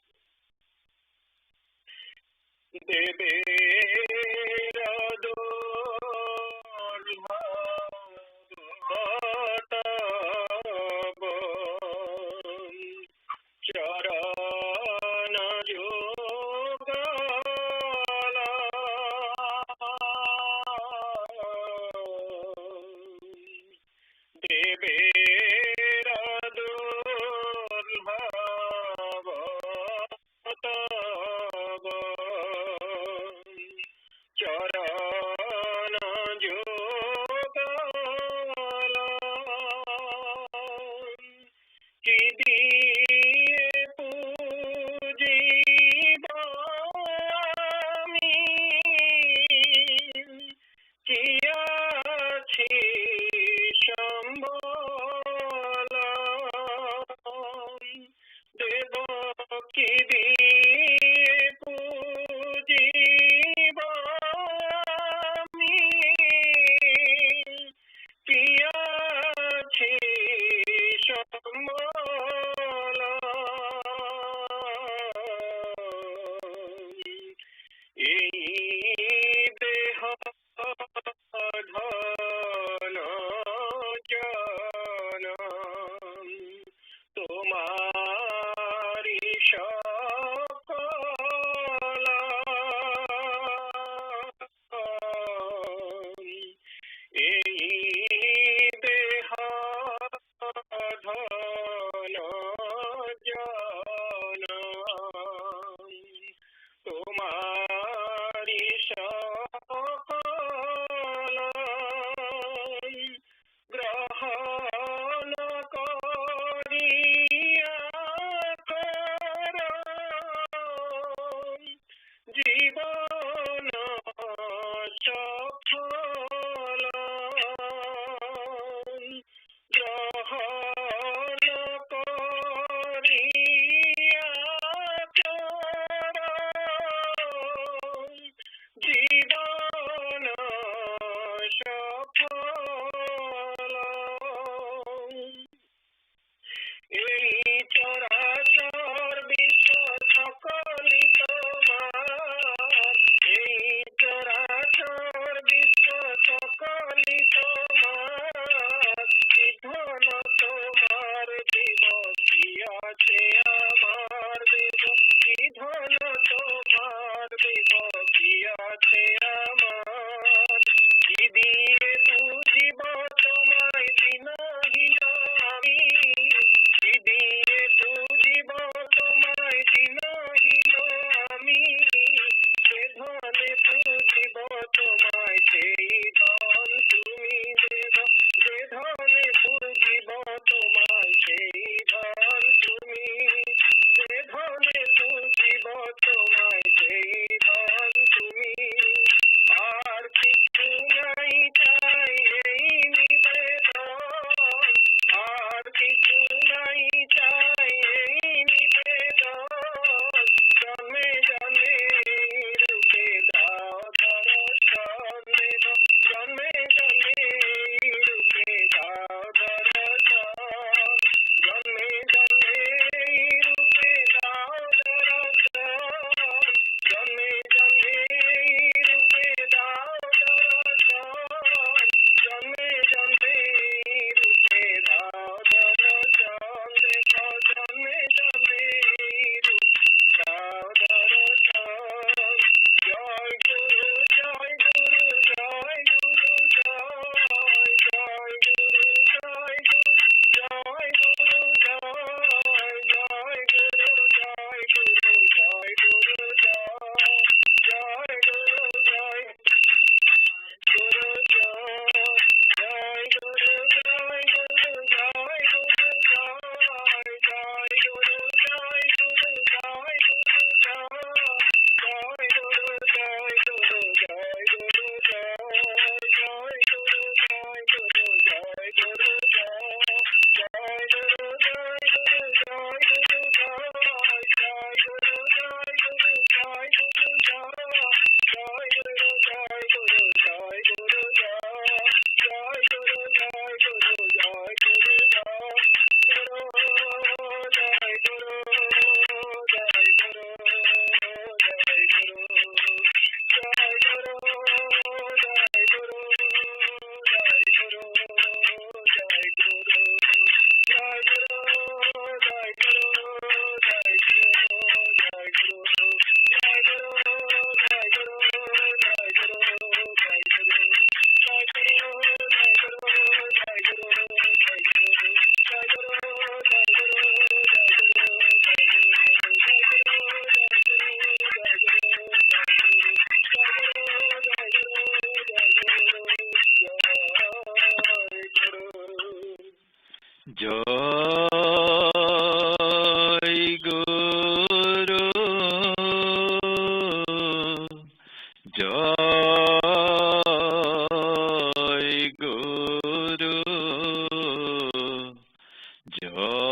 [SPEAKER 2] Jai